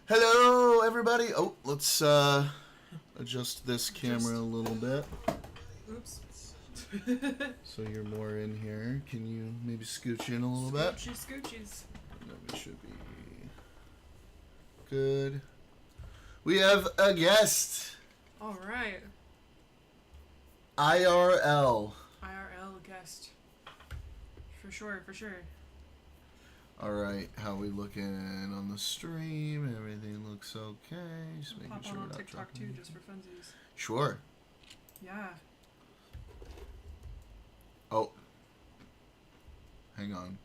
Hello, everybody. Oh, let's adjust this camera a little bit. Oops. So you're more in here. Can you maybe scooch in a little bit? Scoochies. And then we should be good. We have a guest. All right. IRL. IRL guest. For sure, for sure. All right, how we looking on the stream? Everything looks okay. Just making Pop sure on we're not TikTok dropping too, just for funsies. Sure. Yeah. Oh. Hang on.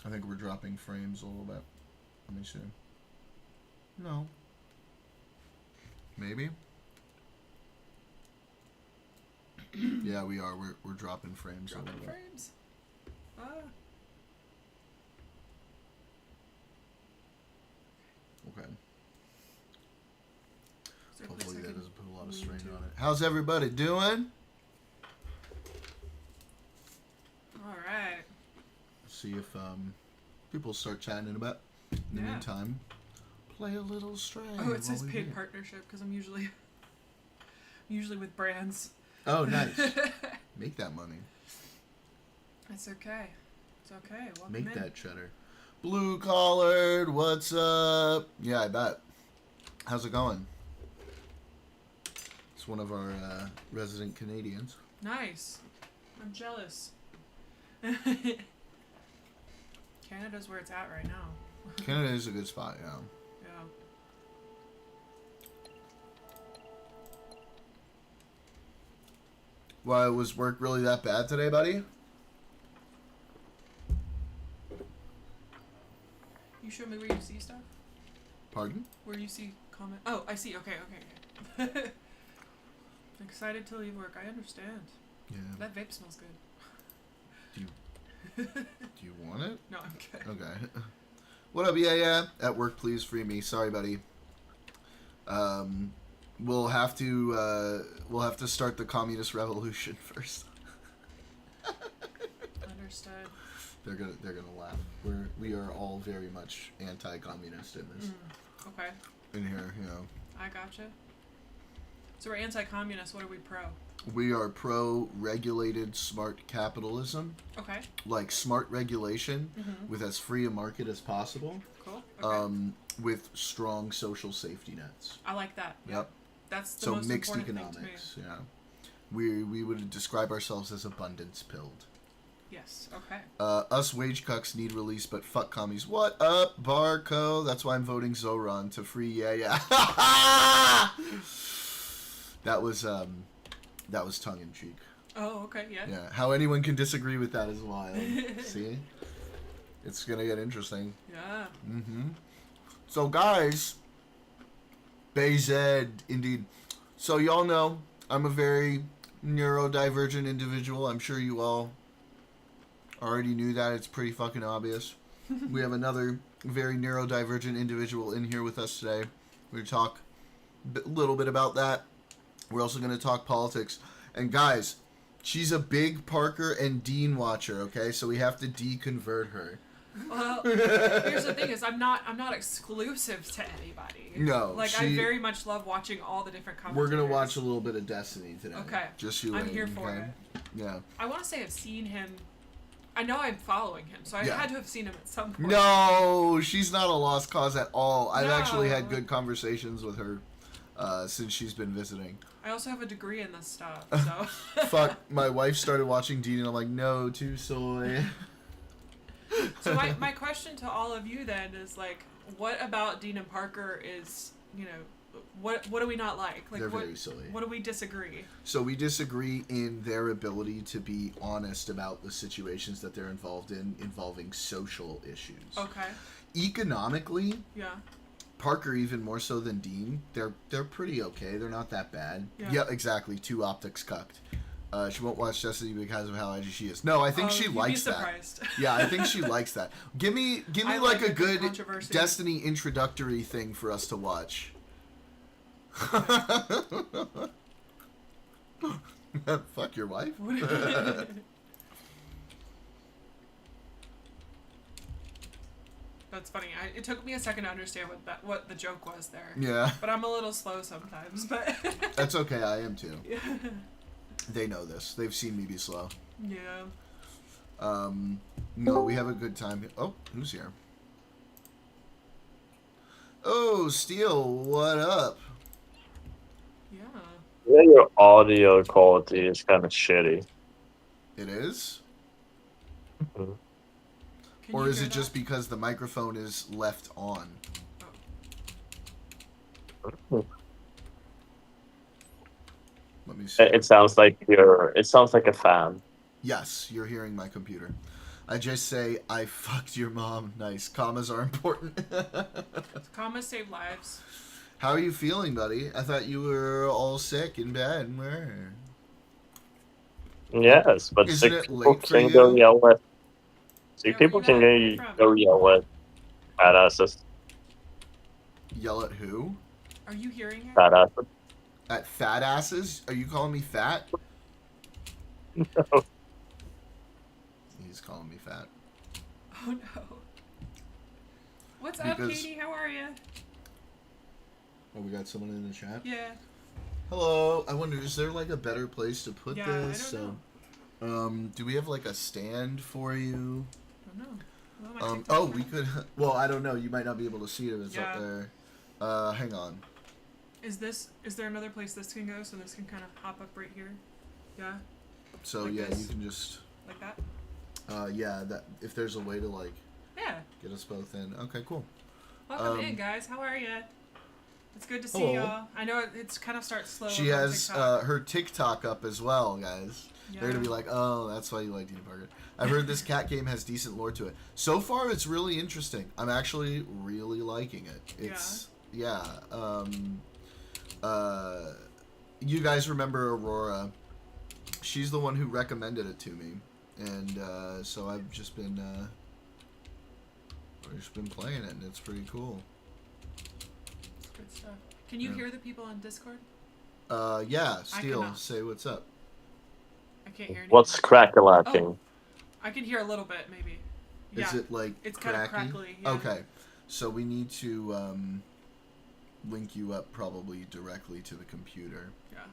I think we're dropping frames a little bit. Let me see. No. Maybe? Yeah, we are. We're dropping frames a little bit. Frames. Okay. So Hopefully that doesn't put a lot of move strain to- on it. How's everybody doing? All right. See if people start chatting about. In the Yeah. meantime, play a little Stray. Oh, it says while we paid wait. partnership because I'm usually with brands. Oh, nice. Make that money. It's okay. It's okay. Welcome Make in. that cheddar. Blue collared, what's up? Yeah, I bet. How's it going? It's one of our resident Canadians. Nice. I'm jealous. Canada's where it's at right now. Canada is a good spot, yeah. Yeah. Why, was work really that bad today, buddy? You show me where you see stuff? Pardon? Where you see comment? Oh, I see. Okay. Excited to leave work. I understand. Yeah. That vape smells good. Do you want it? No, I'm good. Okay. What up, yeah? At work, please free me. Sorry, buddy. We'll have to start the communist revolution first. Understood. They're gonna laugh. We are all very much anti-communist in this. Okay. In here, you know. I gotcha. So we're anti-communist. What are we pro? We are pro-regulated smart capitalism, Okay. like smart regulation with as free a market as possible, Cool. Okay. with strong social safety nets. I like that. Yep. That's the So most mixed important economics. thing to me. Yeah. We would describe ourselves as abundance pilled. Yes. Okay. Us wage cucks need release, but fuck commies. What up, Barco? That's why I'm voting Zoran to free. Yeah. That was tongue in cheek. Oh, okay. Yeah. Yeah. How anyone can disagree with that is wild. See, it's gonna get interesting. Yeah. So guys, BZ indeed. So y'all know I'm a very neurodivergent individual. I'm sure you all already knew that. It's pretty fucking obvious. We have another very neurodivergent individual in here with us today. We're going to talk a little bit about that. We're also going to talk politics. And guys, she's a big Parker and Dean watcher, okay? So we have to deconvert her. Well, here's the thing: is I'm not exclusive to anybody. No, like I very much love watching all the different commentators. We're going to watch a little bit of Destiny today. Okay. Just you I'm wait, here for okay? it. Yeah. I want to say I've seen him. I know I'm following him, so I had to have seen him at some point. No, she's not a lost cause at all. I've No. actually had good conversations with her since she's been visiting. I also have a degree in this stuff, so. Fuck, my wife started watching Dean and I'm like, no, too soy. So my question to all of you then is like, what about Dean and Parker is, what do we not like? Like They're what, very silly. What do we disagree? So we disagree in their ability to be honest about the situations that they're involved in involving social issues. Okay. Economically, Yeah. Parker even more so than Dean, they're pretty okay. They're not that bad. Yeah. Exactly. Two optics cucked. She won't watch Destiny because of how edgy she is. No, I think she likes you'd be surprised. that. Yeah, I think she likes that. Give me I like a good good controversy. Destiny introductory thing for us to watch. Fuck your wife. That's funny. It took me a second to understand what the joke was there. Yeah. But I'm a little slow sometimes. But That's okay. I am too. yeah. They know this. They've seen me be slow. Yeah. No, we have a good time. Oh, who's here? Oh, Steel, what up? Yeah. Yeah, your audio quality is kind of shitty. It is? Mhm. Can Or you is hear it just that? because the microphone is left on? Hmm. Let me see. It sounds like it sounds like a fan. Yes, you're hearing my computer. I just say, I fucked your mom. Nice. Commas are important. Commas save lives. How are you feeling, buddy? I thought you were all sick in bed. Where? Yes, but Isn't sick it people late for can go you? yell at sick Yeah, where people you can at? Where you from? go yell at badasses. Yell at who? Are you hearing it? Badasses. At fat asses? Are you calling me fat? He's calling me fat. Oh no. What's up, Because- Katie? How are you? Oh, we got someone in the chat? Yeah. Hello. I wonder, is there like a better place to put Yeah, this? I don't Do we have like a stand for you? I don't know. Well, my TikTok's Oh, not- we could. Well, I don't know. You might not be able to see it if it's Yeah. up there. Hang on. Is there another place this can go so this can kind of hop up right here? Yeah, So Like yeah, this? you can just. like that. Yeah. That if there's a way to like Yeah. get us both in. Okay, cool. Welcome in, guys. How are you? It's good to see Hello. y'all. I know it's kind of starts slow. She on has TikTok. her TikTok up as well, guys. They're gonna be like, oh, that's why you like Dina Parker. I've heard this cat game has decent lore to it. So far, it's really interesting. I'm actually really liking it. It's you guys remember Aurora? She's the one who recommended it to me, and so I've just been playing it, and it's pretty cool. It's good stuff. Can you Yeah. hear the people on Discord? Yeah, Steel, cannot. say what's up. I can't hear anything. What's crack-a-lacking? I can hear a little bit, maybe. Is Yeah. it like It's kind of cracky? crackly. Yeah. Okay, so we need to link you up probably directly to the computer. Yeah.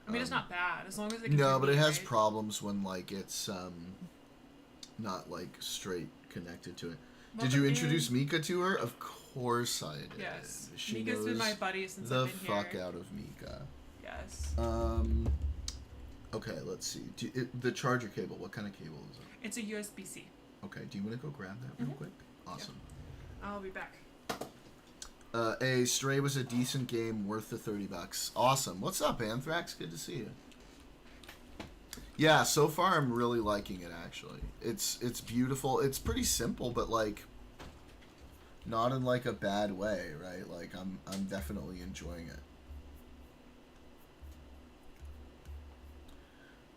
I mean, it's not bad as long as they can Um, No, hear but me, it has right? problems when like it's not like straight connected to it. Did Welcome you in. introduce Mika to her? Of course I did. Yes. She Mika's knows been my buddy since the I've been fuck here. out of Mika. Yes. Okay, let's see. The charger cable. What kind of cable is it? It's a USB-C. Okay, do you want to go grab that real Mhm. quick? Awesome. I'll be back. Stray was a decent game, worth the $30. Awesome. What's up, Anthrax? Good to see you. Yeah, so far I'm really liking it. Actually, it's beautiful. It's pretty simple, but like, not in like a bad way, right? Like I'm definitely enjoying it.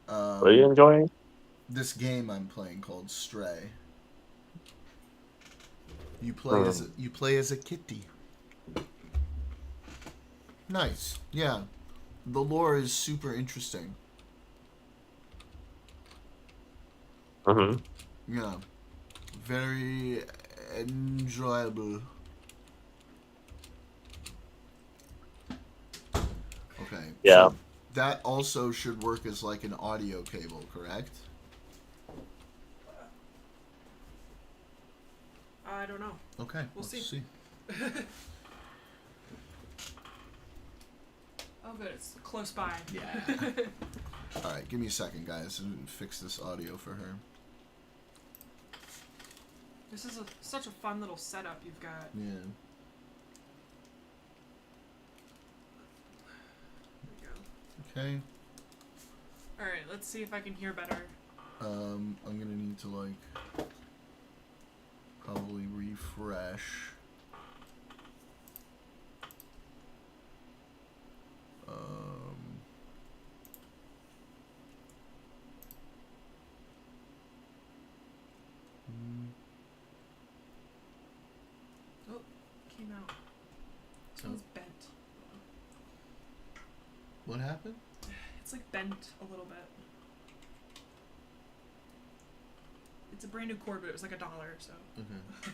What are you enjoying? This game I'm playing called Stray. You play as a kitty. Nice. Yeah. The lore is super interesting. Mm-hmm. Yeah. Very enjoyable. Okay. Yeah. So that also should work as like an audio cable, correct? I don't know. Okay. We'll let's see. Oh, good. It's close by. Yeah. All right, give me a second, guys, and fix this audio for her. This is such a fun little setup you've got. Yeah. There you go. Okay. All right. Let's see if I can hear better. I'm gonna need to like probably refresh. Oh, came out. This one's bent. What happened? It's like bent a little bit. It's a brand new cord, but it was like $1, so. Okay.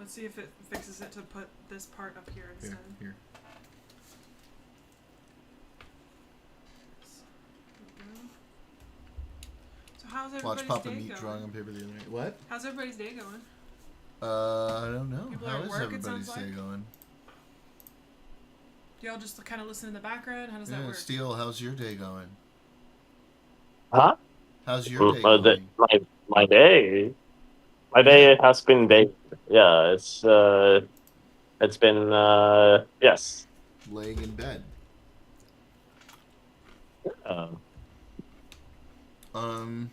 Let's see if it fixes it to put this part up here instead. Here. So how's Watch everybody's Papa day Meat going? drawing on paper the other night. What? How's everybody's day going? I don't know. People How are at is work, it everybody's sounds day like? going? Do y'all just kind of listen in the background? How does that Yeah, work? Steele, how's your day going? Huh? How's your day My day, going? my day. My day has been day. Yeah, it's been yes. Laying in bed. Um,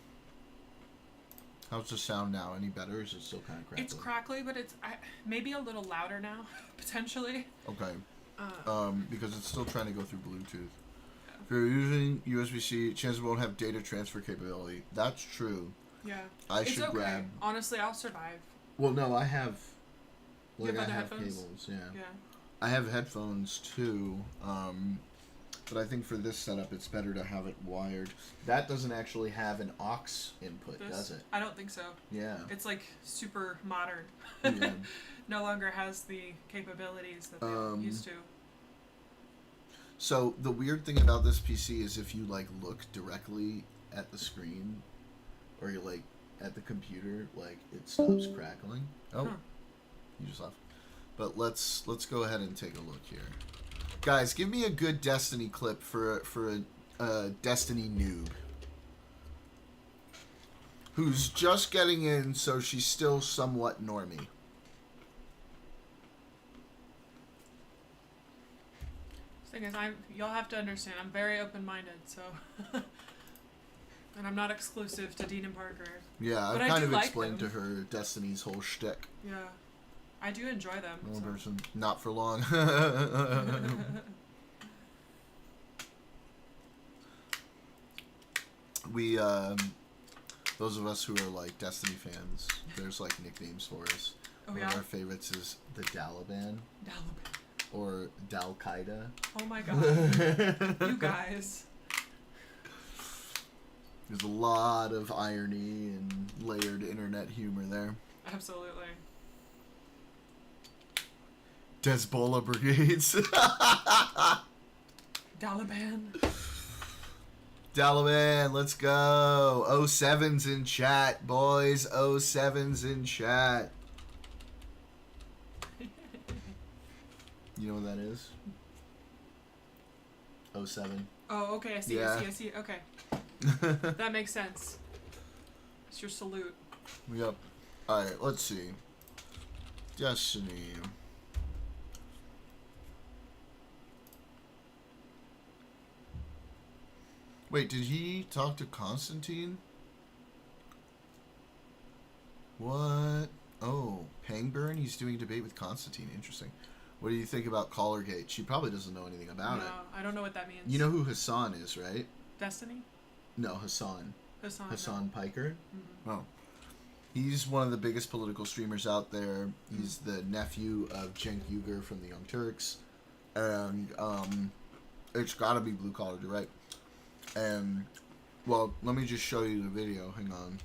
How's the sound now? Any better? Or is it still kind of crackly? It's crackly, but it's maybe a little louder now, potentially. Okay. Because it's still trying to go through Bluetooth. If you're using USB-C, chances won't have data transfer capability. That's true. Yeah. I It's should okay. grab. Honestly, I'll survive. Well, no, I have. You Like have I other have headphones? cables. Yeah. Yeah. I have headphones too. But I think for this setup, it's better to have it wired. That doesn't actually have an aux input, does it? I don't think so. Yeah. It's like super modern. Yeah. No longer has the capabilities that they used to. So the weird thing about this PC is if you like look directly at the screen, or you like at the computer, like it stops crackling. Oh, you just left. But let's go ahead and take a look here, guys. Give me a good Destiny clip for a Destiny noob who's just getting in, so she's still somewhat normie. Thing is, y'all have to understand, I'm very open-minded, so, and I'm not exclusive to Dean and Parker. Yeah, I've But I kind do of like explained them. to her Destiny's whole shtick. Yeah, I do enjoy them. One So. person, not for long. We, those of us who are like Destiny fans, there's like nicknames for us. Oh, One yeah? of our favorites is the Dalaban or Dal Qaeda. Oh my god. You guys. There's a lot of irony and layered internet humor there. Absolutely. Desbola Brigades. Dalaban. Dalaban, let's go. 07's in chat, boys. 07's in chat. You know what that is? 07. Oh, okay, I see, Yeah. I see. Okay. That makes sense. It's your salute. Yep. Alright, let's see. Destiny. Wait, did he talk to Constantine? What? Oh, Pangburn? He's doing a debate with Constantine. Interesting. What do you think about Collargate? She probably doesn't know anything about No, it. I don't know what that means. You know who Hassan is, right? Destiny? No, Hassan. Hassan. Piker? Mm-hmm. Oh. He's one of the biggest political streamers out there. He's the nephew of Cenk Uygur from the Young Turks. And it's gotta be blue collar, you're right. And, well, let me just show you the video. Hang on.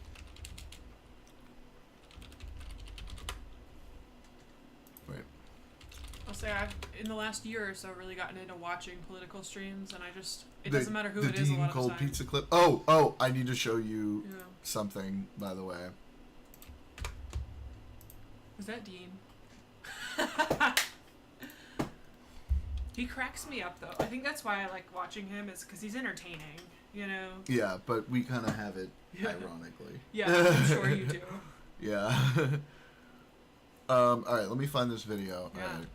Wait. I'll say I've, in the last year or so, really gotten into watching political streams, and it doesn't matter who it is a Dean lot of Cold the time. Pizza clip. Oh, I need to show you Yeah. something, by the way. Is that Dean? He cracks me up, though. I think that's why I like watching him, is because he's entertaining, you know? Yeah, but we kind of have it ironically. Yeah, I'm sure you do. Yeah. Alright, let me find this video. Yeah. Alright.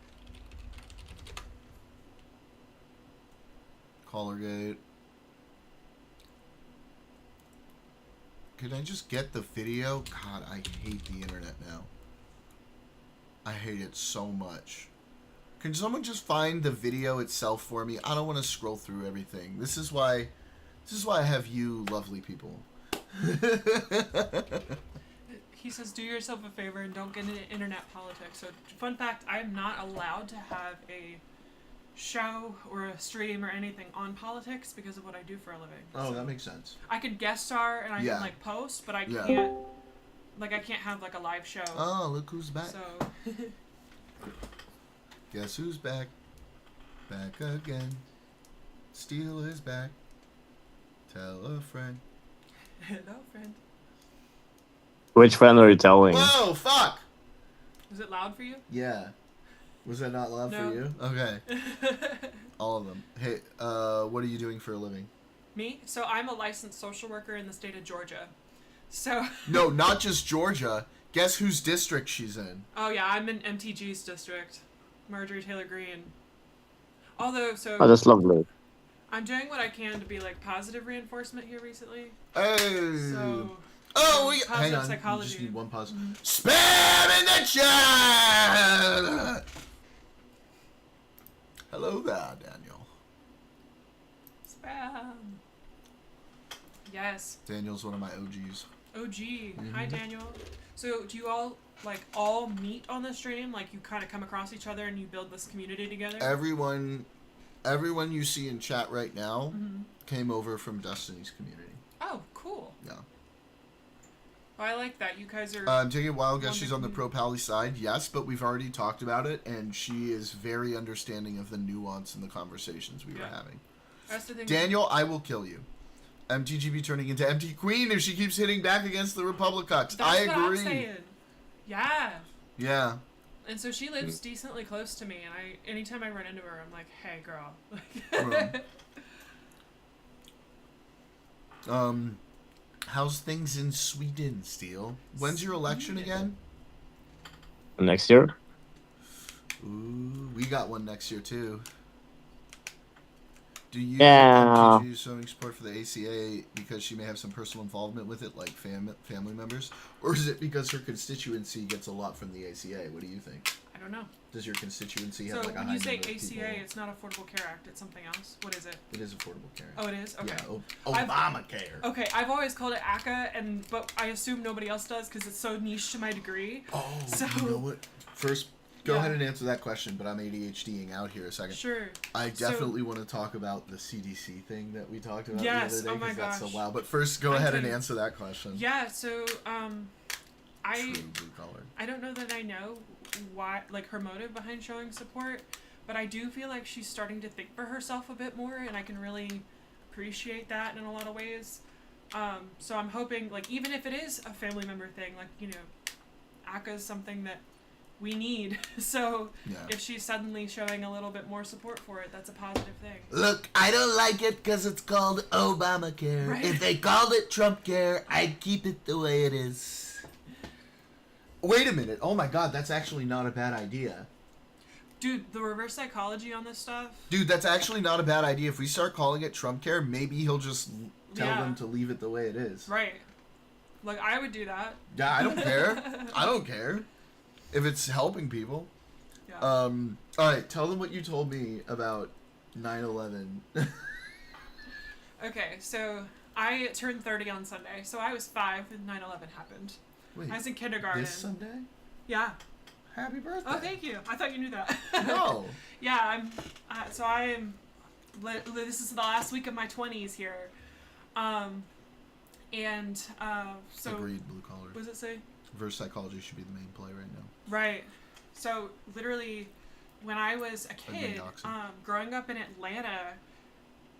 Collargate. Can I just get the video? God, I hate the internet now. I hate it so much. Can someone just find the video itself for me? I don't want to scroll through everything. This is why I have you lovely people. He says, do yourself a favor and don't get into internet politics. So, fun fact, I am not allowed to have a show or a stream or anything on politics because of what I do for a living. Oh, So that makes sense. I could guest star and I Yeah. can, like, post, but I Yeah. can't Like, I can't have, like, a live show. Oh, look who's back. So, Guess who's back? Back again. Steel is back. Tell a friend. hello, friend. Which friend are you telling? Whoa, fuck! Was it loud for you? Yeah. Was that not loud No. for you? Okay. All of them. Hey, what are you doing for a living? Me? So I'm a licensed social worker in the state of Georgia. So. No, not just Georgia. Guess whose district she's in? Oh yeah, I'm in MTG's district, Marjorie Taylor Greene. Although, so Oh, that's lovely. I'm doing what I can to be like positive reinforcement here recently. Hey. So. Oh, we positive hang on. psychology. You just need one pause. Mhm. Spam in the chat. Hello there, Daniel. Spam. Yes. Daniel's one of my OGs. OG. Mhm. Hi, Daniel. So, do you all all meet on the stream? Like, you kind of come across each other and you build this community together? Everyone you see in chat right now Mhm. came over from Destiny's community. Oh, cool. Yeah. Oh, I like that. You guys are. I'm taking a wild guess One she's big on the community. pro-pally side. Yes, but we've already talked about it, and she is very understanding of the nuance in the conversations we were Yeah. having. That's the thing. Daniel, I will kill you. MTGB turning into MT Queen if she keeps hitting back against the Republicucks. That's I what I'm agree. saying. Yeah. Yeah. And so she lives decently close to me, and anytime I run into her, I'm like, "Hey, girl." How's things in Sweden, Steele? When's your election again? Next year? Ooh, we got one next year too. Do you Yeah. continue showing support for the ACA because she may have some personal involvement with it, like family members? Or is it because her constituency gets a lot from the ACA? What do you think? I don't know. Does your constituency So have like a when high you say number of ACA, people? it's not Affordable Care Act. It's something else. What is it? It is Affordable Care. Oh, it is. Okay. Yeah, I've- Obamacare. Okay, I've always called it ACA, but I assume nobody else does because it's so niche to my degree. Oh, So- you know what? First, go Yeah. ahead and answer that question, but I'm ADHDing out here a second. Sure. I So- definitely want to talk about the CDC thing that we talked about Yes, the other day oh my that's so gosh. wild. But first, go I'm ahead and doing- answer that question. Yeah. So I True blue collar. I don't know that I know why, like, her motive behind showing support, but I do feel like she's starting to think for herself a bit more, and I can really appreciate that in a lot of ways. So I'm hoping, like, even if it is a family member thing, like, ACA is something that we need. So Yeah. if she's suddenly showing a little bit more support for it, that's a positive thing. Look, I don't like it because it's called Obamacare. Right. If they called it Trump Care, I'd keep it the way it is. Wait a minute. Oh my god, that's actually not a bad idea. Dude, the reverse psychology on this stuff. Dude, that's actually not a bad idea. If we start calling it Trump Care, maybe he'll just tell Yeah. them to leave it the way it is. Right. Like, I would do that. Yeah, I don't care. I don't care. If it's helping people. Yeah. Alright, tell them what you told me about 9/11. Okay, so I turned 30 on Sunday. So I was 5 when 9/11 happened. Wait, I was in kindergarten. this Sunday? Yeah. Happy birthday. Oh, thank you. I thought you knew that. No. Yeah, I'm. So I am. This is the last week of my 20s here. So. Agreed, blue collar. What does it say? Reverse psychology should be the main play right now. Right. So literally, when I was a I've been kid, doxed. growing up in Atlanta,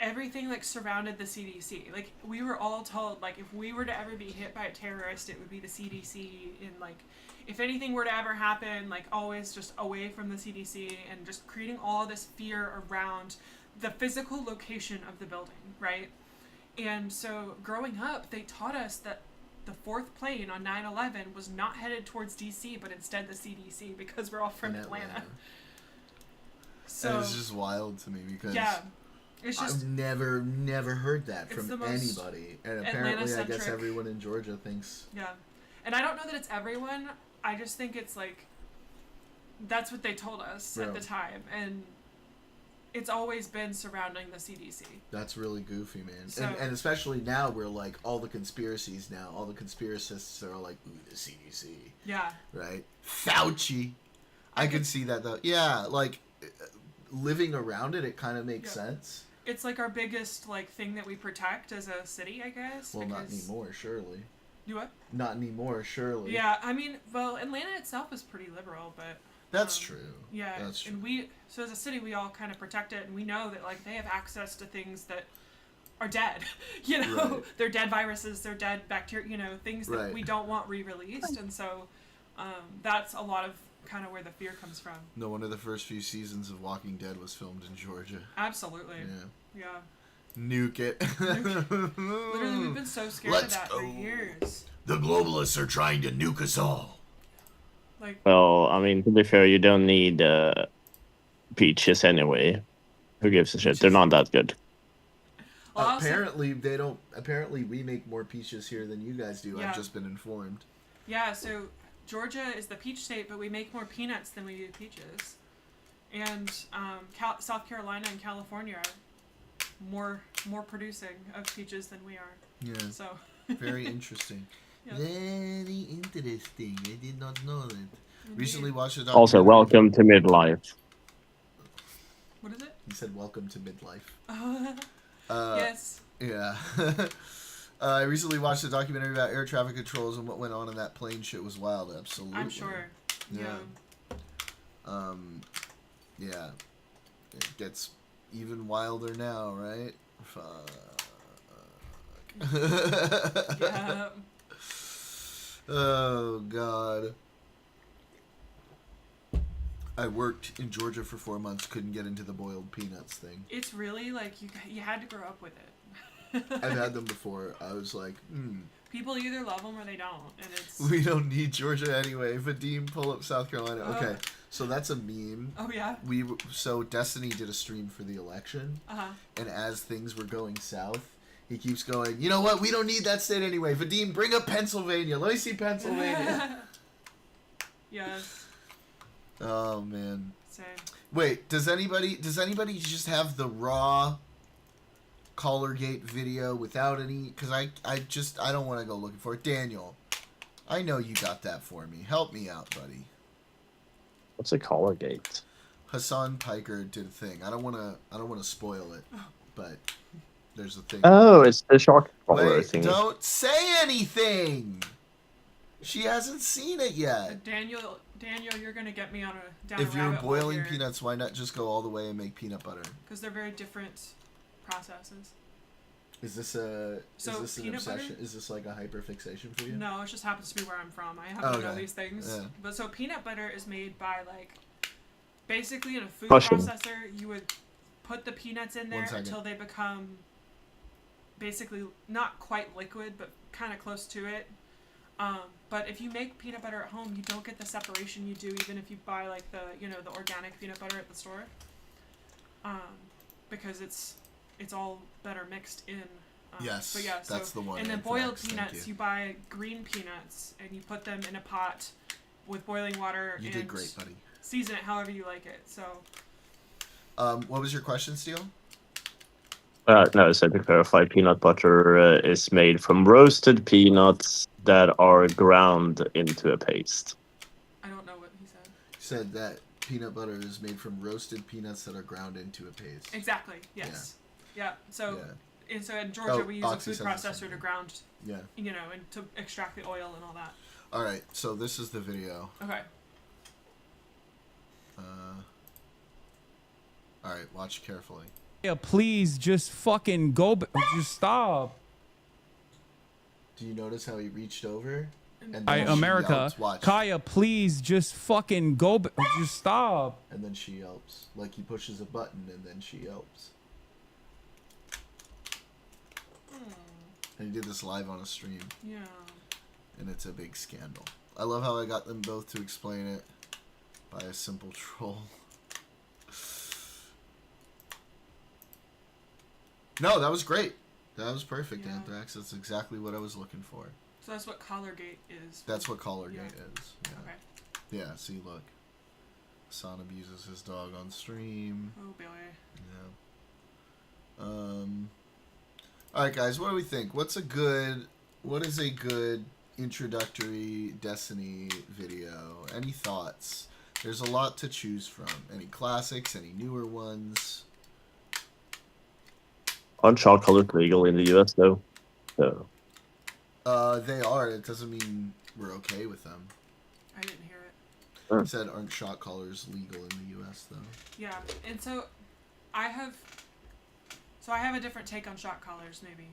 everything like surrounded the CDC. Like, we were all told, like, if we were to ever be hit by a terrorist, it would be the CDC. And like, if anything were to ever happen, like, always just away from the CDC, and just creating all this fear around the physical location of the building, right? And so growing up, they taught us that the fourth plane on 9/11 was not headed towards DC, but instead the CDC, because we're all from In Atlanta. And So it's just wild to me because yeah, it's just I've never heard that It's from the most anybody. And apparently I guess Atlanta-centric. everyone in Georgia thinks yeah, and I don't know that it's everyone. I just think it's like that's what they told us at Bro. the time, and it's always been surrounding the CDC. that's really goofy, man. So- and especially now where like all the conspiracies now, all the conspiracists are like, ooh, the CDC. Yeah, Right? Fauci. I can see that though. Yeah, like living around it, it kind of makes Yeah. sense. it's like our biggest like thing that we protect as a city, I guess. Well, not because- anymore, surely. Do what? Not anymore, surely. Yeah, I mean, well, Atlanta itself is pretty liberal, but That's true. yeah, That's true. and so as a city, we all kind of protect it, and we know that like they have access to things that are dead. You know, Right. they're dead viruses, they're dead bacteria. You know, things that Right. we don't want re-released, and so that's a lot of kind of where the fear comes from. No wonder the first few seasons of Walking Dead was filmed in Georgia. Absolutely. Yeah. Yeah. Nuke it. Literally, we've been so scared Let's of that go. for years. The globalists are trying to nuke us all. Like, Well, I mean, to be fair, you don't need peaches anyway. Who gives a shit? They're not that good. well, also- Apparently they don't. Apparently we make more peaches here than you guys do. Yeah. I've just been informed. yeah. So Georgia is the peach state, but we make more peanuts than we do peaches. And South Carolina and California are more producing of peaches than we are. Yeah. So Very interesting. Yeah. Very interesting. I did not know that. indeed. Recently watched a Also, documentary- welcome to midlife. What is it? He said, "Welcome to midlife." Yes. Yeah. I recently watched a documentary about air traffic controls, and what went on in that plane shit was wild. Absolutely. I'm sure. Yeah. Yeah. Yeah. It gets even wilder now, right? Fuck. Yeah. Oh God. I worked in Georgia for 4 months. Couldn't get into the boiled peanuts thing. It's really like you had to grow up with it. I've had them before. I was like, People either love them or they don't, and it's. we don't need Georgia anyway. Vadim, pull up South Carolina. Uh. Okay, so that's a meme. Oh yeah. So Destiny did a stream for the election, and as things were going south, he keeps going, you know what? We don't need that state anyway. Vadim, bring up Pennsylvania. Let me see Pennsylvania. Yes. Oh man. Same. Wait, does anybody just have the raw Collargate video without any? Because I don't want to go looking for it. Daniel, I know you got that for me. Help me out, buddy. What's a collar gate? Hassan Piker did a thing. I don't want to spoil it, but there's a thing. Oh, it's the shark collar Wait, thing. don't say anything. She hasn't seen it yet. Daniel, you're gonna get me on a down If a you're rabbit hole boiling here, peanuts, why not just go all the way and make peanut butter? because they're very different processes. Is this an peanut butter? obsession? Is this like a hyperfixation for you? No, it just happens to be where I'm from. I happen to know Okay. these things. Yeah. But so peanut butter is made by like, basically in a food Crushing. processor, you would put the peanuts in there 1 second. until they become basically not quite liquid, but kind of close to it. But if you make peanut butter at home, you don't get the separation you do even if you buy like the organic peanut butter at the store. Because it's all better mixed in. Yes, But yeah, that's so, the one. And then in boiled facts, thank peanuts, you buy green peanuts and you put them in a pot with boiling water You and did great, buddy. season it however you like it. So What was your question, Steele? No, so to clarify, peanut butter is made from roasted peanuts that are ground into a paste. I don't know what he said. He said that peanut butter is made from roasted peanuts that are ground into a paste. Exactly. Yes. Yeah. So Yeah. and so in Georgia Oh, we use a Oxy food says the same processor to thing. ground, Yeah. and to extract the oil and all that. All right. So this is the video. Okay. All right. Watch carefully. Yeah, please just fucking go. Just stop. Do you notice how he reached over? And I then she America, yelps, watch. Kaya, please just fucking go. Just stop. And then she yelps. Like he pushes a button and then she yelps. And he did this live on a stream. Yeah. And it's a big scandal. I love how I got them both to explain it by a simple troll. No, that was great. That was perfect, Yeah. Anthrax. That's exactly what I was looking for. So that's what Collargate is. That's what Collargate Yeah. is. Yeah. Okay. Yeah, see, look. Hassan abuses his dog on stream. Oh boy. Yeah. Alright guys, what do we think? What is a good introductory Destiny video? Any thoughts? There's a lot to choose from. Any classics, any newer ones? Aren't chocolate legal in the US though? So They are. It doesn't mean we're okay with them. I didn't hear it. It said, aren't shot callers legal in the U.S. though? Yeah, and so I have a different take on shot collars, maybe.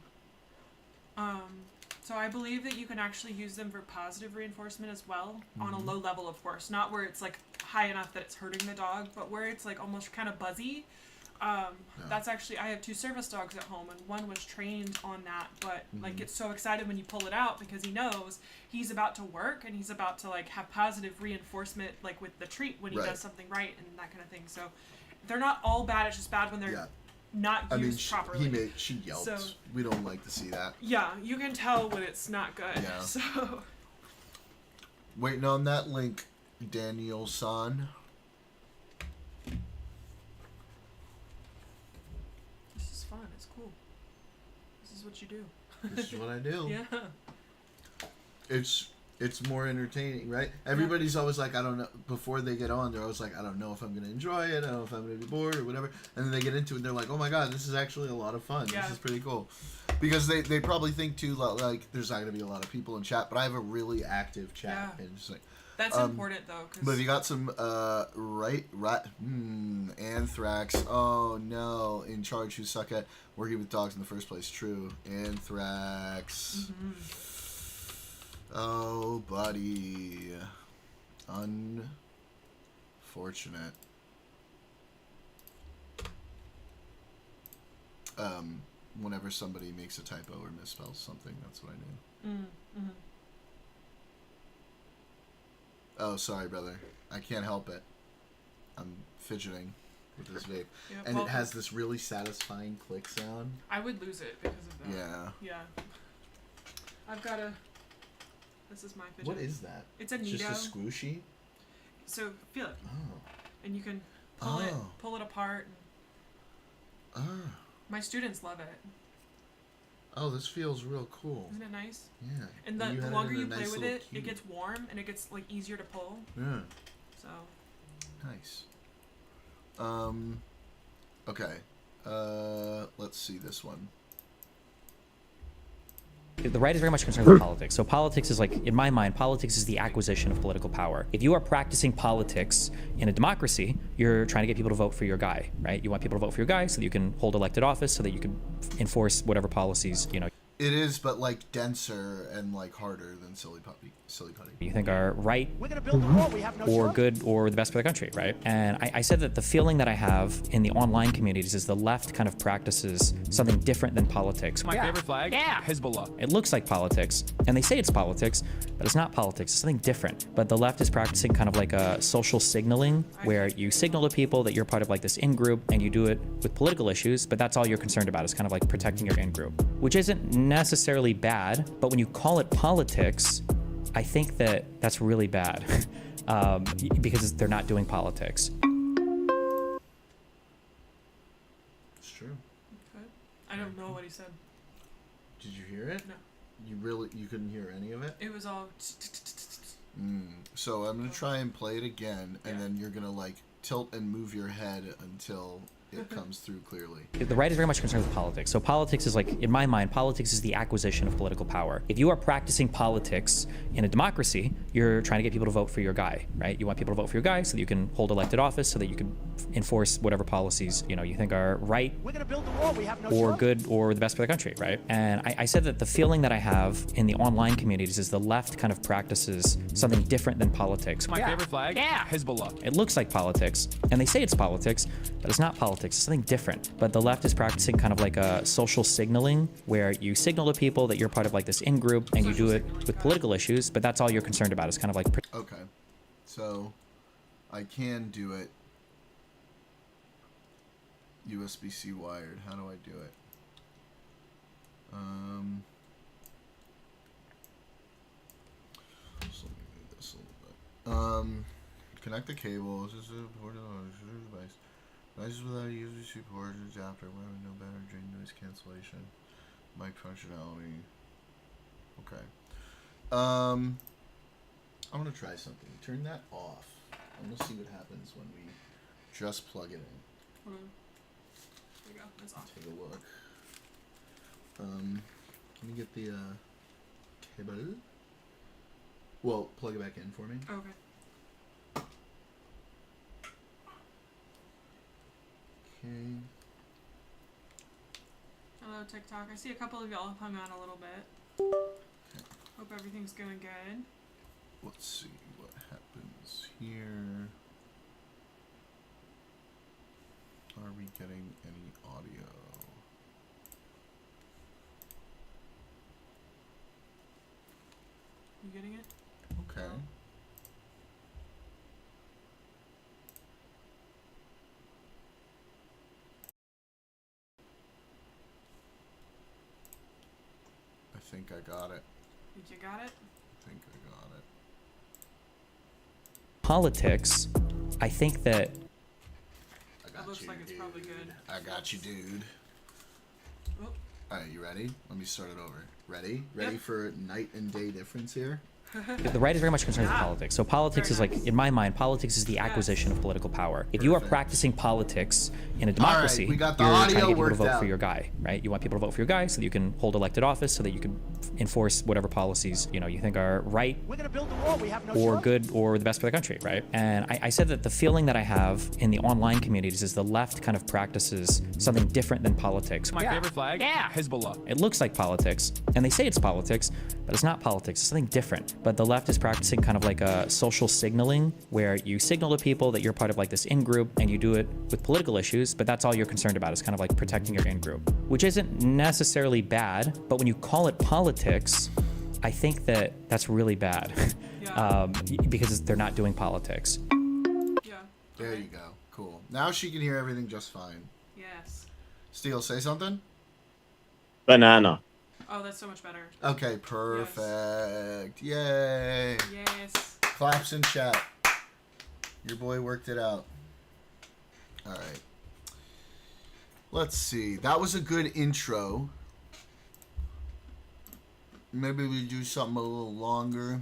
So I believe that you can actually use them for positive reinforcement as well, on a low level, of course, not where it's like high enough that it's hurting the dog, but where it's like almost kind of buzzy. That's actually, I have 2 service dogs at home, and one was trained on that, but like gets so excited when you pull it out because he knows he's about to work and he's about to like have positive reinforcement, like with the treat when he does something right and that kind of thing. So they're not all bad. It's just bad when they're not used properly. She yelped. So, we don't like to see that. Yeah, you can tell when it's not good. Yeah. So waiting on that link, Daniel-san. this is fun. It's cool. This is what you do. This is what I do. Yeah. It's more entertaining, right? Everybody's always like, I don't know. Before they get on, they're always like, I don't know if I'm going to enjoy it. I don't know if I'm going to be bored or whatever. And then they get into it and they're like, oh my God, this is actually a lot of fun. Yeah. This is pretty cool. Because they probably think too, like, there's not going to be a lot of people in chat, but I have a really active chat. Yeah. And just like, That's important though. but if you got some, anthrax. Oh no, in charge who suck at working with dogs in the first place. True. Anthrax. Oh, buddy. Unfortunate. Whenever somebody makes a typo or misspells something, that's what I do. Oh, sorry, brother. I can't help it. I'm fidgeting with this vape. Yeah, And well, it has this really satisfying click sound. I would lose it because of that. Yeah. Yeah. I've got a. This is my fidget. What is that? It's a Nido. Just a squishy? So feel it, Oh. and you can pull it apart. And Oh. my students love it. Oh, this feels real cool. Isn't it nice? Yeah. And you the had longer in a you play nice with little it, cube. it gets warm and it gets like easier to pull. Yeah. So. Nice. Okay. Let's see this one. The right is very much concerned with politics. So politics is like, in my mind, politics is the acquisition of political power. If you are practicing politics in a democracy, you're trying to get people to vote for your guy, right? You want people to vote for your guy so that you can hold elected office, so that you can enforce whatever policies, It is, but like denser and like harder than silly putty. you think are right We're gonna build a wall. We have no or choice. good or the best for the country, right? And I said that the feeling that I have in the online communities is the left kind of practices something different than politics. My favorite flag? Yeah. Hezbollah. It looks like politics, and they say it's politics, but it's not politics. It's something different. But the left is practicing kind of like a social signaling, where you signal to people that you're part of like this in-group, and you do it with political issues, but that's all you're concerned about, is kind of like protecting your in-group, which isn't necessarily bad, but when you call it politics, I think that that's really bad, because they're not doing politics. It's true. Okay. I don't know what he said. Did you hear it? No. You couldn't hear any of it? It was all. So I'm gonna try and play it again, and Yeah. then you're gonna like tilt and move your head until it comes through clearly. The right is very much concerned with politics. So politics is like, in my mind, politics is the acquisition of political power. If you are practicing politics in a democracy, you're trying to get people to vote for your guy, right? You want people to vote for your guy so that you can hold elected office, so that you can enforce whatever policies, you think are right We're gonna build a wall. We have no or choice. good or the best for the country, right? And I said that the feeling that I have in the online communities is the left kind of practices something different than politics. My favorite flag? Yeah. Hezbollah. It looks like politics, and they say it's politics, but it's not politics. It's something different. But the left is practicing kind of like a social signaling, where you signal to people that you're part of like this in-group, and you do it with political issues, but that's all you're concerned about, is kind of like... Okay, so I can do it USB-C wired. How do I do it? So let me move this a little bit. Connect the cable. This is a portable device. Devices without USB-C port adapter. Why would no better drain noise cancellation? Mic functionality. Okay. I'm gonna try something. Turn that off. I'm gonna see what happens when we just plug it in. There you go. It's off. Take a look. Let me get the cable. Well, plug it back in for me. Okay. Okay. Hello, TikTok. I see a couple of y'all have hung on a little bit. Hope everything's going good. Let's see what happens here. Are we getting any audio? You getting it? Okay. I think I got it. Think you got it? I think I got it. Politics, I think that I got looks you, like it's dude. probably good. I got you, dude. Oh, Alright, you ready? Let me start it over. Ready? Ready Yep. for night and day difference here? the right is very much concerned with Yeah. politics. So politics is Very like, nice. in my mind, politics is the acquisition of political power. If you are Perfect. practicing politics in a democracy, we got the you're trying audio to get people to worked vote out. for your guy, right? You want people to vote for your guy so that you can hold elected office, so that you can enforce whatever policies you think are right We're gonna build the wall. We have no or choice. good or the best for the country, right? And I said that the feeling that I have in the online communities is the left kind of practices something different than politics. My favorite flag? Yeah. Hezbollah. It looks like politics, and they say it's politics, but it's not politics. It's something different. But the left is practicing kind of like a social signaling, where you signal to people that you're part of like this in-group, and you do it with political issues, but that's all you're concerned about, is kind of like protecting your in-group, which isn't necessarily bad, but when you call it politics, I think that that's really bad. Yeah. Because they're not doing politics. yeah. There Okay. you go. Cool. Now she can hear everything just fine. Yes. Steel, say something? Banana. Oh, that's so much better. Okay, perfect. Yay. Yes. Claps in chat. Your boy worked it out. Alright. Let's see. That was a good intro. Maybe we do something a little longer.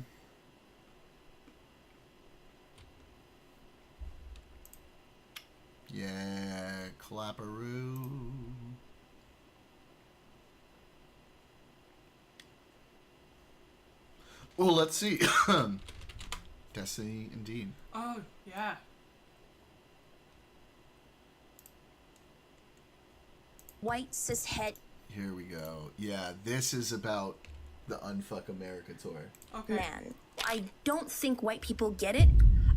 Yeah, clapperoo. Well, let's see. Destiny, indeed. Oh, yeah. White cishet. Here we go. Yeah, this is about the Unfuck America tour. Okay. Man, I don't think white people get it.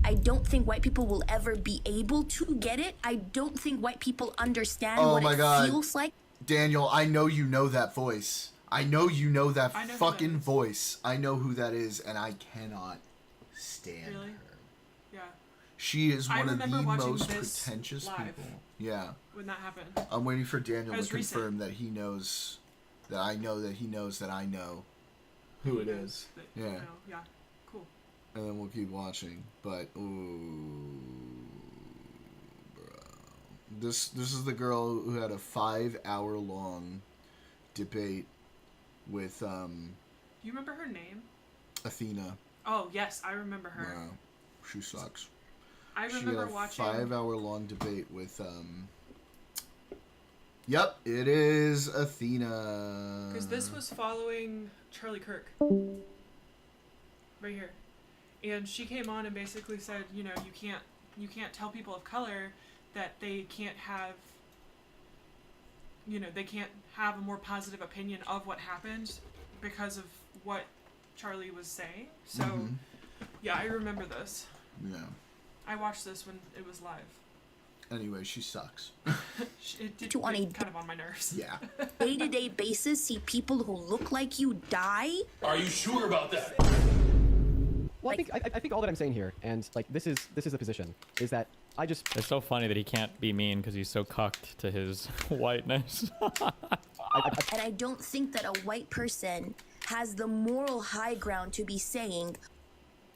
I don't think white people will ever be able to get it. I don't think white people understand Oh what my it God. feels like. Daniel, I know you know that voice. I know you know that I know who fucking that is. voice. I know who that is, and I cannot stand Really? her. Yeah. She is I one of the remember watching most this pretentious live. people. Yeah. When that happened. I'm waiting for Daniel That to was recent. confirm that he knows that I know that he knows that I know who it is. That, Yeah. you know, yeah. Cool. And then we'll keep watching. But ooh, bro. This is the girl who had a 5-hour long debate with You remember her name? Athena. Oh, yes, I remember her. Wow. She sucks. I She had remember a watching. 5-hour long debate with Yep, it is Athena. Because this was following Charlie Kirk. Right here. And she came on and basically said, you know, you can't tell people of color that they can't have, you know, they can't have a more positive opinion of what happened because of what Charlie was saying. So, Mhm. yeah, I remember this. Yeah. I watched this when it was live. Anyway, she sucks. It did To on get a- kind of on my nerves. Yeah. Day-to-day basis, see people who look like you die. Are you sure about that? Well, I think all that I'm saying here, and like this is the position, is that I just It's so funny that he can't be mean because he's so cucked to his whiteness. And I don't think that a white person has the moral high ground to be saying,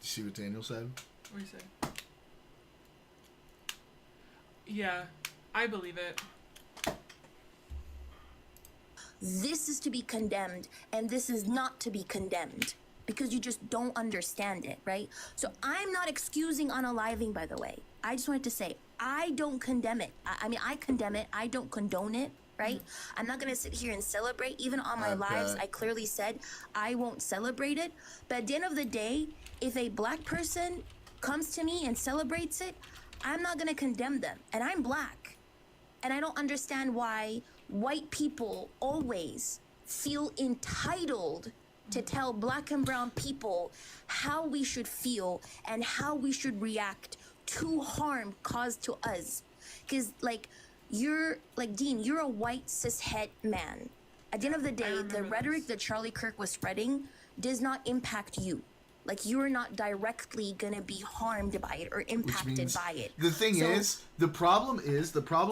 You see what Daniel said? What do you say? Yeah, I believe it. this is to be condemned and this is not to be condemned, because you just don't understand it, right? So I'm not excusing unaliving, by the way. I just wanted to say I don't condemn it. I mean, I condemn it. I don't condone it. right? I'm not gonna sit here and celebrate. Even on my lives, I clearly said I won't celebrate it. But at the end of the day, if a black person comes to me and celebrates it, I'm not gonna condemn them. And I'm black. And I don't understand why white people always feel entitled to tell black and brown people how we should feel and how we should react to harm caused to us. Because, like, you're, like, Dean, you're a white cishet man. At the end of the day, the rhetoric that Charlie Kirk was spreading does not impact you. Like, you're not directly gonna be harmed by it or impacted by it. The thing is, the problem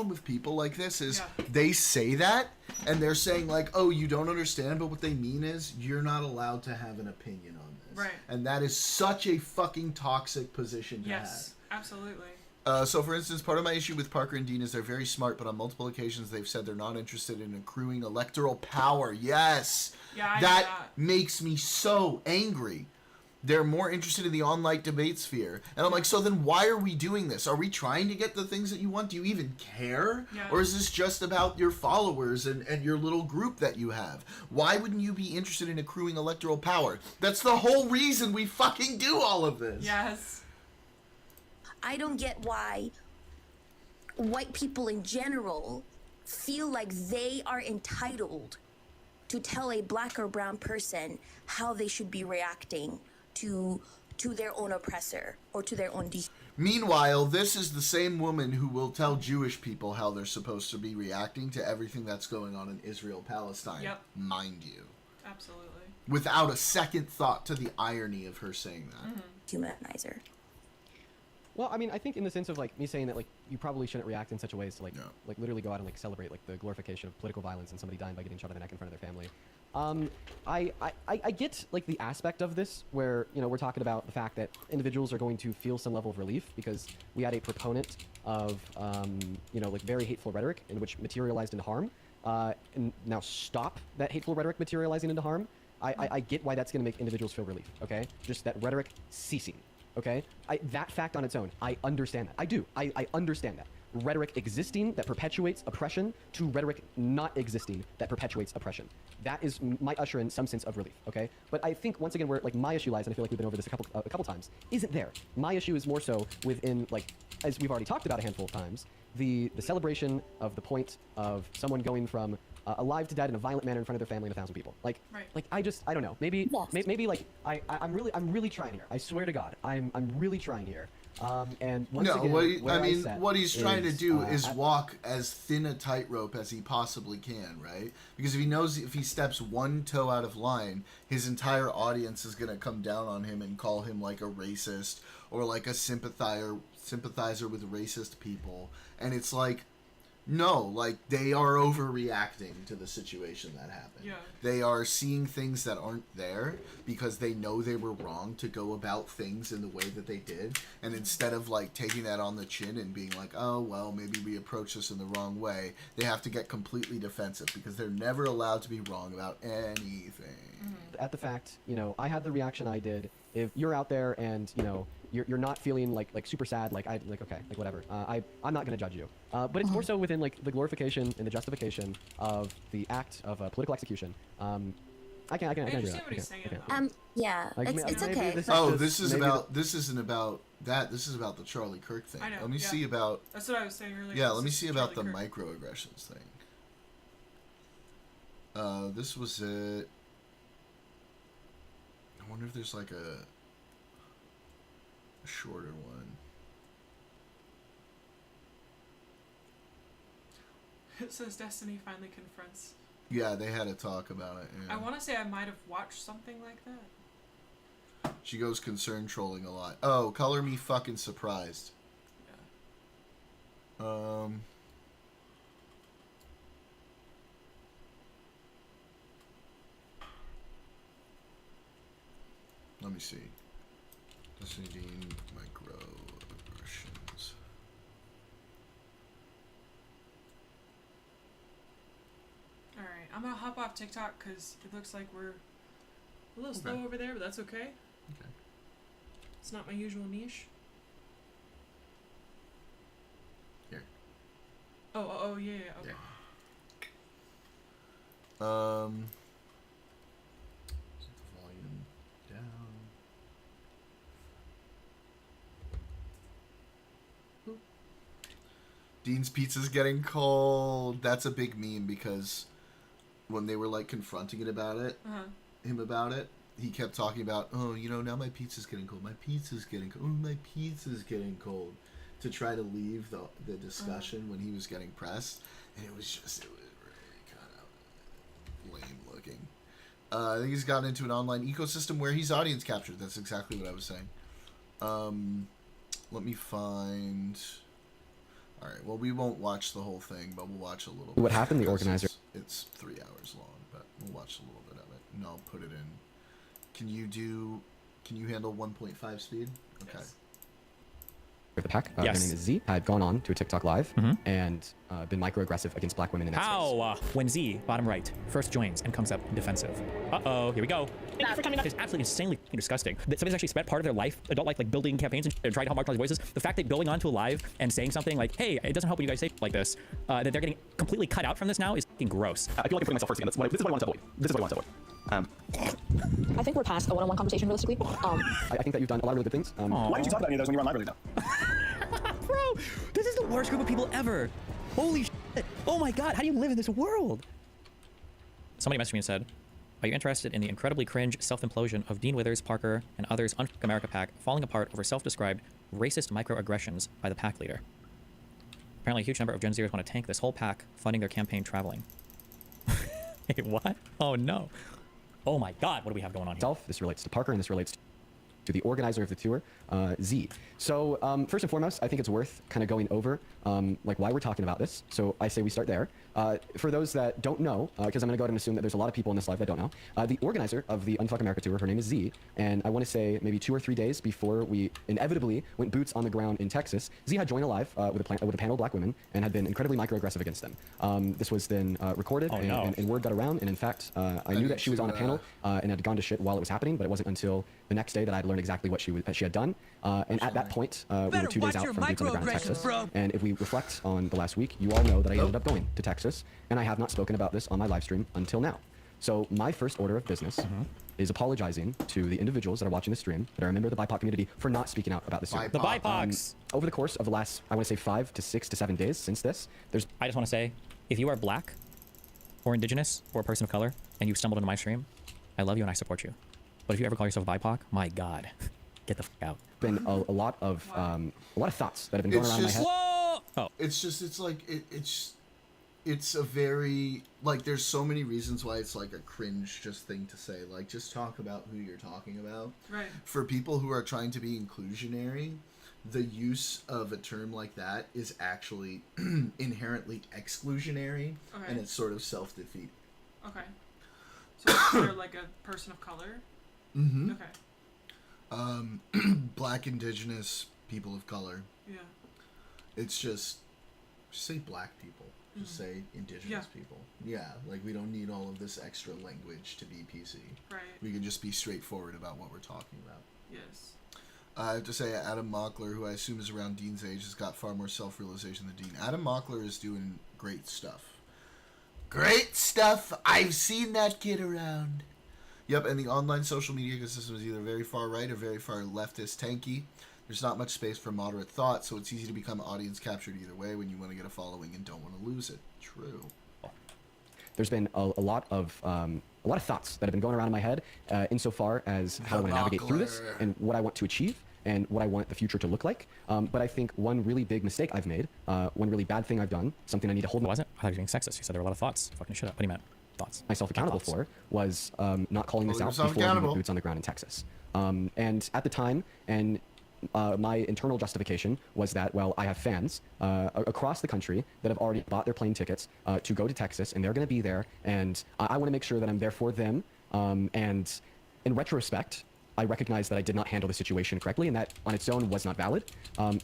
with people like this is they say that, and they're saying, like, oh, you don't understand, but what they mean is you're not allowed to have an opinion on this. Right. And that is such a fucking toxic position to have. Yes, absolutely. So, for instance, part of my issue with Parker and Dean is they're very smart, but on multiple occasions they've said they're not interested in accruing electoral power. Yes! Yeah, that makes me so angry. They're more interested in the online debate sphere. And I'm like, so then why are we doing this? Are we trying to get the things that you want? Do you even care? Yeah. Or is this just about your followers and your little group that you have? Why wouldn't you be interested in accruing electoral power? That's the whole reason we fucking do all of this. Yes. I don't get why white people in general feel like they are entitled to tell a black or brown person how they should be reacting to their own oppressor or to their own Meanwhile, this is the same woman who will tell Jewish people how they're supposed to be reacting to everything that's going on in Israel, Palestine. Yep. Mind you. Absolutely. Without a second thought to the irony of her saying that. Humanizer. Well, I mean, I think in the sense of, like, me saying that, like, you probably shouldn't react in such a way as to, like, like literally go out and, like, celebrate, like, the glorification of political violence and somebody dying by getting shot in the neck in front of their family. I get, like, the aspect of this where, you know, we're talking about the fact that individuals are going to feel some level of relief because we had a proponent of, you know, like, very hateful rhetoric in which materialized into harm, and now stop that hateful rhetoric materializing into harm. I get why that's going to make individuals feel relief, okay? Just that rhetoric ceasing. Okay? That fact on its own, I understand that. I do. I understand that. Rhetoric existing that perpetuates oppression to rhetoric not existing that perpetuates oppression. That is might usher in some sense of relief, okay? But I think, once again, where, like, my issue lies, and I feel like we've been over this a couple times, isn't there. My issue is more so within, like, as we've already talked about a handful of times, the celebration of the point of someone going from alive to dead in a violent manner in front of their family and 1,000 people. Like, like I don't know. Maybe, maybe like I'm really trying here. I swear to God, I'm really trying here. And once again, what he's trying to do is walk as thin a tightrope as he possibly can, right? Because if he knows if he steps one toe out of line, his entire audience is gonna come down on him and call him like a racist or like a sympathizer with racist people, and it's like, no, like, they are overreacting to the situation that happened. Yeah. They are seeing things that aren't there because they know they were wrong to go about things in the way that they did. And instead of, like, taking that on the chin and being like, oh, well, maybe we approach this in the wrong way, they have to get completely defensive because they're never allowed to be wrong about anything. At the fact, you know, I had the reaction I did. If you're out there and, you know, you're not feeling like super sad, like okay, like whatever. I'm not gonna judge you. But it's more so within, like, the glorification and the justification of the act of political execution. I can do that. What he's saying, yeah, it's okay. This isn't about that. This is about the Charlie Kirk thing. I know, Let me see about. That's what I was saying earlier. Yeah, let me see about the microaggressions thing. This was it. I wonder if there's like a shorter one. It says Destiny finally confronts. Yeah, they had a talk about it. Yeah. I want to say I might have watched something like that. She goes concern trolling a lot. Oh, color me fucking surprised. Yeah. Let me see. Destiny Dean microaggressions. Alright, I'm gonna hop off TikTok because it looks like we're a little slow over there, but that's okay. Okay. It's not my usual niche. Here. Oh, yeah, okay. Yeah. Set the volume down. Boop. Dean's pizza's getting cold. That's a big meme because when they were like confronting him about it, he kept talking about, oh, you know, now my pizza's getting cold. My pizza's getting cold. Oh, my pizza's getting cold. To try to leave the discussion when he was getting pressed, and it was really kind of lame looking. I think he's gotten into an online ecosystem where he's audience captured. That's exactly what I was saying. Let me find. All right. Well, we won't watch the whole thing, but we'll watch a little. What bit happened? The because organizer. It's 3 hours long, but we'll watch a little bit of it, and I'll put it in. Can you handle 1.5 speed? Okay. Yes. The pack, her Yes. name is Z, had gone on to a TikTok live and been microaggressive against black women in that space. How? When Z, bottom right, first joins and comes up defensive. Uh-oh, here we go. Thank you for coming up. It's absolutely insanely disgusting that somebody's actually spent part of their life, adult life, like building campaigns and trying to help marginalized voices. The fact that going on to a live and saying something like, hey, it doesn't help when you guys say like this, that they're getting completely cut out from this now is fucking gross. I feel like I'm putting myself first again. This is what I want to avoid. This is what I want to avoid. I think we're past a one-on-one conversation realistically. I think that you've done a lot of really good things. Why didn't you talk about any of those when you were on live earlier, though? Bro, this is the worst group of people ever. Holy shit. Oh my god, how do you live in this world? Somebody messaged me and said, are you interested in the incredibly cringe self-implosion of Dean Withers, Parker, and others Unfuck America pack falling apart over self-described racist microaggressions by the pack leader? Apparently a huge number of Gen Zers want to tank this whole pack, funding their campaign traveling. Hey, what? Oh no. Oh my god, what do we have going on here? This relates to Parker, and this relates to the organizer of the tour, Z. So first and foremost, I think it's worth kind of going over like why we're talking about this. So I say we start there. For those that don't know, because I'm going to go ahead and assume that there's a lot of people in this live that don't know, the organizer of the Unfuck America tour, her name is Z, and I want to say maybe 2 or 3 days before we inevitably went boots on the ground in Texas, Z had joined a live with a panel of black women and had been incredibly microaggressive against them. This was then recorded, and word got around, and in fact, I knew that she was on a panel and had gone to shit while it was happening, but it wasn't until the next day that I'd learned exactly what she had done. And at that point, we were 2 days out from boots on the ground in Texas. And if we reflect on the last week, you all know that I ended up going to Texas, and I have not spoken about this on my live stream until now. So my first order of business is apologizing to the individuals that are watching the stream that are a member of the BIPOC community for not speaking out about this. The BIPOCs! Over the course of the last, I want to say 5 to 6 to 7 days since this, I just want to say, if you are black, or indigenous, or a person of color, and you've stumbled into my stream, I love you and I support you. But if you ever call yourself BIPOC, my god, get the fuck out. Been a lot of thoughts that have been going around in my head. Whoa! Oh. It's a very, like, there's so many reasons why it's like a cringe just thing to say. Like, just talk about who you're talking about. Right. For people who are trying to be inclusionary, the use of a term like that is actually inherently exclusionary, and it's sort of self-defeat. Okay. So you're like a person of color? Mm-hmm. Okay. Black, indigenous, people of color. Yeah. It's just say black people. Just say indigenous people. Yeah, like we don't need all of this extra language to be PC. Right. We can just be straightforward about what we're talking about. Yes. I have to say Adam Mockler, who I assume is around Dean's age, has got far more self-realization than Dean. Adam Mockler is doing great stuff. Great stuff! I've seen that kid around. Yep, and the online social media ecosystem is either very far right or very far leftist tanky. There's not much space for moderate thought, so it's easy to become audience captured either way when you want to get a following and don't want to lose it. True. There's been a lot of thoughts that have been going around in my head insofar as how I want to navigate through this and what I want to achieve and what I want the future to look like. But I think one really big mistake I've made, one really bad thing I've done, something I need to hold. It wasn't? I thought you were being sexist. You said there were a lot of thoughts. Fucking shit up. What do you mean? Thoughts. Myself accountable for was not calling this out before we put boots on the ground in Texas. And at the time, and my internal justification was that, well, I have fans across the country that have already bought their plane tickets to go to Texas, and they're going to be there, and I want to make sure that I'm there for them. And in retrospect, I recognize that I did not handle the situation correctly, and that on its own was not valid.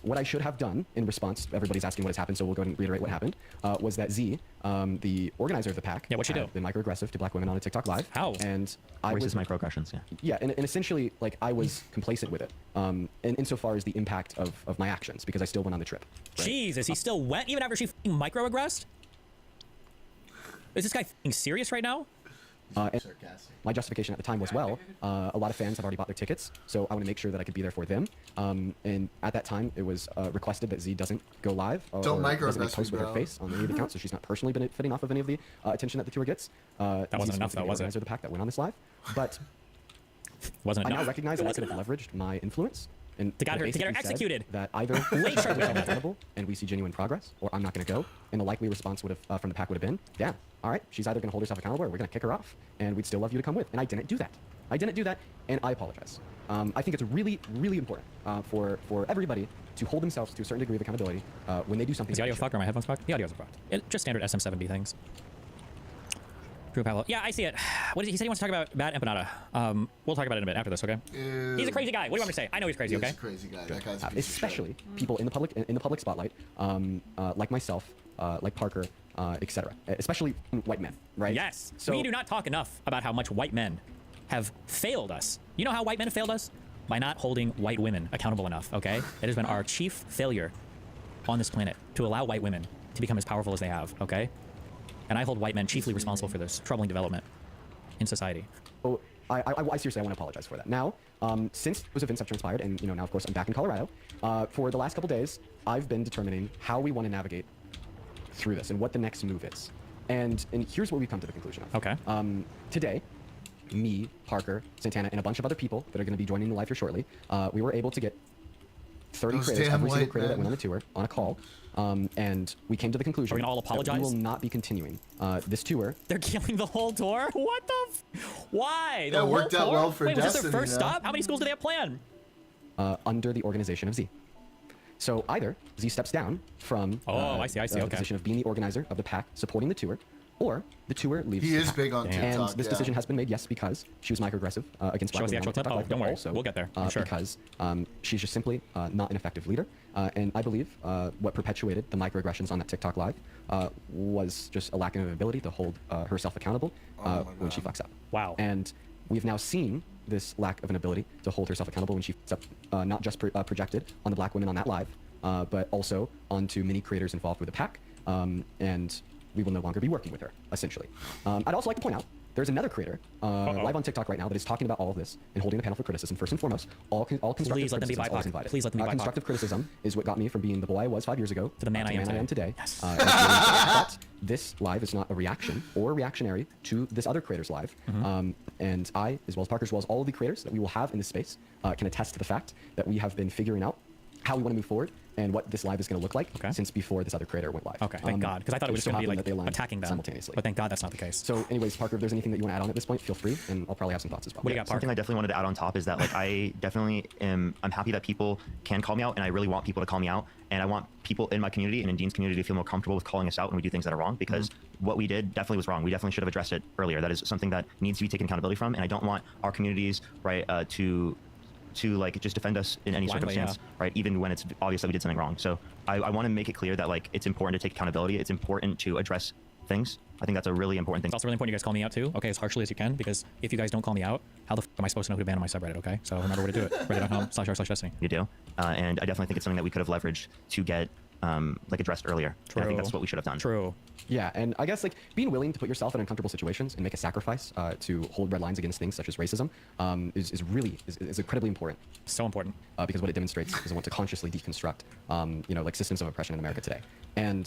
What I should have done in response, everybody's asking what has happened, so we'll go ahead and reiterate what happened, was that Z, the organizer of the pack, what'd she do? Been microaggressive to black women on a TikTok live. How? And I was microaggressions, yeah. Yeah, and essentially, like, I was complacent with it, and insofar as the impact of my actions, because I still went on the trip. Right? Jesus, he still went even after she microaggressed? Is this guy f***ing serious right now? And my justification at the time was, well, a lot of fans have already bought their tickets, so I want to make sure that I could be there for them. And at that time, it was requested that Z doesn't go live or doesn't make posts with her face on any of the accounts, so she's not personally benefiting off of any of the attention that the tour gets. That wasn't enough, though, was it? The pack that went on this live, but wasn't enough. I now recognize that I could have leveraged my influence and to get her executed. That either she's accountable and we see genuine progress, or I'm not going to go. And the likely response would have from the pack would have been, yeah, all right, she's either going to hold herself accountable or we're going to kick her off, and we'd still love you to come with. And I didn't do that. I didn't do that, and I apologize. I think it's really, really important for everybody to hold themselves to a certain degree of accountability when they do something. Is the audio fucked or my headphones fucked? The audio's fucked. Just standard SM7B things. Drew Pablo. Yeah, I see it. What is he said he wants to talk about Bad Empanada. We'll talk about it in a bit after this, okay? He's a crazy guy. What do you want me to say? I know he's crazy, okay? He's a crazy guy. That guy's a piece especially of shit. people in the public spotlight, like myself, like Parker, etc. Especially white men, right? Yes. So we do not talk enough about how much white men have failed us. You know how white men have failed us? By not holding white women accountable enough, okay? It has been our chief failure on this planet to allow white women to become as powerful as they have, okay? And I hold white men chiefly responsible for this troubling development in society. Oh, I seriously, I want to apologize for that. Now, since those events have transpired, and now of course I'm back in Colorado, for the last couple days, I've been determining how we want to navigate through this and what the next move is. And here's what we've come to the conclusion of. Okay. Today, me, Parker, Santana, and a bunch of other people that are going to be joining the live here shortly, we were able to get 30 creators, every single creator that went on the tour, on a call. And we came to the conclusion Are we gonna all apologize? that we will not be continuing this tour. They're killing the whole tour? What the Why? The That worked whole out tour? well for Wait, was this Destiny, their first though. stop? How many schools do they have planned? Under the organization of Z. So either Z steps down from I see, the okay. position of being the organizer of the pack, supporting the tour, or the tour leaves He the is pack. big on TikTok, And this yeah. decision has been made, yes, because she was microaggressive against Show us black the women actual on clip? TikTok Oh, Live, don't but worry. also We'll get there, I'm sure. because she's just simply not an effective leader. And I believe what perpetuated the microaggressions on that TikTok Live was just a lack of ability to hold herself accountable when she fucks up. Wow. And we've now seen this lack of an ability to hold herself accountable when she fucks up, not just projected on the black women on that live, but also onto many creators involved with the pack. And we will no longer be working with her, essentially. I'd also like to point out, there's another creator live on TikTok right now that is talking about all of this and holding the panel for criticism. First and foremost, all constructive Please let them be criticism is always BIPOC. invited. Please let them be BIPOC. Constructive criticism is what got me from being the boy I was 5 years ago To the man I am today. Yes. But this live is not a reaction or reactionary to this other creator's live. And I, as well as Parker, as well as all of the creators that we will have in this space, can attest to the fact that we have been figuring out how we want to move forward and what this live is going to look like since before this other creator went live. Okay, thank God, because I thought it was just going to be happened that they like aligned attacking them simultaneously. But thank God that's not the case. So anyways, Parker, if there's anything that you want to add on at this point, feel free, and I'll probably have some thoughts as well. What do you got, Parker? Something I definitely wanted to add on top is that like I definitely am. I'm happy that people can call me out, and I really want people to call me out, and I want people in my community and in Dean's community to feel more comfortable with calling us out when we do things that are wrong, because what we did definitely was wrong. We definitely should have addressed it earlier. That is something that needs to be taken accountability from, and I don't want our communities to like just defend us in any Blindly, circumstance, right? Even when it's obvious that we did something wrong. So I want to make it clear that like it's important to take accountability. It's important to address things. I think that's a really important thing. It's also really important you guys call me out too, okay, as harshly as you can, because if you guys don't call me out, how the f am I supposed to know who to ban on my subreddit, okay? So remember where to do it. Reddit.com/r/destiny. You do, and I definitely think it's something that we could have leveraged to get like addressed earlier. And I think that's what we should have done. True. Yeah, and I guess like being willing to put yourself in uncomfortable situations and make a sacrifice to hold red lines against things such as racism is really incredibly important. So important. Because what it demonstrates is I want to consciously deconstruct, like systems of oppression in America today. And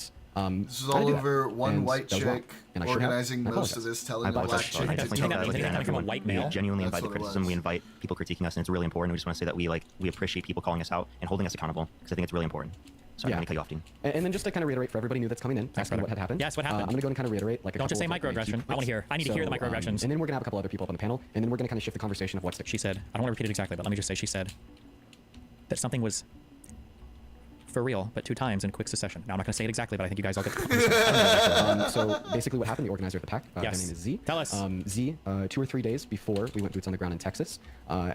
this is all over one white chick organizing most of this, telling the black chick I to definitely do think that like, again, from a white male. we genuinely That's invite the what it criticism. was. We invite people critiquing us, and it's really important. We just want to say that we appreciate people calling us out and holding us accountable, because I think it's really important. Sorry, I'm going to cut you off, Dean. And then just to kind of reiterate for everybody new that's coming in, asking brother. what had happened. Yes, what happened? I'm going to go and kind of reiterate like a Don't just say couple of, like, microaggression. key I want to hear. I need to hear the So, microaggressions. and then we're going to have a couple other people up on the panel, and then we're going to kind of shift the conversation of what's the She said, I don't want to repeat it exactly, but let me just say she said that something was for real, but 2 times in quick succession. Now, I'm not going to say it exactly, but I think you guys all get the So basically what happened, the organizer of the pack, Yes. her name is Z. Tell us. Z, 2 or 3 days before we went boots on the ground in Texas,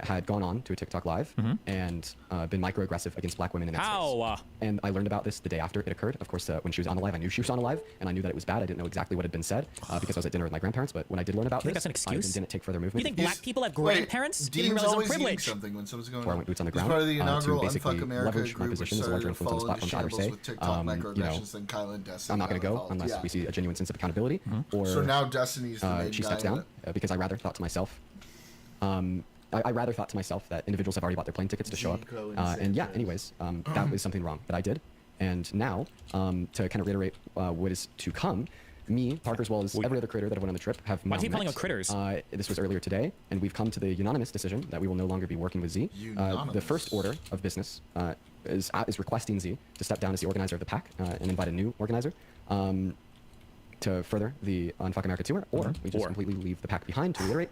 had gone on to a TikTok live and been microaggressive against black women in that space. And I learned about this the day after it occurred. Of course, when she was on the live, I knew she was on a live, and I knew that it was bad. I didn't know exactly what had been said because I was at dinner with my grandparents, but when I did learn about You think this, that's an excuse? I didn't take further movement. You think black people have grandparents? Didn't Dean's realize always I'm eating privileged. something when someone's going Before I on. went boots on the He's ground part of the to inaugural basically Unfuck America leverage my group, which position as a larger started violence on this fall platform into to either shambles say, with TikTok you know, microaggressions, then Kyla and Destiny. I'm not going to got go involved. unless Yeah. we see a genuine sense of accountability, or So now Destiny's the main she guy steps in down because I rather thought to myself, I rather thought to myself that individuals have already bought their plane tickets to show up, Zico and and yeah, Sanchez. anyways, that was something wrong that I did, and now to kind of reiterate what is to come. Me, Parker, as well as every other critter that went on the trip, have Why now is he calling met. out critters? This was earlier today, and we've come to the unanimous decision that we will no longer be working with Z. The first order of business is requesting Z to step down as the organizer of the pack and invite a new organizer to further the Unfuck America tour, or we just completely leave the pack behind. To reiterate,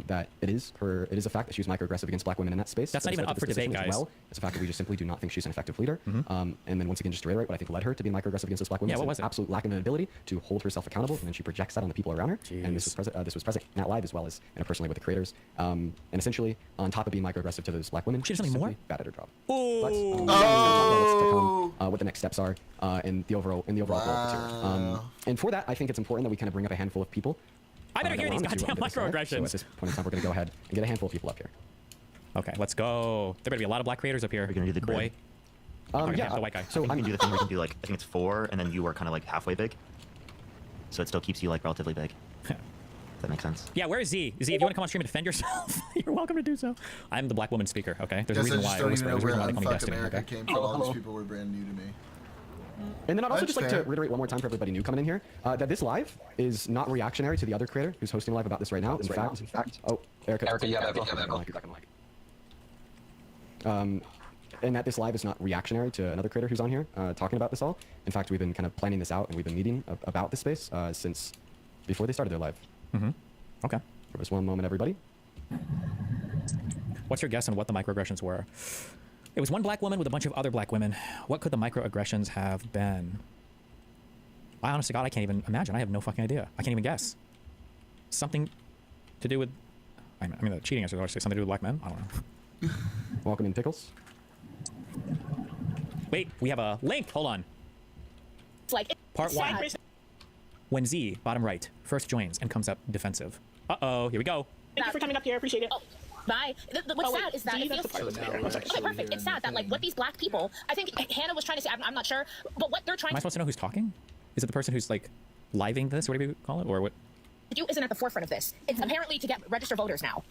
that it is a fact that she was microaggressive against black women in that space. That's That not has even led up to for this debate, decision as guys. well. It's a fact that we just simply do not think she's an effective leader. And then once again, just to reiterate what I think led her to be microaggressive against those black women. Yeah, what is was an it? absolute lack of an ability to hold herself accountable, and then she projects that on the people around her. And this was present in that live as well as personally with the creators. And essentially, on top of being microaggressive to those black women, She did she's something simply more? bad at her job. Oh. But what the next steps are in the overall goal of the tour. And for that, I think it's important that we kind of bring up a handful of people. I better that hear were these on the tour goddamn under this live. So microaggressions. at this point in time, we're going to go ahead and get a handful of people up here. Okay, let's go. There better be a lot of black creators up here. We're gonna do the boy. grid. Okay, Yeah, the white guy. So we can do the thing where we can do like, I think it's 4, and then you are kind of like halfway big. So it still keeps you like relatively big. If that makes sense. Yeah, where's Z? Z, if you want to come on stream and defend yourself, you're welcome to do so. I'm the black woman speaker, okay? There's a reason why I whisper. There's a reason why they call me Unfuck Destiny, America okay? came from. All these people were brand new to me. And then I'd also That's just like fair. to reiterate one more time for everybody new coming in here that this live is not reactionary to the other creator who's hosting a live about this right now. In fact, oh, Erica, you have back on mic. And that this live is not reactionary to another creator who's on here talking about this all. In fact, we've been kind of planning this out and we've been meeting about this space since before they started their live. Okay. Give us one moment, everybody. What's your guess on what the microaggressions were? It was one black woman with a bunch of other black women. What could the microaggressions have been? I honestly, God, I can't even imagine. I have no fucking idea. I can't even guess. Something to do with... I mean, the cheating is obviously something to do with black men. I don't know. Welcome in, Pickles. Wait, we have a link. Hold on. It's like Part 1. When Z, bottom right, first joins and comes up defensive. Uh-oh, here we go. Thank you for coming up here. Appreciate it. Oh, bye. What's sad is that it feels okay, perfect. It's sad that like what these black people. I think Hannah was trying to say. I'm not sure, but what they're trying Am I supposed to know who's talking? Is it the person who's like living this? What do you call it? Or what? to do isn't at the forefront of this. It's apparently to get register voters now.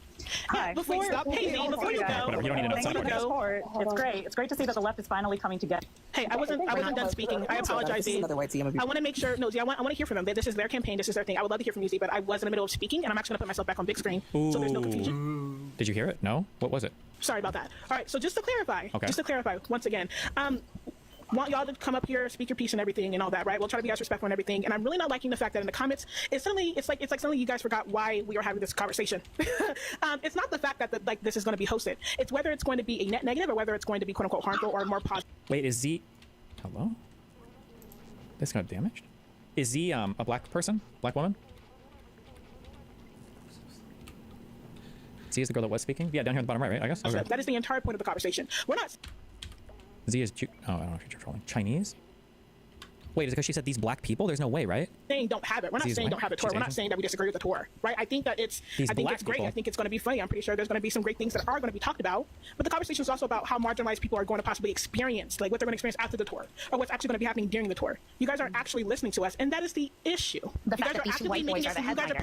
Hi. Before you go, Whatever, you don't need to know. It's not important. It's great. It's great to see that the left is finally coming together. Hey, I wasn't done speaking. I apologize, Z. I want to make sure. No, Z. I want to hear from them. This is their campaign. This is their thing. I would love to hear from you, Z. But I was in the middle of speaking, and I'm actually going to put myself back on big screen, so there's no confusion. Did you hear it? No. What was it? Sorry about that. All right. So just to clarify, once again, want y'all to come up here, speak your piece and everything and all that, right? We'll try to be as respectful and everything. And I'm really not liking the fact that in the comments, it's like suddenly you guys forgot why we are having this conversation. It's not the fact that this is going to be hosted. It's whether it's going to be a net negative or whether it's going to be quote unquote harmful or more positive. Wait, is Z? Hello? This got damaged. Is Z a black person? Black woman? Z is the girl that was speaking? Yeah, down here on the bottom right, I guess? Okay. That is the entire point of the conversation. We're not Z is oh, I don't know if you're trolling. Chinese? Wait, is it because she said these black people? There's no way, right? saying don't have it. We're not She's saying white? don't have a tour. She's We're not Asian? saying that we disagree with the tour, right? I think that I think black it's great. people. I think it's going to be funny. I'm pretty sure there's going to be some great things that are going to be talked about. But the conversation is also about how marginalized people are going to possibly experience, like what they're going to experience after the tour, or what's actually going to be happening during the tour. You guys are actually listening to us, and that is the issue. The You fact guys that are these two actively white boys making are it. the You guys are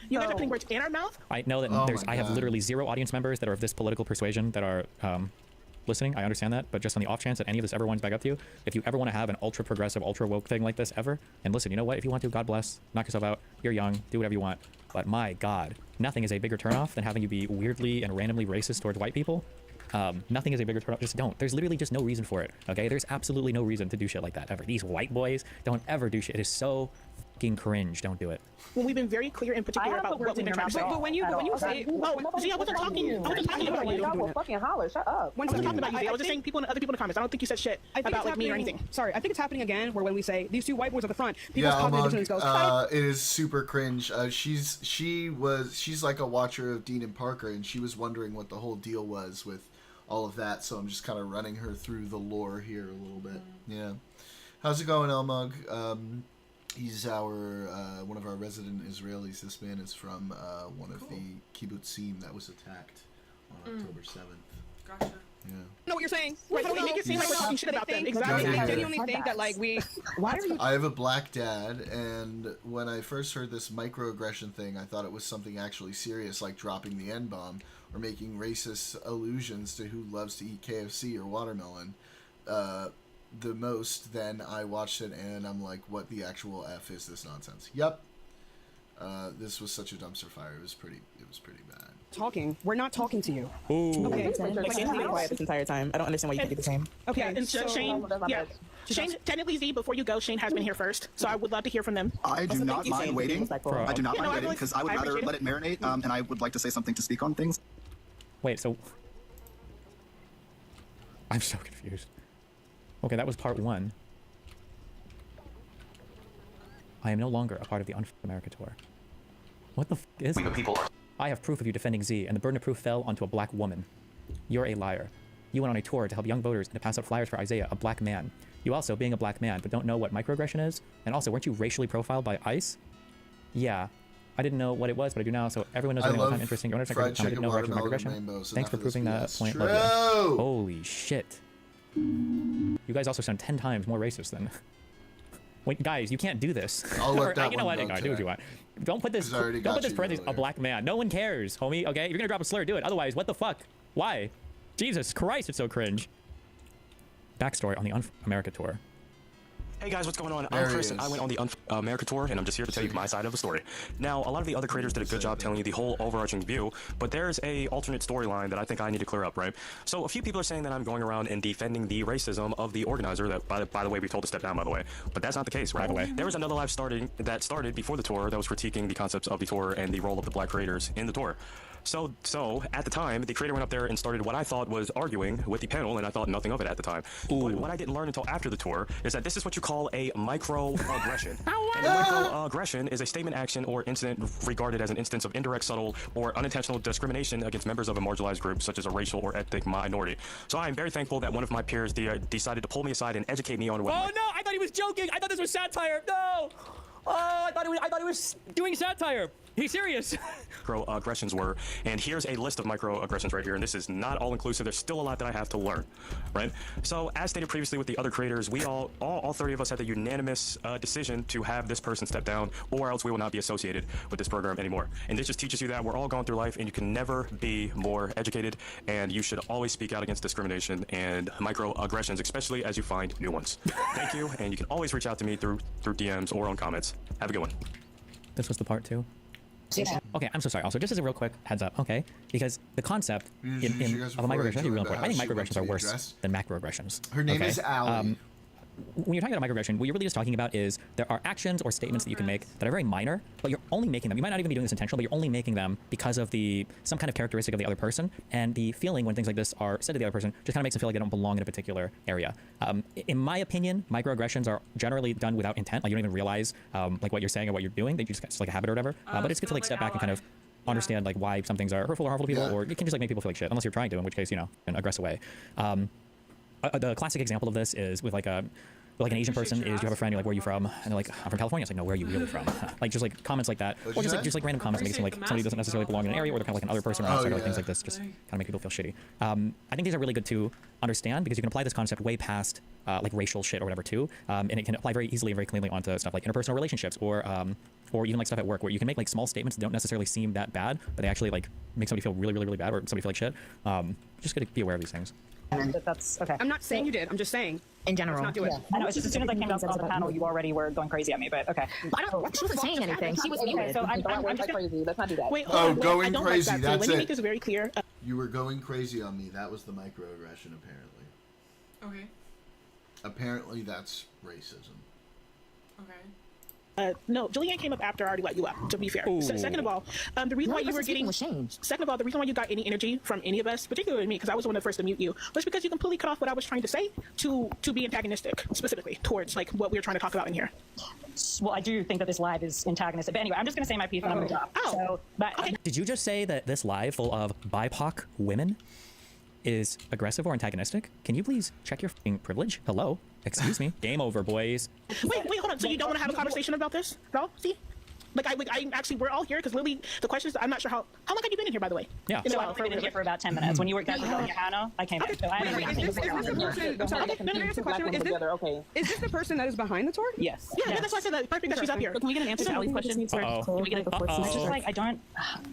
headliners. putting words in our mouth. I know that Oh I have God. literally 0 audience members that are of this political persuasion that are listening. I understand that, but just on the off chance that any of this ever winds back up to you, if you ever want to have an ultra progressive, ultra woke thing like this ever, and listen, you know what? If you want to, God bless, knock yourself out. You're young, do whatever you want. But my God, nothing is a bigger turnoff than having you be weirdly and randomly racist towards white people. Nothing is a bigger turnoff. Just don't. There's literally just no reason for it. Okay? There's absolutely no reason to do shit like that ever. These white boys don't ever do shit. It is so fucking cringe. Don't do it. When we've been very clear in particular about what we've been trying to say. But when you say, Z, I wasn't talking about you. y'all will fucking holler. Shut up. I wasn't talking about you, Z. I was just saying other people in the comments. I don't think you said shit about like me or anything. Sorry, I think it's happening again. Where when we say these two white boys at the front, people's Yeah, cognitive Amog, dissonance goes. it is super cringe. She's like a watcher of Dean and Parker, and she was wondering what the whole deal was with all of that. So I'm just kind of running her through the lore here a little bit. Yeah, how's it going, Elmog? He's our one of our resident Israelis. This man is from one of the kibbutzim that was attacked on October 7th. Gotcha. know what you're saying. Right, we make it seem like we're talking shit about them. Exactly. Yeah. I genuinely think that like why are you? I have a black dad, and when I first heard this microaggression thing, I thought it was something actually serious, like dropping the N-bomb or making racist allusions to who loves to eat KFC or watermelon the most. Then I watched it, and I'm like, what the actual F is this nonsense? Yep. This was such a dumpster fire. It was pretty bad. Talking. We're not talking to you. Ooh. Okay. Like, Shane's been quiet this entire time. I don't understand why you think it's the same. Okay. And so, Shane, Shane, technically Z, before you go, Shane has been here first, so I would love to hear from them. I do not mind waiting. I do not mind waiting because I would rather appreciate let it marinate, and I would like to say something to speak on things. Wait, so I'm so confused. Okay, that was part 1. I am no longer a part of the Unfucked America tour. What the f is this? I have proof of you defending Z, and the burden of proof fell onto a black woman. You're a liar. You went on a tour to help young voters and to pass out flyers for Isaiah, a black man. You also, being a black man, but don't know what microaggression is? And also, weren't you racially profiled by ICE? Yeah. I didn't know what it was, but I do now, so everyone knows everything all the time. Interesting. I didn't know actual microaggression. Thanks for proving that point. Love you. Holy shit. You guys also sound 10 times more racist than... Wait, guys, you can't do this. I'll let that you know one what? go Do what you want. Don't put this parentheses, a black man. No one cares, homie, okay? If you're gonna drop a slur, do it. Otherwise, what the fuck? Why? Jesus Christ, it's so cringe. Backstory on the America tour. Hey guys, what's going on? I'm Chris, and I went on the America tour, and I'm just here to tell you my side of the story. Now, a lot of the other creators did a good job telling you the whole overarching view, but there's a alternate storyline that I think I need to clear up, right? So a few people are saying that I'm going around and defending the racism of the organizer, that by the way, we've told to step down, by the way. But that's not the case, right? By the way. There was another live that started before the tour that was critiquing the concepts of the tour and the role of the black creators in the tour. So at the time, the creator went up there and started what I thought was arguing with the panel, and I thought nothing of it at the time. But what I didn't learn until after the tour is that this is what you call a microaggression. And a microaggression is a statement, action, or incident regarded as an instance of indirect, subtle, or unintentional discrimination against members of a marginalized group, such as a racial or ethnic minority. So I am very thankful that one of my peers decided to pull me aside and educate me on what... Oh no! I thought he was joking! I thought this was satire! No! Oh, I thought he was doing satire! He's serious. Microaggressions were, and here's a list of microaggressions right here, and this is not all inclusive. There's still a lot that I have to learn, right? So as stated previously with the other creators, we all 30 of us had the unanimous decision to have this person step down, or else we will not be associated with this program anymore. And this just teaches you that we're all going through life, and you can never be more educated, and you should always speak out against discrimination and microaggressions, especially as you find new ones. Thank you, and you can always reach out to me through DMs or on comments. Have a good one. This was the part 2. Okay, I'm so sorry. Also, just as a real quick heads up, okay? Because the concept of a microaggression is real important. I think microaggressions are worse than macroaggressions. Her name is Allie. When you're talking about microaggression, what you're really just talking about is there are actions or statements that you can make that are very minor, but you're only making them. You might not even be doing this intentionally, but you're only making them because of some kind of characteristic of the other person. And the feeling when things like this are said to the other person just kind of makes them feel like they don't belong in a particular area. In my opinion, microaggressions are generally done without intent. Like you don't even realize like what you're saying or what you're doing. They just it's like a habit or whatever. But it's good to like step back and kind of understand like why some things are hurtful or harmful to people, or it can just like make people feel like shit, unless you're trying to, in which case, in an aggressive way. The classic example of this is with like an Asian person is you have a friend, you're like, where are you from? And they're like, I'm from California. It's like, no, where are you really from? Like just like comments like that, or just like random comments that make it seem like somebody doesn't necessarily belong in an area, or they're kind of like another person or outsider, like things like this just kind of make people feel shitty. I think these are really good to understand because you can apply this concept way past like racial shit or whatever too, and it can apply very easily and very cleanly onto stuff like interpersonal relationships or even like stuff at work where you can make like small statements that don't necessarily seem that bad, but they actually like make somebody feel really, really, really bad or somebody feel like shit. Just gotta be aware of these things. That's okay. I'm not saying you did. I'm just saying. In general. Let's not do it. I know. It's just as soon as I came up on the panel, you already were going crazy at me. But okay. She wasn't saying anything. She was muted. So I'm just crazy. Let's not do that. Wait. Going crazy. That's That's it. Let me it. make this very clear. You were going crazy on me. That was the microaggression, apparently. Okay. Apparently, that's racism. Okay. No, Julianne came up after I already let you up, to be fair. Second of all, the reason why you were getting... Second of all, the reason why you got any energy from any of us, particularly me, because I was the one that first to mute you, was because you completely cut off what I was trying to say to be antagonistic, specifically, towards like what we were trying to talk about in here. Well, I do think that this live is antagonistic. But anyway, I'm just going to say my piece and I'm going to drop. Oh. Okay. Did you just say that this live full of BIPOC women is aggressive or antagonistic? Can you please check your f***ing privilege? Hello? Excuse me. Game over, boys. Wait, hold on. So you don't want to have a conversation about this at all? See? Like I actually, we're all here because literally the questions. I'm not sure how long have you been in here, by the way? Yeah. In a So while, I've been in here for about 10 minutes. When you guys were going to Hano, I came back. So I Is this the person? Is this the person that is behind the tour? Yes. Yeah, that's why I said that. Perfect that she's up here. Can we get an answer to Ali's question? Can we get a It's just like I don't.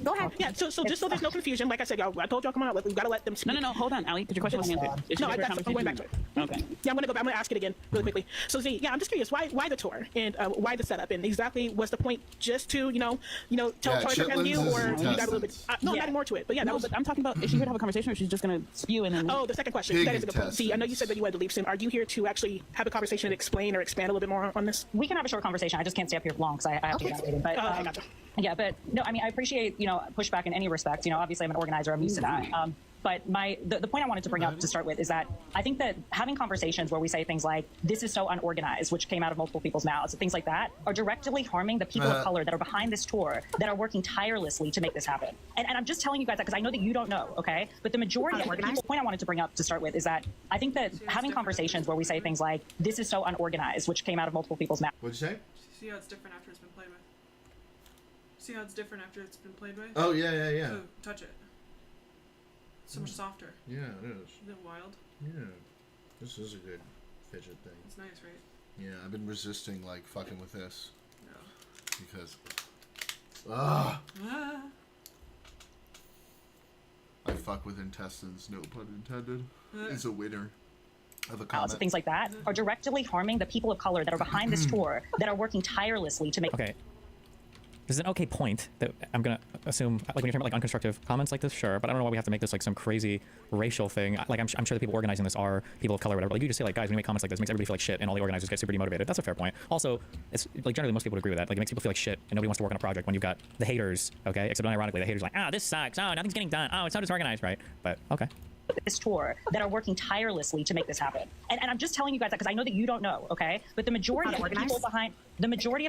Go ahead. Yeah. So just so there's no confusion, like I said, y'all, I told y'all come on. We've got to let them speak. No. Hold on, Ali, because your question wasn't answered. No, I'm going back to it. Okay. Yeah, I'm gonna go back. I'm gonna ask it again really quickly. So Z, yeah, I'm just curious, why the tour and why the setup and exactly was the point just to tell Troy from you, or you got a little bit? No, not more to it, but yeah, but I'm talking about, is she here to have a conversation, or she's just gonna spew and then? Oh, the second question. That is a good point. Z, I know you said that you had to leave soon. Are you here to actually have a conversation and explain or expand a little bit more on this? We can have a short conversation. I just can't stay up here long because I have to get waiting. But I gotcha. Yeah, but no, I mean, I appreciate pushback in any respect. Obviously I'm an organizer. I'm used to that. But the point I wanted to bring up to start with is that I think that having conversations where we say things like, this is so unorganized, which came out of multiple people's mouths, things like that, are directly harming the people of color that are behind this tour, that are working tirelessly to make this happen. And I'm just telling you guys that because I know that you don't know, okay? But the majority of the people, the point I wanted to bring up to start with is that I think that having conversations where we say things like, this is so unorganized, which came out of multiple people's mouths. What'd you say? See how it's different after it's been played with? See how it's different after it's been played with? Oh, yeah. So, touch it. So much softer. Yeah, it is. Isn't it wild? Yeah. This is a good fidget thing. It's nice, right? Yeah, I've been resisting, like, fucking with this. No. Because... I fuck with intestines, no pun intended. Is a winner of a comment. Things like that are directly harming the people of color that are behind this tour, that are working tirelessly to make... Okay. This is an okay point that I'm gonna assume, like when you're talking about like unconstructive comments like this, sure, but I don't know why we have to make this like some crazy racial thing. Like I'm sure the people organizing this are people of color or whatever. Like you just say like, guys, when you make comments like this, it makes everybody feel like shit and all the organizers get super demotivated. That's a fair point. Also, it's like generally most people would agree with that. Like it makes people feel like shit and nobody wants to work on a project when you've got the haters, okay? Except unironically, the haters are like, this sucks, nothing's getting done, it's not disorganized, right? But okay. This tour that are working tirelessly to make this happen. And I'm just telling you guys that because I know that you don't know, okay? But the majority of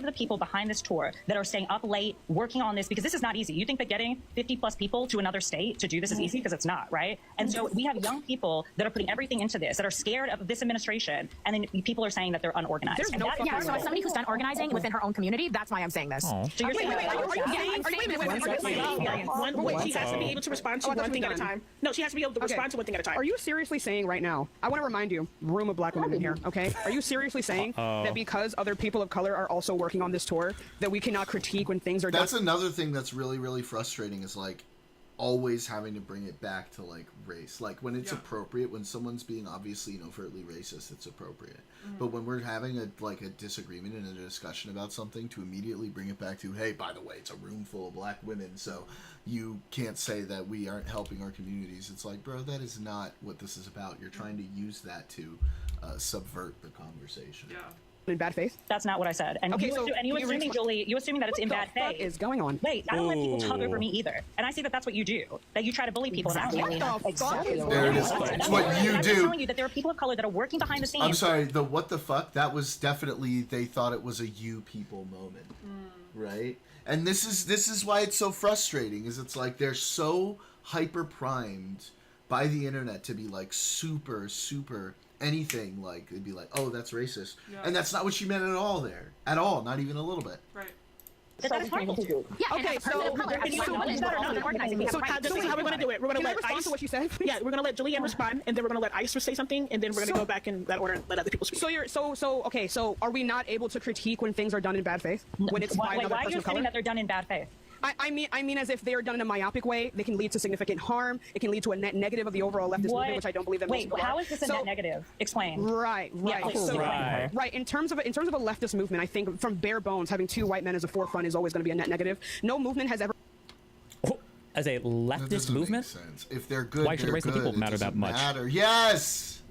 the people behind this tour that are staying up late working on this, because this is not easy. You think that getting 50 plus people to another state to do this is easy? Because it's not, right? And so we have young people that are putting everything into this, that are scared of this administration, and then people are saying that they're unorganized. So as somebody who's done organizing within her own community, that's why I'm saying this. So you're saying wait, she has to be able to respond to one thing at a time. No, she has to be able to respond to one thing at a time. Are you seriously saying right now, I want to remind you, room of black women in here, okay? Are you seriously saying that because other people of color are also working on this tour, that we cannot critique when things are done? That's another thing that's really, really frustrating is like always having to bring it back to like race. Like when it's appropriate, when someone's being obviously and overtly racist, it's appropriate. But when we're having a disagreement and a discussion about something, to immediately bring it back to, hey, by the way, it's a room full of black women, so you can't say that we aren't helping our communities. It's like, bro, that is not what this is about. You're trying to use that to subvert the conversation. Yeah. In bad faith? That's not what I said. And you assuming, Julie, you assuming that it's in bad faith. What is going on? Wait, I don't let people talk over me either. And I see that that's what you do. That you try to bully people. Exactly. There it is. It's what you I'm do. just telling you that there are people of color that are working behind the scenes. I'm sorry, the what the fuck? That was definitely, they thought it was a you people moment. Right? And this is why it's so frustrating, is it's like they're so hyper primed by the internet to be like super anything, like they'd be like, oh, that's racist, and that's not what she meant at all there, at all, not even a little bit. Right. That is harmful too. Yeah, okay, so how are we going to do it? We're going to let respond to what you said. Yeah, we're going to let Julianne respond, and then we're going to let Ice say something, and then we're going to go back in that order and let other people speak. So are we not able to critique when things are done in bad faith? When it's by another person of color? Why are you saying that they're done in bad faith? I mean, as if they are done in a myopic way, they can lead to significant harm. It can lead to a net negative of the overall leftist movement, which I don't believe that most people are. How is this a net negative? Explain. Right. Yeah, right. In terms of a leftist movement, I think from bare bones, having two white men as a forefront is always going to be a net negative. No movement has ever. As a leftist movement, if they're good, why should the race of the people matter that much? Yes.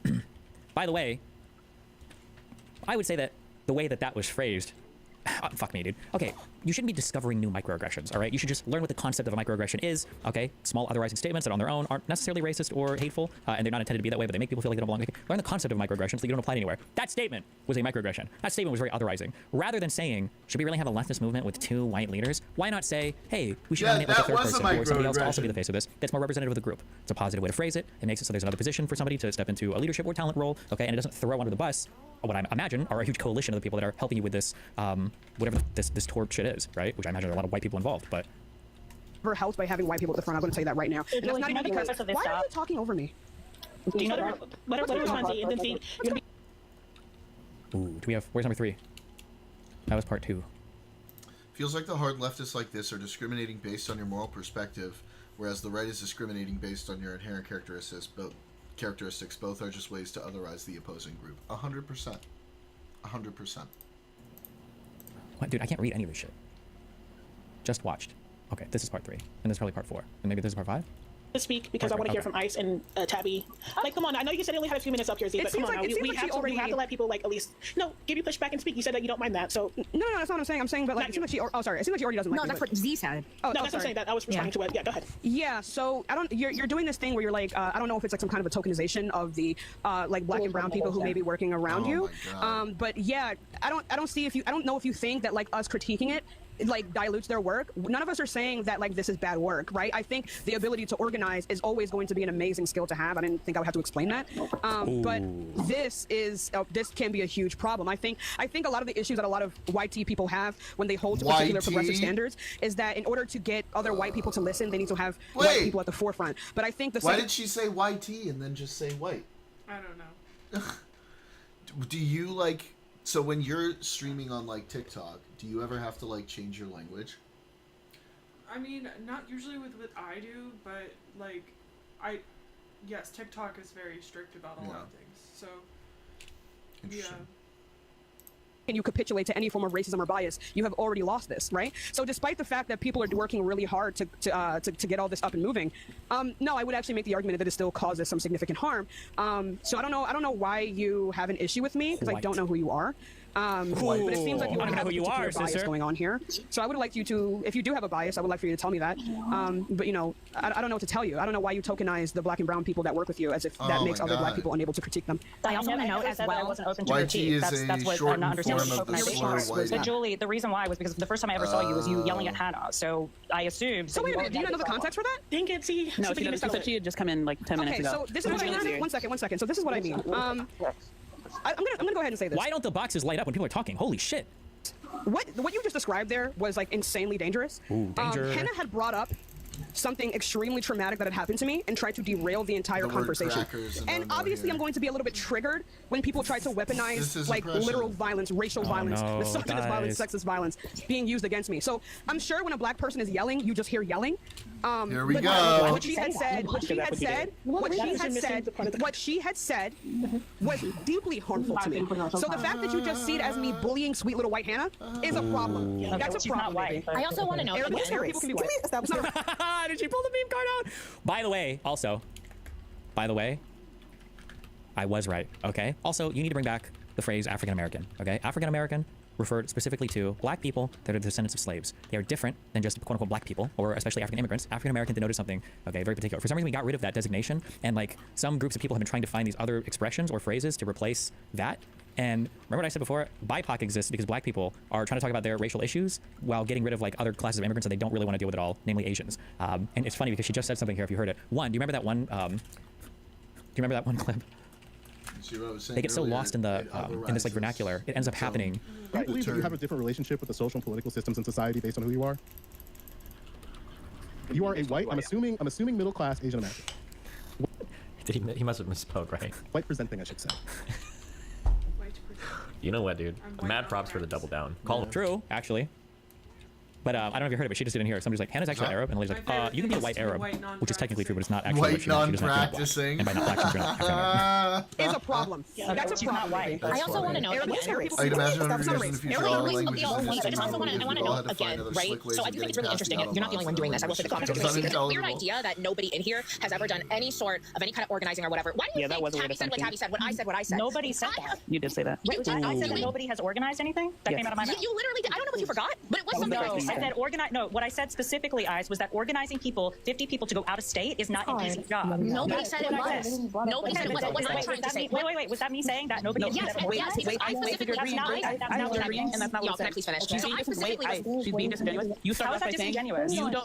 Right. By the way, I would say that the way that was phrased. Fuck me, dude. Okay, you shouldn't be discovering new microaggressions, all right? You should just learn what the concept of a microaggression is, okay? Small otherizing statements that on their own aren't necessarily racist or hateful, and they're not intended to be that way, but they make people feel like they don't belong. Learn the concept of microaggressions so you don't apply it anywhere. That statement was a microaggression. That statement was very otherizing. Rather than saying, should we really have a leftist movement with two white leaders? Why not say, hey, we should nominate like a third person or somebody else to also be the face of this that's more representative of the group. It's a positive way to phrase it. It makes it so there's another position for somebody to step into a leadership or talent role, okay? And it doesn't throw under the bus what I imagine are a huge coalition of the people that are helping you with this whatever this tour shit is, right? Which I imagine there are a lot of white people involved, but. We're helped by having white people at the front. I'm going to tell you that right now. And that's not even because. Why are you talking over me? Do you know let her respond to you, and then see. Ooh, do we have? Where's number 3? That was part 2. Feels like the hard leftists like this are discriminating based on your moral perspective, whereas the right is discriminating based on your inherent characteristics. Both are just ways to otherize the opposing group. 100%. 100%. What, dude? I can't read any of this shit. Just watched. Okay, this is part 3, and this is probably part 4, and maybe this is part 5. To speak because I want to hear from Ice and Tabby. Like, come on! I know you said you only had a few minutes up here, Z, but come on, we have to let people like at least give you pushback and speak. You said that you don't mind that, so no, that's not what I'm saying. I'm saying, but like, it seems like she. Oh, sorry, it seems like she already doesn't like. No, that's what Z said. Oh, no, that's what I'm saying. That I was responding to it. Yeah, go ahead. Yeah, so I don't. You're doing this thing where you're like, I don't know if it's like some kind of a tokenization of the like black and brown people who may be working around you. But yeah, I don't see if you. I don't know if you think that like us critiquing it like dilutes their work. None of us are saying that like this is bad work, right? I think the ability to organize is always going to be an amazing skill to have. I didn't think I would have to explain that. But this can be a huge problem. I think a lot of the issues that a lot of YT people have when they hold to particular progressive standards is that in order to get other white people to listen, they need to have white people at the forefront. But I think why did she say YT and then just say white? I don't know. Do you like? So when you're streaming on like TikTok, do you ever have to like change your language? I mean, not usually with what I do, but like, yes, TikTok is very strict about a lot of things. So, yeah. And you capitulate to any form of racism or bias, you have already lost this, right? So despite the fact that people are working really hard to get all this up and moving, no, I would actually make the argument that it still causes some significant harm. So I don't know why you have an issue with me, because I don't know who you are. But it seems like you want to have a particular bias going on here. So I would like you to, if you do have a bias, I would like for you to tell me that. But you know, I don't know what to tell you. I don't know why you tokenize the black and brown people that work with you as if that makes other black people unable to critique them. I also want to note as well. I wasn't open to critique. That's what I'm not understanding tokenization was. But Julie, the reason why was because the first time I ever saw you was you yelling at Hannah. So I assumed. So wait a minute, do you not know the context for that? Dang it, see. No, she said she had just come in like 10 minutes ago. Okay, so this is what I mean. One second. So this is what I mean. I'm gonna go ahead and say this. Why don't the boxes light up when people are talking? Holy shit. What you just described there was like insanely dangerous. Ooh, danger. Hannah had brought up something extremely traumatic that had happened to me and tried to derail the entire conversation. And obviously I'm going to be a little bit triggered when people try to weaponize like literal violence, racial violence, misogynist violence, sexist violence being used against me. So I'm sure when a black person is yelling, you just hear yelling. Here we go. What she had said was deeply harmful to me. So the fact that you just see it as me bullying sweet little white Hannah is a problem. That's a problem. I also want to know. People can be white. Did she pull the meme card out? By the way, I was right, okay? Also, you need to bring back the phrase African American, okay? African American referred specifically to black people that are the descendants of slaves. They are different than just quote unquote black people, or especially African immigrants. African American denoted something, okay, very particular. For some reason, we got rid of that designation, and like some groups of people have been trying to find these other expressions or phrases to replace that. And remember what I said before? BIPOC exists because black people are trying to talk about their racial issues while getting rid of like other classes of immigrants that they don't really want to deal with at all, namely Asians. And it's funny because she just said something here, if you heard it. One, do you remember that one? Do you remember that one clip? See what I was saying they get so earlier, lost in this like vernacular, it ends up happening. Do you believe that you have a different relationship with the social and political systems in society based on who you are? You are a white, I'm assuming middle class Asian American. He must have misspoke, right? White presenting, I should say. You know what, dude? Mad props for the double down. Call him. True, actually. But I don't know if you heard it, but she just didn't hear it. Somebody's like, Hannah's actually Arab, and the lady's like, you can be a white Arab, which is technically true, but it's not actually white non-practicing. And by not practicing, you're not African-American. Is a problem. That's a problem. I also want to know. I'd imagine in the future all languages I also want to know again, right? So I do think it's really interesting. You're not the only one doing this. I will say the comments are crazy. It's a weird idea that nobody in here has ever done any sort of any kind of organizing or whatever. Why do you think Tabby said what Tabby said? What I said? Nobody said that. You did say that. I said that nobody has organized anything. That came out of my mouth. You literally did. I don't know if you forgot, but it was something. said organize. No, what I said specifically, Eyes, was that organizing people, 50 people to go out of state, is not an easy job. Nobody said it was. Nobody said it was. What I'm trying to say. Wait. Was that me saying that? Nobody. Yes. I specifically. That's not what I mean. And that's not what I said. So I specifically. She's being disingenuous. You started off by saying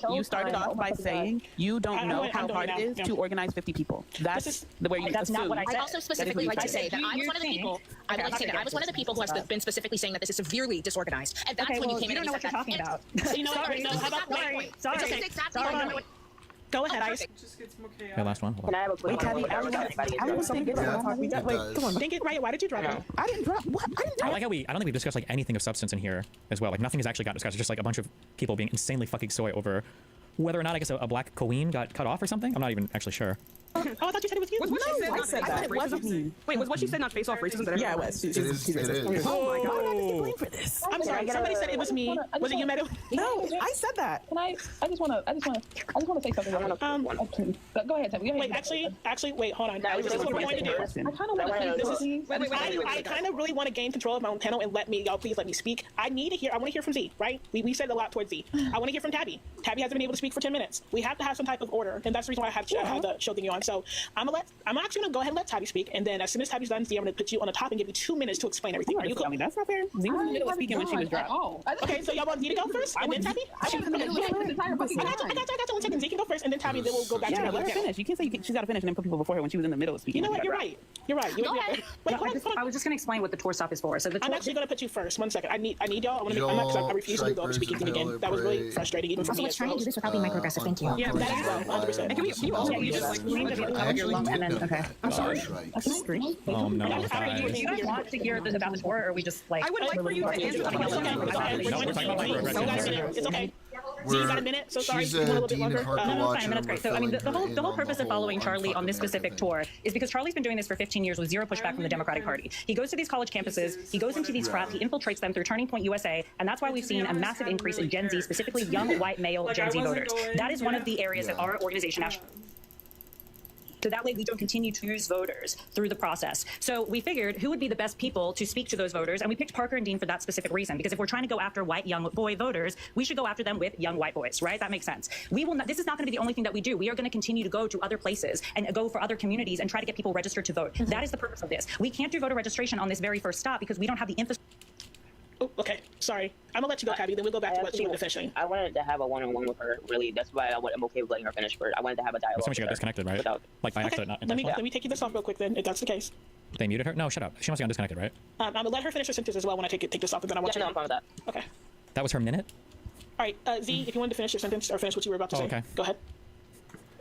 you started off by saying you don't know how hard it is to organize 50 people. That's the way you. That's not what I said. I also specifically like to say that I was one of the people. I would like to say that I was one of the people who has been specifically saying that this is severely disorganized, and that's when you came in and you said that. You don't know what you're talking about. You know what? Sorry. Go ahead, Ice. Okay, last one. Can I have a quick one? Wait, come on. Dang it, Raya, why did you drop it? I didn't drop. What? I didn't drop. I like how I don't think we've discussed like anything of substance in here as well. Like nothing has actually gotten discussed. It's just like a bunch of people being insanely fucking soy over whether or not I guess a black queen got cut off or something. I'm not even actually sure. Oh, I thought you said it was you. I said that. It wasn't me. Wait, was what she said not face off racism? Yeah, it was. It is. Oh my god, I get blamed for this. I'm sorry. Somebody said it was me. Was it you, Meadow? No, I said that. Can I just want to say something. Go ahead, Tabby. Wait, actually, wait, hold on. This is what we're going to do. I kind of want I kind of really want to gain control of my own panel and please let me speak. I want to hear from Z, right? We said a lot towards Z. I want to hear from Tabby. Tabby hasn't been able to speak for 10 minutes. We have to have some type of order, and that's the reason why I have the show thing on. So I'm actually gonna go ahead and let Tabby speak, and then as soon as Tabby's done, Z, I'm gonna put you on the top and give you 2 minutes to explain everything. Are you cool? I mean, that's not fair. Z was in the middle of speaking when she was dropped. Okay, so y'all want me to go first, and then Tabby? I got you. 1 second. Z can go first, and then Tabby. Then we'll go back to her. Let her finish. You can't say she's got to finish and then put people before her when she was in the middle of speaking. You know what? You're right. Go ahead. Wait, hold on. I was just gonna explain what the tour stop is for. So I'm actually gonna put you first. 1 second. I need y'all. I refuse to go over speaking again. That was really frustrating. Even for me. Also, let's try and do this without being microaggressive. Thank you. Yeah, that is 100%. And can you also just like I actually did know that. I'm sorry. Oh no. Do you guys want to hear about the tour, or are we just like? I would like for you to answer. It's okay. You got a minute? So sorry. She's a Dean and Harper watcher. A minute's great. So I mean, the whole purpose of following Charlie on this specific tour is because Charlie's been doing this for 15 years with zero pushback from the Democratic Party. He goes to these college campuses, he goes into these frats, he infiltrates them through Turning Point USA, and that's why we've seen a massive increase in Gen Z, specifically young white male Gen Z voters. That is one of the areas that our organization actually. So that way we don't continue to lose voters through the process. So we figured who would be the best people to speak to those voters, and we picked Parker and Dean for that specific reason, because if we're trying to go after white young boy voters, we should go after them with young white boys, right? That makes sense. We will not, this is not going to be the only thing that we do. We are going to continue to go to other places and go for other communities and try to get people registered to vote. That is the purpose of this. We can't do voter registration on this very first stop because we don't have the infrastructure. Oh, okay. Sorry. I'm gonna let you go, Tabby. Then we'll go back to what you were finishing. I wanted to have a one-on-one with her. Really, that's why I'm okay with letting her finish. But I wanted to have a dialogue. Someone she got disconnected, right? Like by accident, not let me take you this off real quick then, if that's the case. They muted her? No, shut up. She must have gotten disconnected, right? I'm gonna let her finish her sentence as well when I take this off, and then I want you. I'm fine with that. Okay. That was her minute? All right, Z, if you wanted to finish your sentence or finish what you were about to say, okay. Go ahead.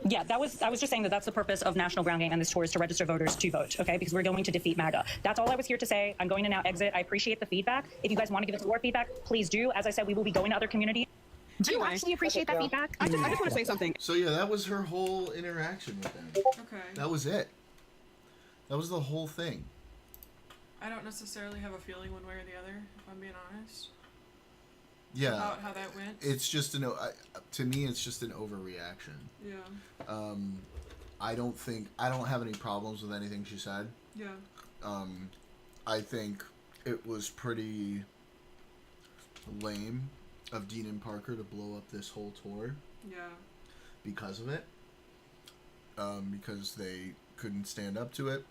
Yeah, I was just saying that that's the purpose of National Ground Game and this tour is to register voters to vote, okay? Because we're going to defeat MAGA. That's all I was here to say. I'm going to now exit. I appreciate the feedback. If you guys want to give us more feedback, please do. As I said, we will be going to other communities. Do you actually appreciate that feedback? I just want to say something. So yeah, that was her whole interaction with them. Okay. That was it. That was the whole thing. I don't necessarily have a feeling one way or the other, if I'm being honest. Yeah. About how that went. It's just to me, it's just an overreaction. Yeah. I don't have any problems with anything she said. Yeah. I think it was pretty lame of Dean and Parker to blow up this whole tour. Yeah. Because of it. Because they couldn't stand up to it.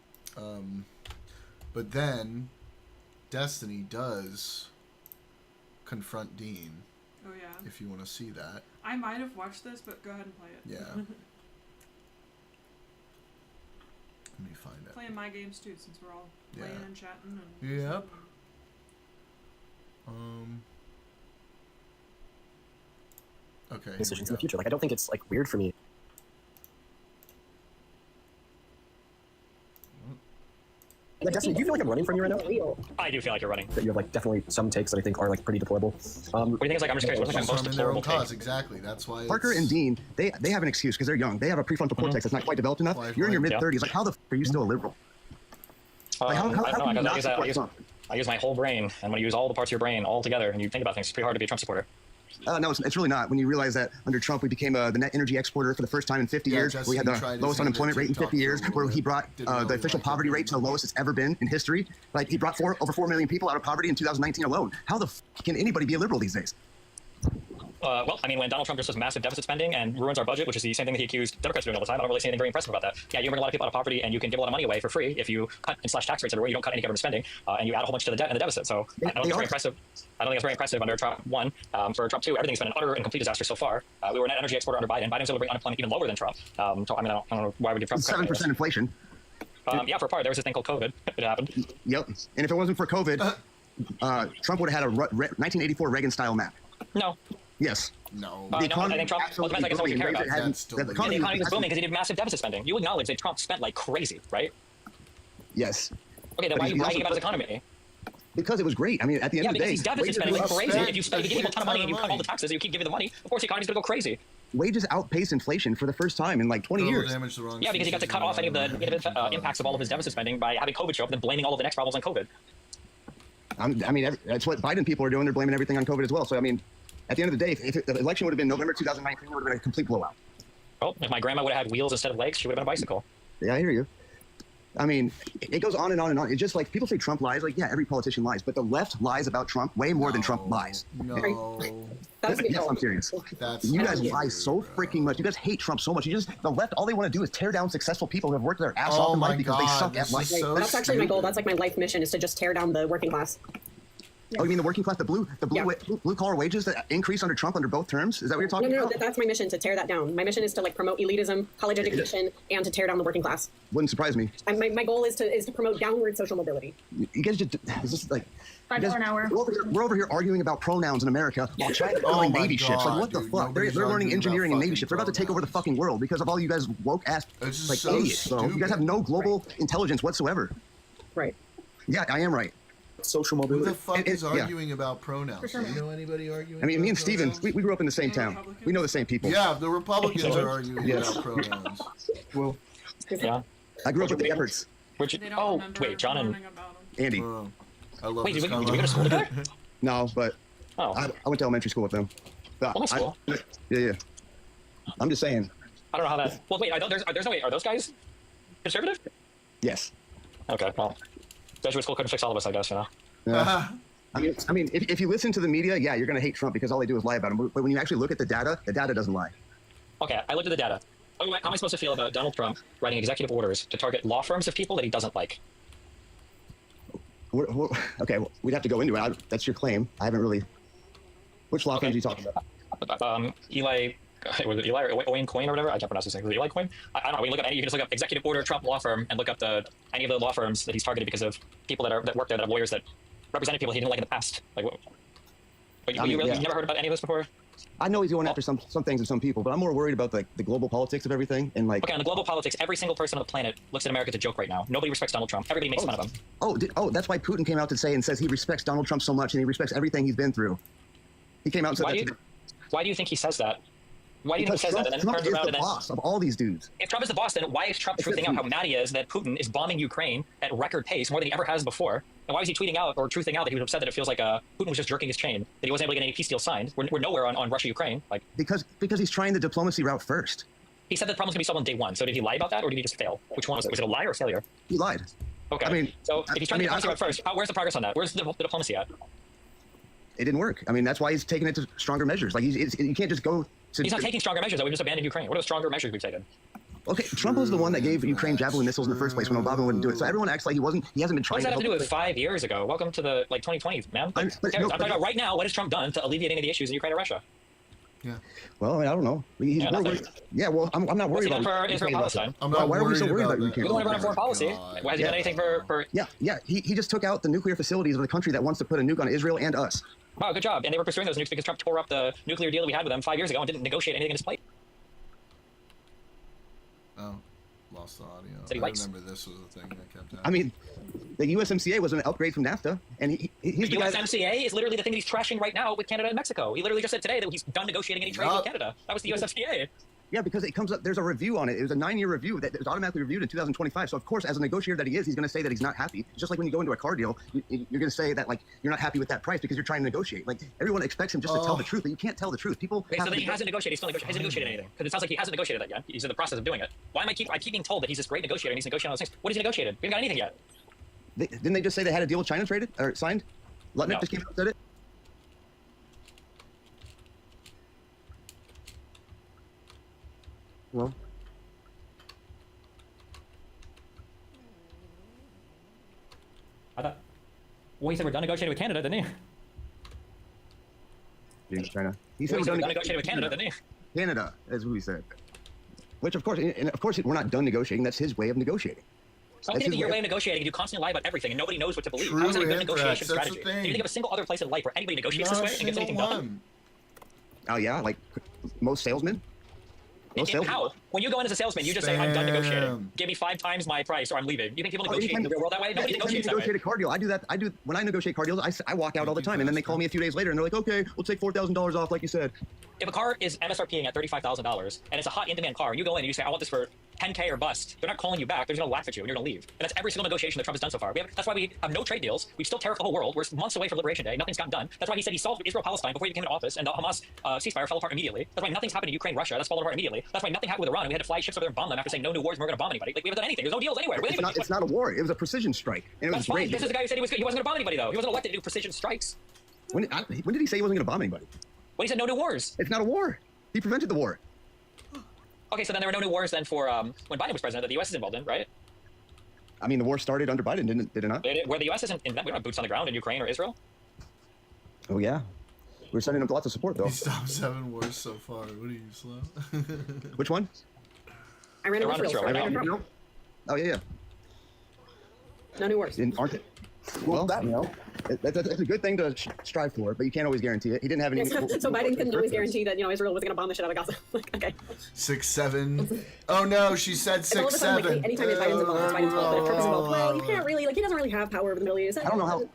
But then Destiny does confront Dean. Oh yeah. If you want to see that. I might have watched this, but go ahead and play it. Yeah. Let me find it. Playing my games too, since we're all playing and chatting and. Yep. Okay. Decisions in the future. Like I don't think it's like weird for me. Like, Destiny, do you feel like I'm running from you right now? I do feel like you're running. That you have like definitely some takes that I think are like pretty deplorable. What do you think is like? I'm just curious. What's like the most deplorable take? Exactly. That's why Parker and Dean, they have an excuse because they're young. They have a prefrontal cortex that's not quite developed enough. You're in your mid-30s. Like, how the f are you still a liberal? Like, how can you not support Trump? I use my whole brain, and when you use all the parts of your brain all together and you think about things, it's pretty hard to be a Trump supporter. No, it's really not. When you realize that under Trump, we became the net energy exporter for the first time in 50 years. We had the lowest unemployment rate in 50 years, where he brought the official poverty rate to the lowest it's ever been in history. Like, he brought over 4 million people out of poverty in 2019 alone. How the f can anybody be a liberal these days? Well, I mean, when Donald Trump just does massive deficit spending and ruins our budget, which is the same thing that he accused Democrats of doing all the time, I don't really see anything very impressive about that. Yeah, you bring a lot of people out of poverty, and you can give a lot of money away for free if you cut and slash tax rates everywhere. You don't cut any government spending, and you add a whole bunch to the debt and the deficit. So I don't think it's very impressive. I don't think it's very impressive under Trump 1. For Trump 2, everything's been an utter and complete disaster so far. We were an energy exporter under Biden. Biden's able to bring unemployment even lower than Trump. So I mean, I don't know why would give Trump 7% inflation. Yeah, for a part, there was this thing called COVID. It happened. Yep. And if it wasn't for COVID, Trump would have had a 1984 Reagan-style map. No. Yes. No. I think Trump. Well, depends. I guess what you care about. The economy was booming because he did massive deficit spending. You acknowledge that Trump spent like crazy, right? Yes. Okay, then why are you bragging about his economy? Because it was great. I mean, at the end of the day, he's deficit spending like crazy. If you give people a ton of money and you cut all the taxes, and you keep giving the money, of course the economy's gonna go crazy. Wages outpaced inflation for the first time in like 20 years. Yeah, because he got to cut off any of the negative impacts of all of his deficit spending by having COVID show up and then blaming all of the next problems on COVID. I mean, that's what Biden people are doing. They're blaming everything on COVID as well. So, I mean, at the end of the day, if the election would have been November 2019, it would have been a complete blowout. Oh, if my grandma would have had wheels instead of legs, she would have been a bicycle. Yeah, I hear you. I mean, it goes on and on and on. It's just like people say Trump lies. Like, yeah, every politician lies, but the left lies about Trump way more than Trump lies. No. Yes, I'm serious. You guys lie so freaking much. You guys hate Trump so much. The left, all they want to do is tear down successful people who have worked their ass off in life because they suck at life. That's actually my goal. That's like my life mission is to just tear down the working class. Oh, you mean the working class, the blue collar wages that increase under Trump under both terms? Is that what you're talking about? No, that's my mission, to tear that down. My mission is to like promote elitism, college education, and to tear down the working class. Wouldn't surprise me. And my goal is to promote downward social mobility. You guys it's just like $5 an hour. We're over here arguing about pronouns in America while China's learning Navy ships. Like, what the fuck? They're learning engineering and Navy ships. They're about to take over the fucking world because of all you guys woke ass like idiots. So you guys have no global intelligence whatsoever. Right. Yeah, I am right. Social mobility. Who the fuck is arguing about pronouns? Do you know anybody arguing? I mean, me and Steven, we grew up in the same town. We know the same people. Yeah, the Republicans are arguing about pronouns. Well, yeah. I grew up with the Efforts. Wait, John and Andy. I love Wait, did we go to school together? No, but I went to elementary school with them. School? Yeah. I'm just saying. I don't know how that. Well, wait. There's no way. Are those guys conservative? Yes. Okay. Well, graduate school couldn't fix all of us, I guess. You know. Yeah. I mean, if you listen to the media, yeah, you're gonna hate Trump because all they do is lie about him. But when you actually look at the data doesn't lie. Okay, I looked at the data. How am I supposed to feel about Donald Trump writing executive orders to target law firms of people that he doesn't like? Okay, well, we'd have to go into it. That's your claim. I haven't really. Which law firms are you talking about? Eli. Was it Eli or Owen Coyne or whatever? I can't pronounce his name. Was it Eli Coyne? I don't know. You can just look up executive order Trump law firm and look up any of the law firms that he's targeted because of people that work there that have lawyers that represented people he didn't like in the past. Like, you've never heard about any of this before? I know he's going after some things and some people, but I'm more worried about the global politics of everything and like. Okay, on the global politics, every single person on the planet looks at America as a joke right now. Nobody respects Donald Trump. Everybody makes fun of him. That's why Putin came out to say and says he respects Donald Trump so much and he respects everything he's been through. He came out and said that today. Why do you think he says that? Why do you think he says that? And then Trump turns is around the boss of all these dudes. If Trump is the boss, then why is Trump truthing out how mad he is that Putin is bombing Ukraine at record pace more than he ever has before? And why is he tweeting out or truthing out that he was upset that it feels like Putin was just jerking his chain, that he wasn't able to get any peace deal signed? We're nowhere on Russia-Ukraine. Like because he's trying the diplomacy route first. He said that the problem's gonna be solved on day one. So did he lie about that, or did he just fail? Which one was it? Was it a lie or a failure? He lied. Okay. I mean, so if he's trying the diplomacy route first, where's the progress on that? Where's the diplomacy at? It didn't work. I mean, that's why he's taking it to stronger measures. Like you can't just go. He's not taking stronger measures, though. We've just abandoned Ukraine. What are the stronger measures we've taken? Okay, Trump was the one that gave Ukraine javelin missiles in the first place when Obama wouldn't do it. So everyone acts like he hasn't been trying. What does that have to do with 5 years ago? Welcome to the 2020s, man. I'm talking about right now. What has Trump done to alleviate any of the issues in Ukraine or Russia? Yeah. Well, I mean, I don't know. Well, I'm not worried about for Palestine. Why are we so worried about Ukraine? You're the one running foreign policy. Why has he done anything for? Yeah. He just took out the nuclear facilities of the country that wants to put a nuke on Israel and us. Wow, good job. And they were pursuing those nukes because Trump tore up the nuclear deal that we had with them 5 years ago and didn't negotiate anything in his place. Oh, lost the audio. I remember this was a thing that kept happening. I mean, the USMCA was an upgrade from NAFTA, and he's the USMCA is literally the thing that he's trashing right now with Canada and Mexico. He literally just said today that he's done negotiating any trade with Canada. That was the USMCA. Yeah, because it comes up. There's a review on it. It was a 9-year review that was automatically reviewed in 2025. So of course, as a negotiator that he is, he's going to say that he's not happy. It's just like when you go into a car deal, you're going to say that like you're not happy with that price because you're trying to negotiate. Like everyone expects him just to tell the truth, but you can't tell the truth. People. Wait, so then he hasn't negotiated. He still hasn't negotiated anything because it sounds like he hasn't negotiated that yet. He's in the process of doing it. Why am I keep being told that he's this great negotiator and he's negotiating all those things? What has he negotiated? We haven't got anything yet. Didn't they just say they had a deal with China traded or signed? Lutnick just came out and said it. Well. Well, he said we're done negotiating with Canada, didn't he? He's trying to. He Well, said we're done negotiating with Canada, didn't he? Canada, as we said. Which, of course, and of course, we're not done negotiating. That's his way of negotiating. So I'm thinking your way of negotiating, you constantly lie about everything, and nobody knows what to believe. True How is it a good and negotiation correct, that's strategy? the thing. Can you think of a single other place in life where anybody negotiates this way and gets anything done? Oh yeah, like most salesmen. How? When you go in as a salesman, you just say, I'm done negotiating. Give me 5 times my price or I'm leaving. You think people negotiate in the real world that way? Nobody negotiates that way. Negotiate a car deal. I do that. When I negotiate car deals, I walk out all the time, and then they call me a few days later, and they're like, okay, we'll take $4,000 off, like you said. If a car is MSRPing at $35,000 and it's a hot in-demand car, and you go in and you say, I want this for 10K or bust, they're not calling you back. They're just gonna laugh at you and you're gonna leave. And that's every single negotiation that Trump has done so far. That's why we have no trade deals. We still tariff the whole world. We're months away from Liberation Day. Nothing's gotten done. That's why he said he solved Israel-Palestine before he came into office, and the Hamas ceasefire fell apart immediately. That's why nothing's happened in Ukraine-Russia. That's fallen apart immediately. That's why nothing happened with Iran, and we had to fly ships over there and bomb them after saying no new wars and we're gonna bomb anybody. Like, we haven't done anything. There's no deals anywhere. It's not a war. It was a precision strike, and it was great. This is the guy who said he wasn't gonna bomb anybody, though. He wasn't elected to do precision strikes. When did he say he wasn't gonna bomb anybody? When he said no new wars. It's not a war. He prevented the war. Okay, so then there were no new wars then for when Biden was president that the U.S. is involved in, right? I mean, the war started under Biden, did it not? Where the U.S. isn't, we don't have boots on the ground in Ukraine or Israel. Oh yeah, we're sending them lots of support though. He stopped 7 wars so far. What are you, slow? Which one? Iran and Israel. Iran. Oh yeah. No new wars. Aren't they? Well, that's a good thing to strive for, but you can't always guarantee it. He didn't have any. So Biden couldn't always guarantee that Israel was going to bomb the shit out of Gaza. Like, okay. 6, 7. Oh no, she said 6, 7. Anytime Biden's involved, it's Biden's fault. But if Trump is involved, well, you can't really he doesn't really have power over the Middle East. I don't know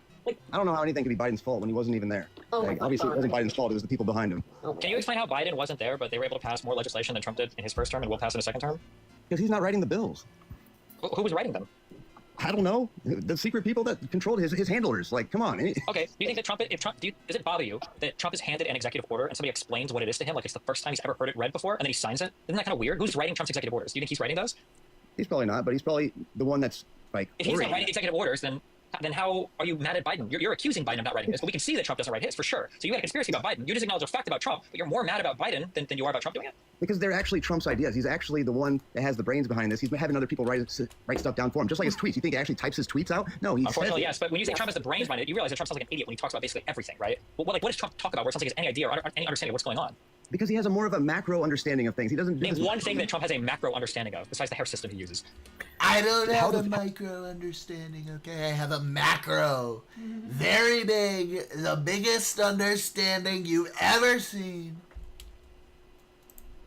how anything could be Biden's fault when he wasn't even there. Obviously, it wasn't Biden's fault. It was the people behind him. Can you explain how Biden wasn't there, but they were able to pass more legislation than Trump did in his first term and will pass in his second term? Because he's not writing the bills. Who was writing them? I don't know. The secret people that controlled his handlers. Like, come on. Okay. Do you think that does it bother you that Trump is handed an executive order and somebody explains what it is to him, like it's the first time he's ever heard it read before, and then he signs it? Isn't that kind of weird? Who's writing Trump's executive orders? Do you think he's writing those? He's probably not, but he's probably the one that's like. If he's not writing the executive orders, then how are you mad at Biden? You're accusing Biden of not writing this, but we can see that Trump doesn't write his for sure. So you got a conspiracy about Biden. You just acknowledge a fact about Trump, but you're more mad about Biden than you are about Trump doing it. Because they're actually Trump's ideas. He's actually the one that has the brains behind this. He's been having other people write stuff down for him, just like his tweets. You think he actually types his tweets out? No, he. Unfortunately, yes. But when you say Trump has the brains behind it, you realize that Trump sounds like an idiot when he talks about basically everything, right? Well, what does Trump talk about where it sounds like he has any idea or any understanding of what's going on? Because he has more of a macro understanding of things. He doesn't. Name one thing that Trump has a macro understanding of, besides the hair system he uses. I don't have a micro understanding, okay? I have a macro. Very big. The biggest understanding you've ever seen.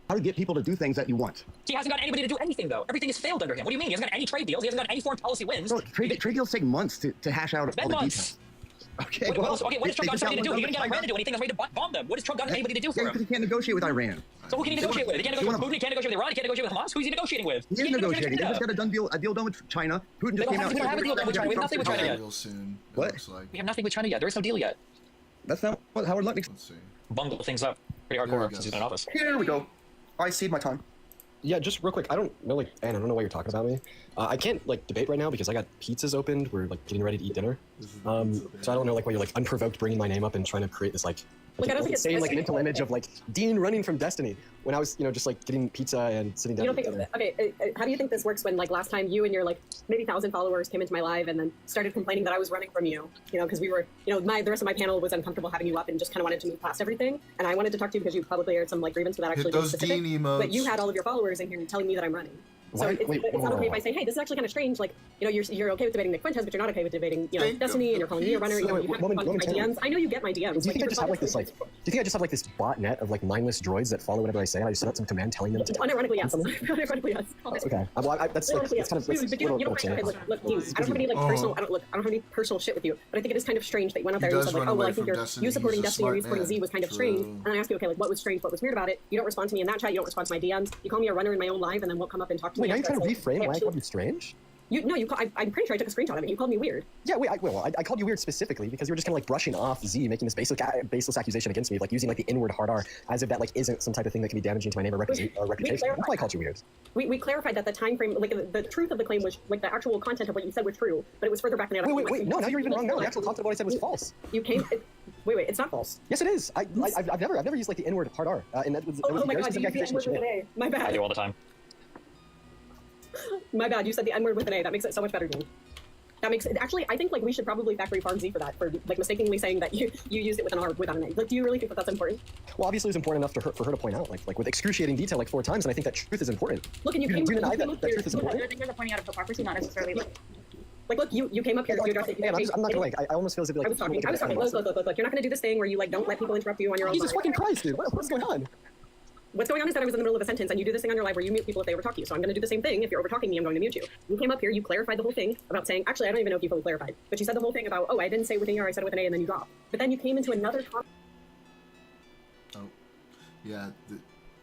How to get people to do things that you want. He hasn't got anybody to do anything, though. Everything has failed under him. What do you mean? He hasn't got any trade deals. He hasn't got any foreign policy wins. Bro, trade deals take months to hash out all the details. Okay, what has Trump got somebody to do? He didn't get Iran to do anything that's ready to bomb them. What has Trump got anybody to do for him? Because he can't negotiate with Iran. So who can he negotiate with? He can't negotiate with Putin, he can't negotiate with Iran, he can't negotiate with Hamas. Who's he negotiating with? He is negotiating. He just got a deal done with China. Putin just came out. We don't have a deal done with China. We have nothing with China yet. What? We have nothing with China yet. There is no deal yet. That's not what Howard Lutnick. Bungled things up pretty hardcore since he's been in office. Here we go. I cede my time. Yeah, just real quick. I don't know, I don't know why you're talking about me. I can't debate right now because I got pizzas opened. We're getting ready to eat dinner. So I don't know why you're unprovoked bringing my name up and trying to create this I don't think it's saying an mental image of Dean running from Destiny when I was just getting pizza and sitting down. You don't think? Okay, how do you think this works when last time you and your maybe 1,000 followers came into my live and then started complaining that I was running from you? Because we were the rest of my panel was uncomfortable having you up and just kind of wanted to move past everything. And I wanted to talk to you because you probably aired some grievance without actually being specific. But you had all of your followers in here telling me that I'm running. So it's not okay if I say, hey, this is actually kind of strange. You're okay with debating Nick Fuentes, but you're not okay with debating, Destiny, and you're calling me a runner. You have my DMs. I know you get my DMs. Do you think I just have this? Do you think I just have this botnet of mindless droids that follow whatever I say? And I just set out some command telling them to. Unironically, yes. Unironically, yes. Okay. Well, that's it's kind of. Look, I don't have any personal. I don't have any personal shit with you. But I think it is kind of strange that you went out there and you said oh well, I think you supporting Destiny or you supporting Z was kind of strange. And I asked you, okay, what was strange? What was weird about it? You don't respond to me in that chat. You don't respond to my DMs. You call me a runner in my own live and then won't come up and talk to me. Wait, now you're trying to reframe why I called you strange? I'm pretty sure I took a screenshot of it. You called me weird. Yeah, wait, I called you weird specifically because you were just kind of like brushing off Z, making this baseless accusation against me, like using like the N-word hard R as if that like isn't some type of thing that can be damaging to my name or reputation. That's why I called you weird. We clarified that the time frame, like the truth of the claim was, like the actual content of what you said was true, but it was further back than that. Wait, no, now you're even wrong. No, the actual content of what I said was false. You came. Wait, it's not false. Yes, it is. I've never used like the N-word hard R, and that was. Oh my god, you used the N-word with an A. My bad. I do all the time. My bad, you said the N-word with an A. That makes it so much better, dude. That makes it, actually, I think like we should probably factory farm Z for that, for like mistakenly saying that you used it with an R without an A. Like, do you really think that that's important? Well, obviously it's important enough for her to point out, like with excruciating detail like 4 times, and I think that truth is important. Look, and you came deny that truth is important. I think there's a pointing out of hypocrisy, not necessarily like. Like, look, you came up here, you addressed it. Man, I'm not gonna like. I almost feel as if like. I was talking. Look. You're not gonna do this thing where you like don't let people interrupt you on your own. Jesus fucking Christ, dude! What's going on? What's going on is that I was in the middle of a sentence, and you do this thing on your live where you mute people if they overtalk you. So I'm going to do the same thing. If you're overtalking me, I'm going to mute you. You came up here, you clarified the whole thing about saying, actually, I don't even know if you fully clarified, but you said the whole thing about, oh, I didn't say with an E, I said it with an A, and then you dropped. But then you came into another comment. Oh, yeah,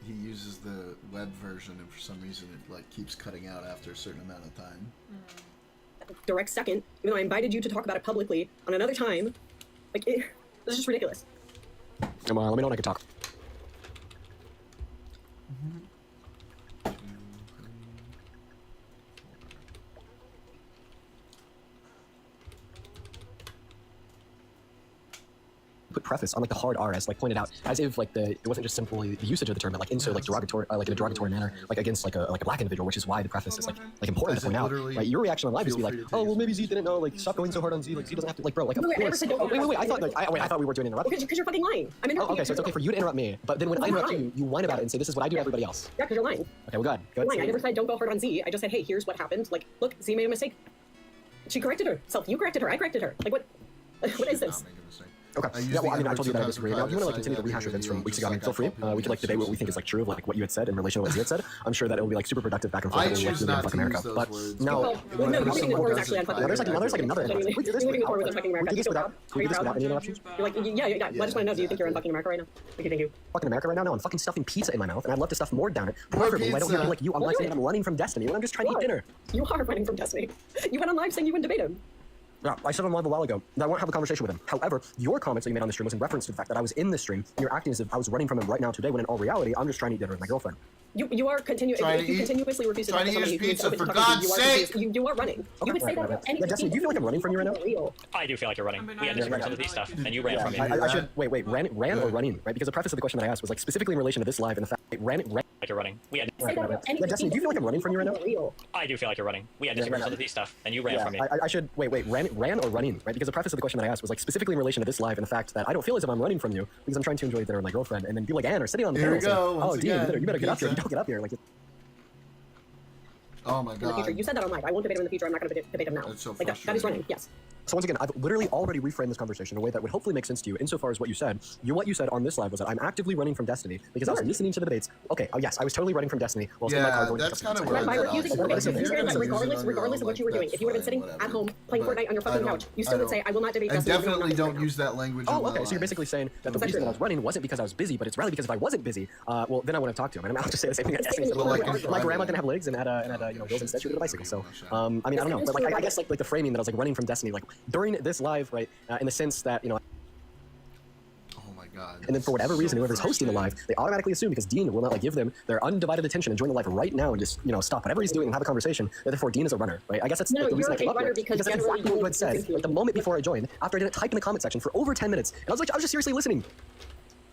he uses the web version, and for some reason it like keeps cutting out after a certain amount of time. Direct second, even though I invited you to talk about it publicly on another time. Like, this is just ridiculous. Come on, let me know when I can talk. Put preface on like the hard R as like pointed out as if like it wasn't just simply the usage of the term, but like into like derogatory like in a derogatory manner like against like a black individual, which is why the preface is like important to point out. Right, your reaction on live is to be like, oh well, maybe Z didn't know, like stop going so hard on Z, like Z doesn't have to, like bro, like of course. Wait, I thought like I thought we were doing an interrupt. Because you're fucking lying. I'm interrupting. Okay, so it's okay for you to interrupt me, but then when I interrupt you, you whine about it and say this is what I do to everybody else. Yeah, because you're lying. Okay, well good. Lying. I never said don't go hard on Z. I just said, hey, here's what happened. Like, look, Z made a mistake. She corrected herself. You corrected her. I corrected her. Like what? What is this? Okay. Yeah, well, I mean, I told you that I disagree. Now, if you want to like continue to rehash events from weeks ago, I mean, feel free. We could like debate what we think is like true of like what you had said in relation to what Z had said. I'm sure that it will be like super productive back and forth. I choose not to America. use those but words. no, you leaving the core was actually on fucking America. There's like another. You leaving the core was on fucking America. We do this without any interruptions. You're like, yeah. I just want to know, do you think you're in fucking America right now? What do you think? Fucking America right now? No, I'm fucking stuffing pizza in my mouth, and I'd love to stuff more down it. Preferably, I don't hear like you on live saying I'm running from Destiny when I'm just trying to eat dinner. You are running from Destiny. You went on live saying you wouldn't debate him. Yeah, I said on live a while ago that I won't have a conversation with him. However, your comments that you made on the stream was in reference to the fact that I was in the stream, and you're acting as if I was running from him right now today, when in all reality, I'm just trying to eat dinner with my girlfriend. You are continuously refuse to talk to somebody who's open to talking to you. You are running. You would say that about any Destiny, do you feel like I'm running from you right now? I do feel like you're running. We had disagreements on the Z stuff, and you ran from me. I should wait. Ran or running? Right? Because the preface of the question that I asked was like specifically in relation to this live and the fact ran. Like you're running. We had. Destiny, do you feel like I'm running from you right now? I do feel like you're running. We had disagreements on the Z stuff, and you ran from me. I should wait. Ran or running? Right? Because the preface of the question that I asked was like specifically in relation to this live and the fact that I don't feel as if I'm running from you because I'm trying to enjoy dinner with my girlfriend, and then people like Anne are sitting on the panel saying, "Oh, Dean, you better get up here. You don't get up here." Like. Oh my god. In the future. You said that on live. I won't debate him in the future. I'm not going to debate him now. That's so like that is running. Yes. So once again, I've literally already reframed this conversation in a way that would hopefully make sense to you insofar as what you said. What you said on this live was that I'm actively running from Destiny because I was listening to the debates. Okay, oh yes, I was totally running from Destiny. While that's kind of what by refusing to debate, regardless of what you were doing. If you would have been sitting at home playing Fortnite on your fucking couch, you still would say, I will not debate Destiny. I definitely don't use that language. Oh, okay, so you're basically saying that the reason that I was running wasn't because I was busy, but it's really because if I wasn't busy, well, then I wouldn't talk to him. And I'll just say the same thing at Destiny. My grandma didn't have legs and had wheels instead. She would have a bicycle. So, I mean, I don't know, but like I guess like the framing that I was like running from Destiny, like during this live, right, in the sense that oh my god. And then for whatever reason, whoever's hosting the live, they automatically assume because Dean will not like give them their undivided attention and join the live right now and just stop whatever he's doing and have a conversation. Therefore, Dean is a runner, right? I guess that's like, the reason I came up here because that's exactly what you had said like the moment before I joined, after I didn't type in the comment section for over 10 minutes, and I was just seriously listening.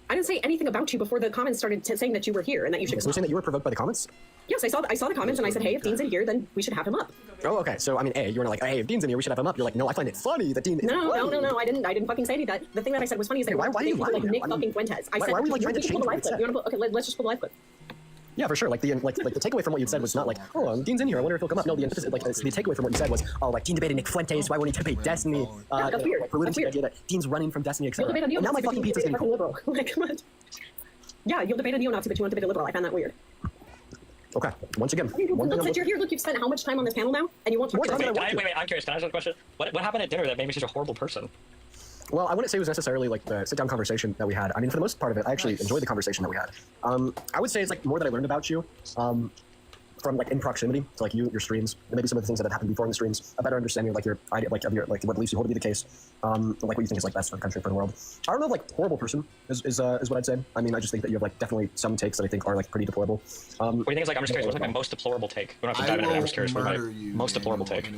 I didn't say anything about you before the comments started saying that you were here and that you should. So you're saying that you were provoked by the comments? Yes, I saw the comments and I said, hey, if Dean's in here, then we should have him up. Oh, okay. So I mean, you were like, hey, if Dean's in here, we should have him up. You're like, no, I find it funny that Dean. No, I didn't fucking say any of that. The thing that I said was funny is that why are you lying? Like Nick fucking Fuentes. I said, why are we like trying to change what you said? Okay, let's just pull the live clip. Yeah, for sure. Like the takeaway from what you said was not like, oh, Dean's in here, I wonder if he'll come up. No, the emphasis, the takeaway from what you said was, oh, like Dean debated Nick Fuentes, why won't he debate Destiny? That's weird. Alluding to the idea that Dean's running from Destiny, etc. And now my fucking pizza's getting cold. Like, come on. Yeah, you'll debate a neo-Nazi, but you won't debate a liberal. I found that weird. Okay, once again. Look, since you're here, look, you've spent how much time on this panel now, and you won't talk Wait, I'm curious. Can I ask you a question? What happened at dinner that made me such a horrible person? Well, I wouldn't say it was necessarily like the sit-down conversation that we had. I mean, for the most part of it, I actually enjoyed the conversation that we had. I would say it's like more that I learned about you. from like in proximity to like your streams, and maybe some of the things that have happened before in the streams, a better understanding of like your idea, like of your like what beliefs you hold to be the case, like what you think is like best for the country, for the world. I don't know if like horrible person is what I'd say. I mean, I just think that you have like definitely some takes that I think are like pretty deplorable. What do you think is like? I'm just curious. What's like my most deplorable take? We don't have to dive into it. I'm just curious. What's my most deplorable take?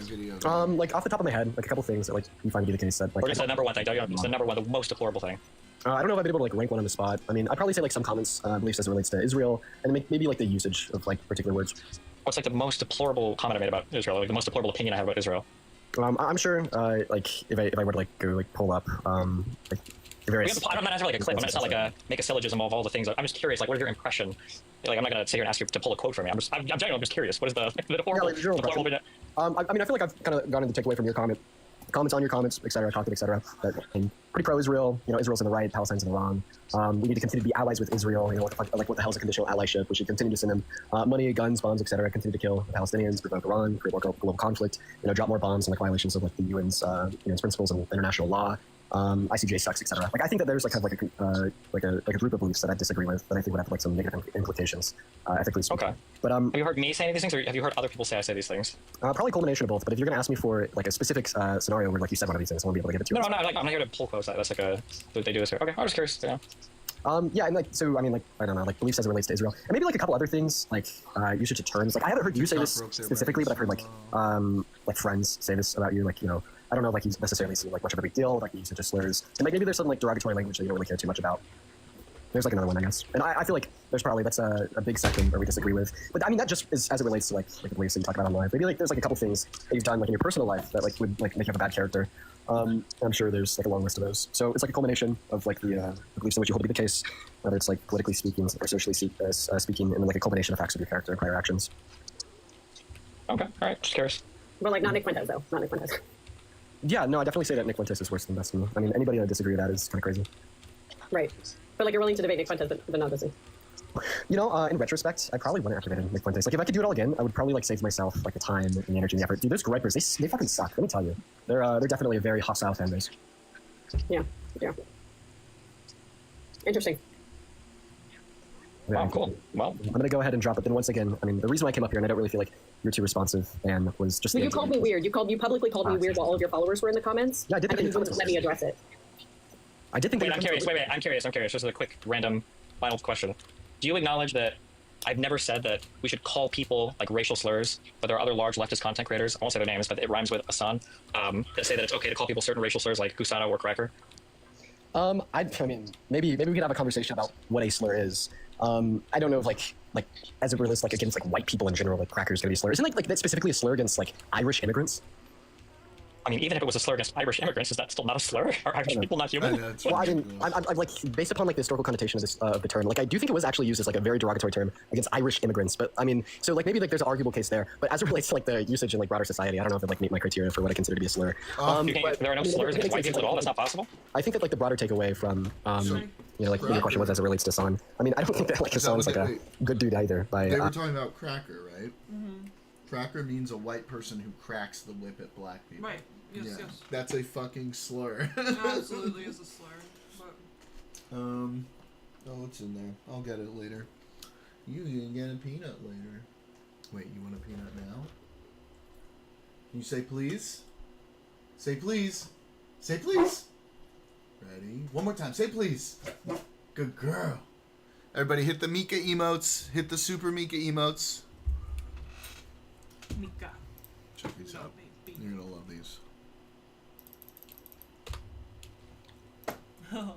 Like off the top of my head, like a couple things that like you find to be the case that like. Or just the number one thing. It's the number one, the most deplorable thing. I don't know if I'd be able to like rank one on the spot. I mean, I'd probably say like some comments, beliefs as it relates to Israel, and maybe like the usage of like particular words. What's like the most deplorable comment I made about Israel? Like the most deplorable opinion I have about Israel? I'm sure, like if I were to like go like pull up, like various. I'm not asking like a clip. It's not like a make a syllogism of all the things. I'm just curious. Like, what is your impression? Like, I'm not gonna sit here and ask you to pull a quote from me. I'm genuinely just curious. What is the horrible? Yeah, like, deplorable opinion? I mean, I feel like I've kind of gone into takeaway from your comments on your comments, etc., topic, etc. That I'm pretty pro-Israel. You know, Israel's in the right, Palestine's in the wrong. We need to continue to be allies with Israel. You know, what the hell is a conditional allyship? We should continue to send them money, guns, bombs, etc. Continue to kill the Palestinians, provoke Iran, create more global conflict. You know, drop more bombs and like violations of like the UN's principles and international law. ICJ sucks, etc. Like I think that there's like kind of like a group of beliefs that I disagree with that I think would have like some negative implications, ethically speaking. Okay. But have you heard me say any of these things, or have you heard other people say I say these things? Probably a culmination of both. But if you're gonna ask me for like a specific scenario where like you said one of these things, I won't be able to give it to you. No, I'm not here to pull quotes. That's like they do this here. Okay, I'm just curious. Yeah. Yeah, and like so, I mean, like I don't know, like beliefs as it relates to Israel, and maybe like a couple other things, like usage of terms. Like I haven't heard you say this specifically, but I've heard like friends say this about you, like you know. I don't know, like you necessarily see like much of a big deal, like the usage of slurs, and like maybe there's some like derogatory language that you don't really care too much about. There's like another one, I guess, and I feel like that's a big section where we disagree with. But I mean, that just is as it relates to like the beliefs that you talk about online. Maybe like there's like a couple things that you've done like in your personal life that like would like make you have a bad character. I'm sure there's like a long list of those. So it's like a culmination of like the beliefs in which you hold to be the case, whether it's like politically speaking or socially speaking, and then like a culmination of facts of your character and prior actions. Okay, all right, just curious. But like not Nick Fuentes though, not Nick Fuentes. Yeah, no, I definitely say that Nick Fuentes is worse than Destiny. I mean, anybody that disagree with that is kind of crazy. Right. But like you're willing to debate Nick Fuentes, but not Destiny. You know, in retrospect, I probably wouldn't have debated Nick Fuentes. Like, if I could do it all again, I would probably like save myself like the time and the energy and the effort. Dude, those gripers, they fucking suck. Let me tell you, they're definitely a very hostile fan base. Yeah. Interesting. Wow, cool. Well, I'm gonna go ahead and drop it. Then once again, I mean, the reason why I came up here, and I don't really feel like you're too responsive, and was just. Well, you called me weird. You publicly called me weird while all of your followers were in the comments. Yeah, I did. And then you wouldn't let me address it. I did think. Wait, I'm curious. I'm curious. Just a quick, random, final question. Do you acknowledge that I've never said that we should call people like racial slurs, but there are other large leftist content creators, I won't say their names, but it rhymes with Asan, that say that it's okay to call people certain racial slurs like Gusano or Cracker? I mean, maybe we could have a conversation about what a slur is. I don't know if like as it relates like against like white people in general, like Cracker is gonna be a slur. Isn't like that specifically a slur against like Irish immigrants? I mean, even if it was a slur against Irish immigrants, is that still not a slur? Are Irish people not human? Well, I mean, I'm like based upon like the historical connotation of this of the term, like I do think it was actually used as like a very derogatory term against Irish immigrants. But I mean, so like maybe like there's an arguable case there. But as it relates to like the usage in like broader society, I don't know if it like meet my criteria for what I consider to be a slur. But there are no slurs against white people at all. That's not possible. I think that like the broader takeaway from you know like your question was as it relates to Hassan. I mean, I don't think that like Hassan's like a good dude either. They were talking about Cracker, right? Mm-hmm. Cracker means a white person who cracks the whip at black people. Right. Yes. That's a fucking slur. Absolutely is a slur. But... oh, it's in there. I'll get it later. You can get a peanut later. Wait, you want a peanut now? Can you say please? Say please. Say please. Ready? One more time. Say please. Good girl. Everybody hit the Mika emotes. Hit the super Mika emotes. Mika. Check these out. You're going to love these. Oh.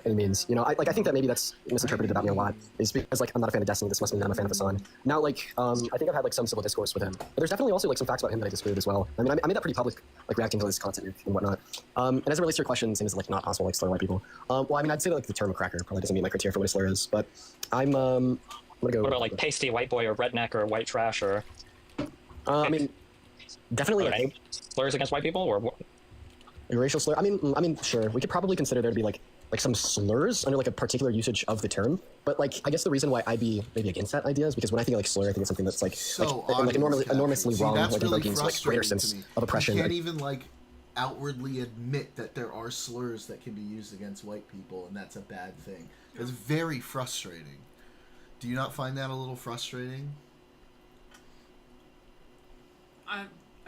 It means, you know, I think that maybe that's misinterpreted about me a lot. Is because like I'm not a fan of Destiny. This must mean I'm a fan of Hassan. Now, like, I think I've had like some civil discourse with him, but there's definitely also like some facts about him that I disagree with as well. I mean, I made that pretty public, like reacting to this content and whatnot. And as it relates to your question, seems like not possible like slur white people. Well, I mean, I'd say that, like the term cracker probably doesn't meet my criteria for what a slur is, but I'm gonna go. What about like pasty white boy or redneck or white trash or? I mean, definitely. Any slurs against white people or what? A racial slur? I mean, sure. We could probably consider there to be like some slurs under like a particular usage of the term, but like I guess the reason why I'd be maybe against that idea is because when I think of like slur, I think it's something that's like enormously wrong, that's like really invoking like greater sense of oppression. You can't even like outwardly admit that there are slurs that can be used against white people, and that's a bad thing. It's very frustrating. Do you not find that a little frustrating?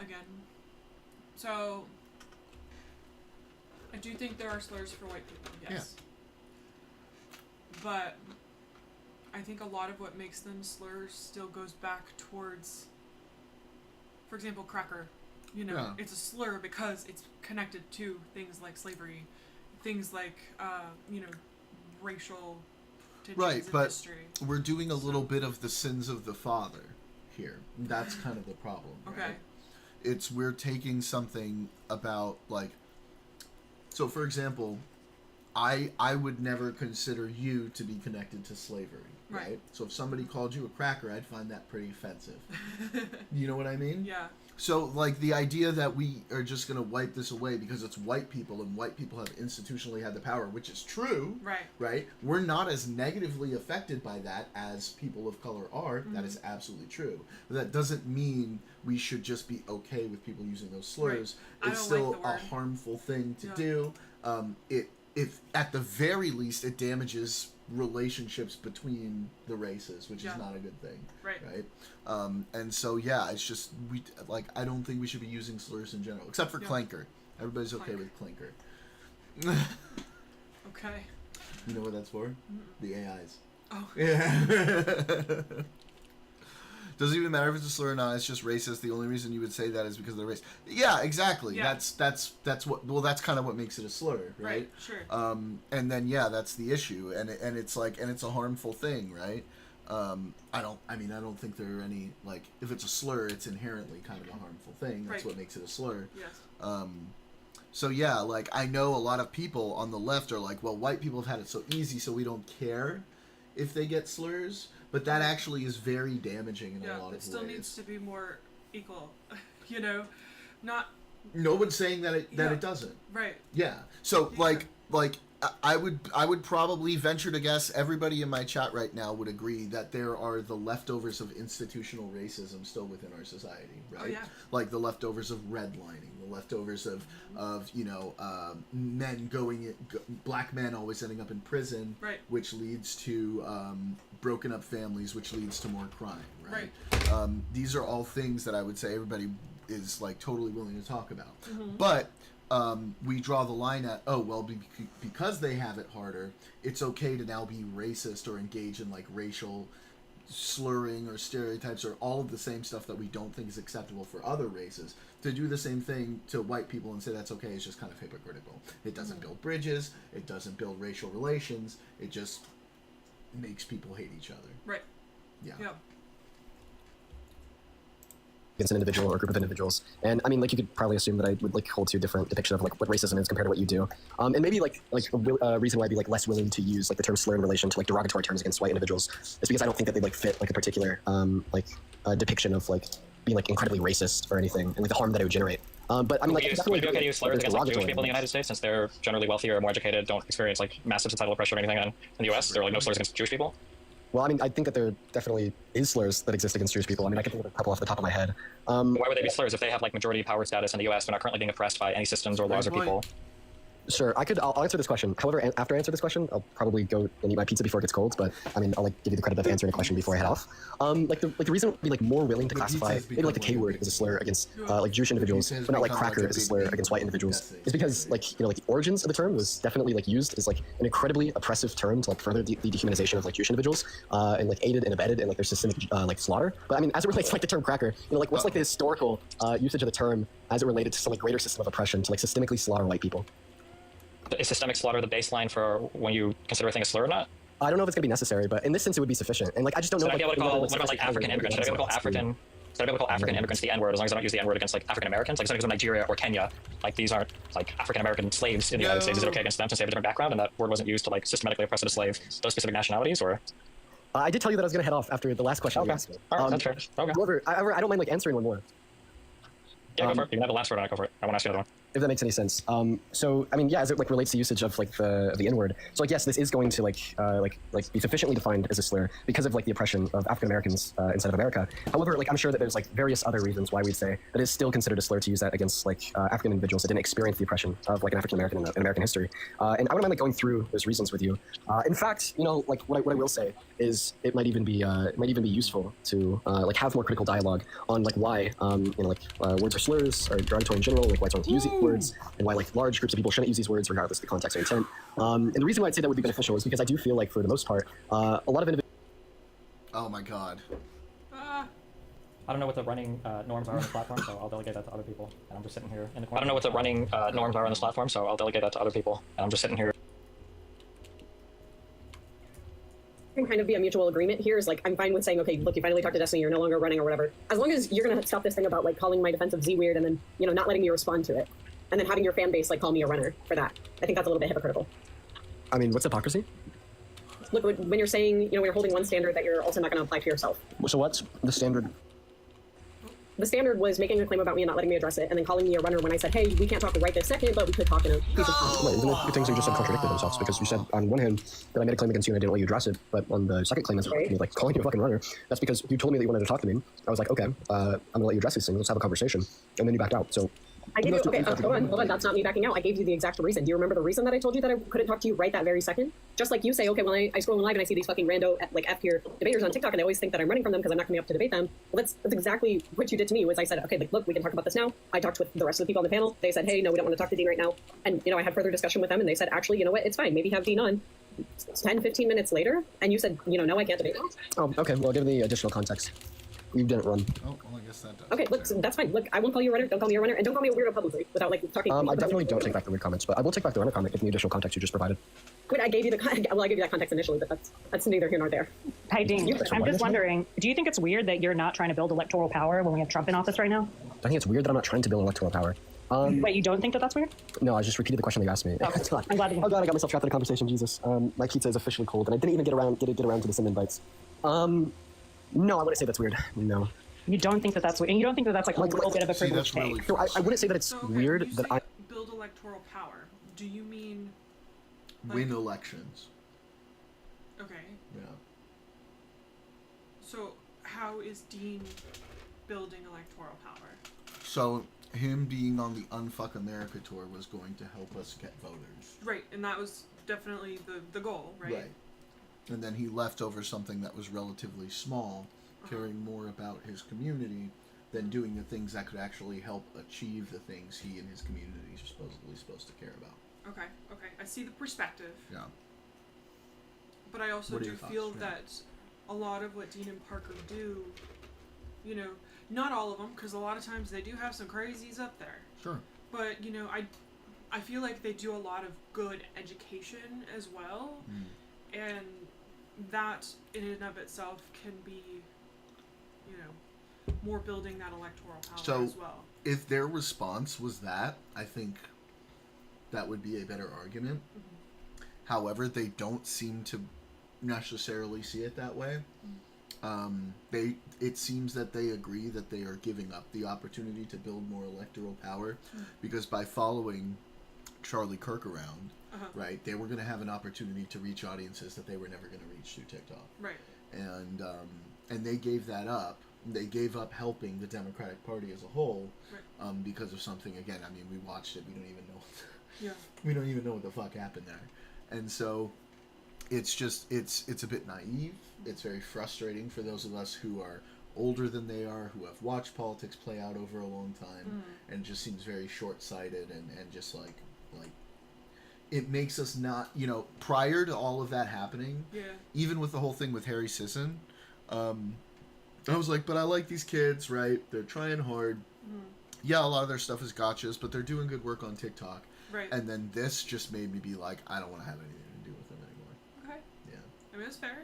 Again, so I do think there are slurs for white people, yes. Yeah. But I think a lot of what makes them slurs still goes back towards, for example, cracker. You know, it's a slur because it's connected to things like slavery, things like, you know, racial tensions right, in but history. We're doing a little bit of the sins of the father here. That's kind of the problem, right? Okay. It's we're taking something about, like, so for example, I would never consider you to be connected to slavery, right? So if somebody called you a cracker, I'd find that pretty offensive. You know what I mean? Yeah. So, like, the idea that we are just going to wipe this away because it's white people and white people have institutionally had the power, which is true, right? We're not as negatively affected by that as people of color are. Mm-hmm. That is absolutely true. But that doesn't mean we should just be okay with people using those slurs. Right. It's still a harmful thing to do. If at the very least it damages relationships between the races, which is not a good thing, right? And so it's just I don't think we should be using slurs in general, except for clanker. Everybody's okay with clanker. Okay. You know what that's for? The AIs. Oh. Yeah. Doesn't even matter if it's a slur or not. It's just racist. The only reason you would say that is because of the race. Yeah, exactly. Yeah. That's what. Well, that's kind of what makes it a slur, right? Sure. And then that's the issue, and it's a harmful thing, right? I don't think there are any, like, if it's a slur, it's inherently kind of a harmful thing. That's what makes it a slur. Yes. So like, I know a lot of people on the left are like, well, white people have had it so easy, so we don't care if they get slurs. But that actually is very damaging in a lot of ways. It still needs to be more equal, you know, not. No one's saying that it doesn't. Right. Yeah. So like I would probably venture to guess everybody in my chat right now would agree that there are the leftovers of institutional racism still within our society, right? Oh, yeah. Like the leftovers of redlining, the leftovers of men black men always ending up in prison, right? Which leads to broken up families, which leads to more crime, right? These are all things that I would say everybody is like totally willing to talk about, but we draw the line at, because they have it harder, it's okay to now be racist or engage in like racial slurring or stereotypes or all of the same stuff that we don't think is acceptable for other races. To do the same thing to white people and say that's okay is just kind of hypocritical. It doesn't build bridges, it doesn't build racial relations, it just makes people hate each other. Right. Yeah. Against an individual or group of individuals. And I mean, like, you could probably assume that I would like hold to a different depiction of like what racism is compared to what you do. And maybe like a reason why I'd be like less willing to use like the term slur in relation to like derogatory terms against white individuals is because I don't think that they like fit like a particular depiction of like being like incredibly racist or anything and like the harm that it would generate. But I mean, like, would it be okay to use slurs against like Jewish people in the United States since they're generally wealthier, more educated, don't experience like massive societal oppression or anything in the U.S.? There are like no slurs against Jewish people. Well, I mean, I think that there definitely is slurs that exist against Jewish people. I mean, I can think of a couple off the top of my head. Why would they be slurs if they have like majority power status in the U.S. but are currently being oppressed by any systems or laws or people? Sure, I'll answer this question. However, after I answer this question, I'll probably go and eat my pizza before it gets cold. But I mean, I'll like give you the credit of answering a question before I head off. Like the reason I'd be like more willing to classify maybe like the K word as a slur against like Jewish individuals, but not like cracker as a slur against white individuals, is because like like the origins of the term was definitely like used as like an incredibly oppressive term to like further the dehumanization of like Jewish individuals and like aided and abetted in like their systemic like slaughter. But I mean, as it relates to like the term cracker, like what's like the historical usage of the term as it related to some like greater system of oppression to like systemically slaughter white people? Is systemic slaughter the baseline for when you consider a thing a slur or not? I don't know if it's going to be necessary, but in this sense, it would be sufficient. And like, I just don't know. What about like African immigrants? Should I be able to call African immigrants the N-word as long as I don't use the N-word against like African Americans? Like, because of Nigeria or Kenya, like these aren't like African American slaves in the United States. Is it okay against them since they have a different background and that word wasn't used to like systematically oppress or slave those specific nationalities? Or I did tell you that I was going to head off after the last question. Okay. All right, that's fair. Okay. However, I don't mind like answering one more. Yeah, go for it. You can have the last word on it. Go for it. I want to ask you another one. if that makes any sense. So I mean, yeah, as it like relates to usage of like the N-word. So like, yes, this is going to like be sufficiently defined as a slur because of like the oppression of African Americans inside of America. However, like I'm sure that there's like various other reasons why we'd say that it's still considered a slur to use that against like African individuals that didn't experience the oppression of like an African American in American history. And I wouldn't mind like going through those reasons with you. In fact, you know, like what I will say is it might even be useful to like have more critical dialogue on like why you know, like words are slurs or derogatory in general, like why it's wrong to use words, and why like large groups of people shouldn't use these words regardless of the context or intent. And the reason why I'd say that would be beneficial is because I do feel like for the most part, a lot of individuals. Oh my god. I don't know what the running norms are on the platform, so I'll delegate that to other people. And I'm just sitting here in the corner. I don't know what the running norms are on this platform, so I'll delegate that to other people. And I'm just sitting here. Can kind of be a mutual agreement here is like, I'm fine with saying, okay, look, you finally talked to Destiny, you're no longer running or whatever. As long as you're going to stop this thing about like calling my defense of Z weird and then, you know, not letting me respond to it. And then having your fan base like call me a runner for that. I think that's a little bit hypocritical. I mean, what's hypocrisy? Look, when you're saying, you know, when you're holding one standard that you're also not going to apply to yourself. So what's the standard? The standard was making a claim about me and not letting me address it, and then calling me a runner when I said, hey, we can't talk right this second, but we could talk in a future time. Wait, even if the things you just said contradicted themselves, because you said on one hand that I made a claim against you and I didn't let you address it, but on the second claim, like calling you a fucking runner, that's because you told me that you wanted to talk to me. I was like, okay, I'm gonna let you address these things, let's have a conversation, and then you backed out. So I gave you, okay, hold on, that's not me backing out. I gave you the exact reason. Do you remember the reason that I told you that I couldn't talk to you right that very second? Just like you say, okay, when I scroll in live and I see these fucking rando, like F-tier debaters on TikTok and they always think that I'm running from them because I'm not coming up to debate them. Well, that's exactly what you did to me, was I said, okay, like, look, we can talk about this now. I talked with the rest of the people on the panel. They said, hey, no, we don't want to talk to Dean right now. And, you know, I had further discussion with them and they said, actually, you know what, it's fine. Maybe have Dean on. 10, 15 minutes later, and you said, you know, no, I can't debate now. Oh, okay, well, give the additional context. You didn't run. Oh, well, I guess that does. Okay, look, so that's fine. Look, I won't call you a runner. Don't call me a runner, and don't call me a weirdo publicly without like talking. I definitely don't take back the weird comments, but I will take back the runner comment given the additional context you just provided. Wait, I gave you I gave you that context initially, but that's neither here nor there. Hey, Dean, I'm just wondering, do you think it's weird that you're not trying to build electoral power when we have Trump in office right now? I think it's weird that I'm not trying to build electoral power. Wait, you don't think that that's weird? No, I just repeated the question that you asked me. Okay. I'm glad to hear. Oh god, I got myself trapped in a conversation. Jesus, my pizza is officially cold, and I didn't even get around to the sim invites. No, I wouldn't say that's weird. No. You don't think that that's weird, and you don't think that that's like a little bit of a privilege take. No, I wouldn't say that it's weird that I build electoral power. Do you mean win elections? Okay. Yeah. So how is Dean building electoral power? So him being on the Unfuck America tour was going to help us get voters. Right, and that was definitely the goal, right? Right. And then he left over something that was relatively small, caring more about his community than doing the things that could actually help achieve the things he and his community are supposed to care about. Okay, I see the perspective. Yeah. But I also do feel thoughts? that a lot of what Dean and Parker do, you know, not all of them, because a lot of times they do have some crazies up there. Sure. But, you know, I feel like they do a lot of good education as well. And that in and of itself can be, you know, more building that electoral power as well. If their response was that, I think that would be a better argument. However, they don't seem to necessarily see it that way. It seems that they agree that they are giving up the opportunity to build more electoral power because by following Charlie Kirk around, right, they were going to have an opportunity to reach audiences that they were never going to reach through TikTok. Right. And they gave that up. They gave up helping the Democratic Party as a whole because of something. Again, I mean, we watched it. We don't even know. We don't even know what the fuck happened there. And so it's just it's a bit naive. It's very frustrating for those of us who are older than they are, who have watched politics play out over a long time, and it just seems very short-sighted and just like it makes us not, you know, prior to all of that happening, even with the whole thing with Harry Sisson, I was like, but I like these kids, right? They're trying hard. Yeah, a lot of their stuff is gotchas, but they're doing good work on TikTok. Right. And then this just made me be like, I don't want to have anything to do with them anymore. Okay. Yeah. I mean, it's fair.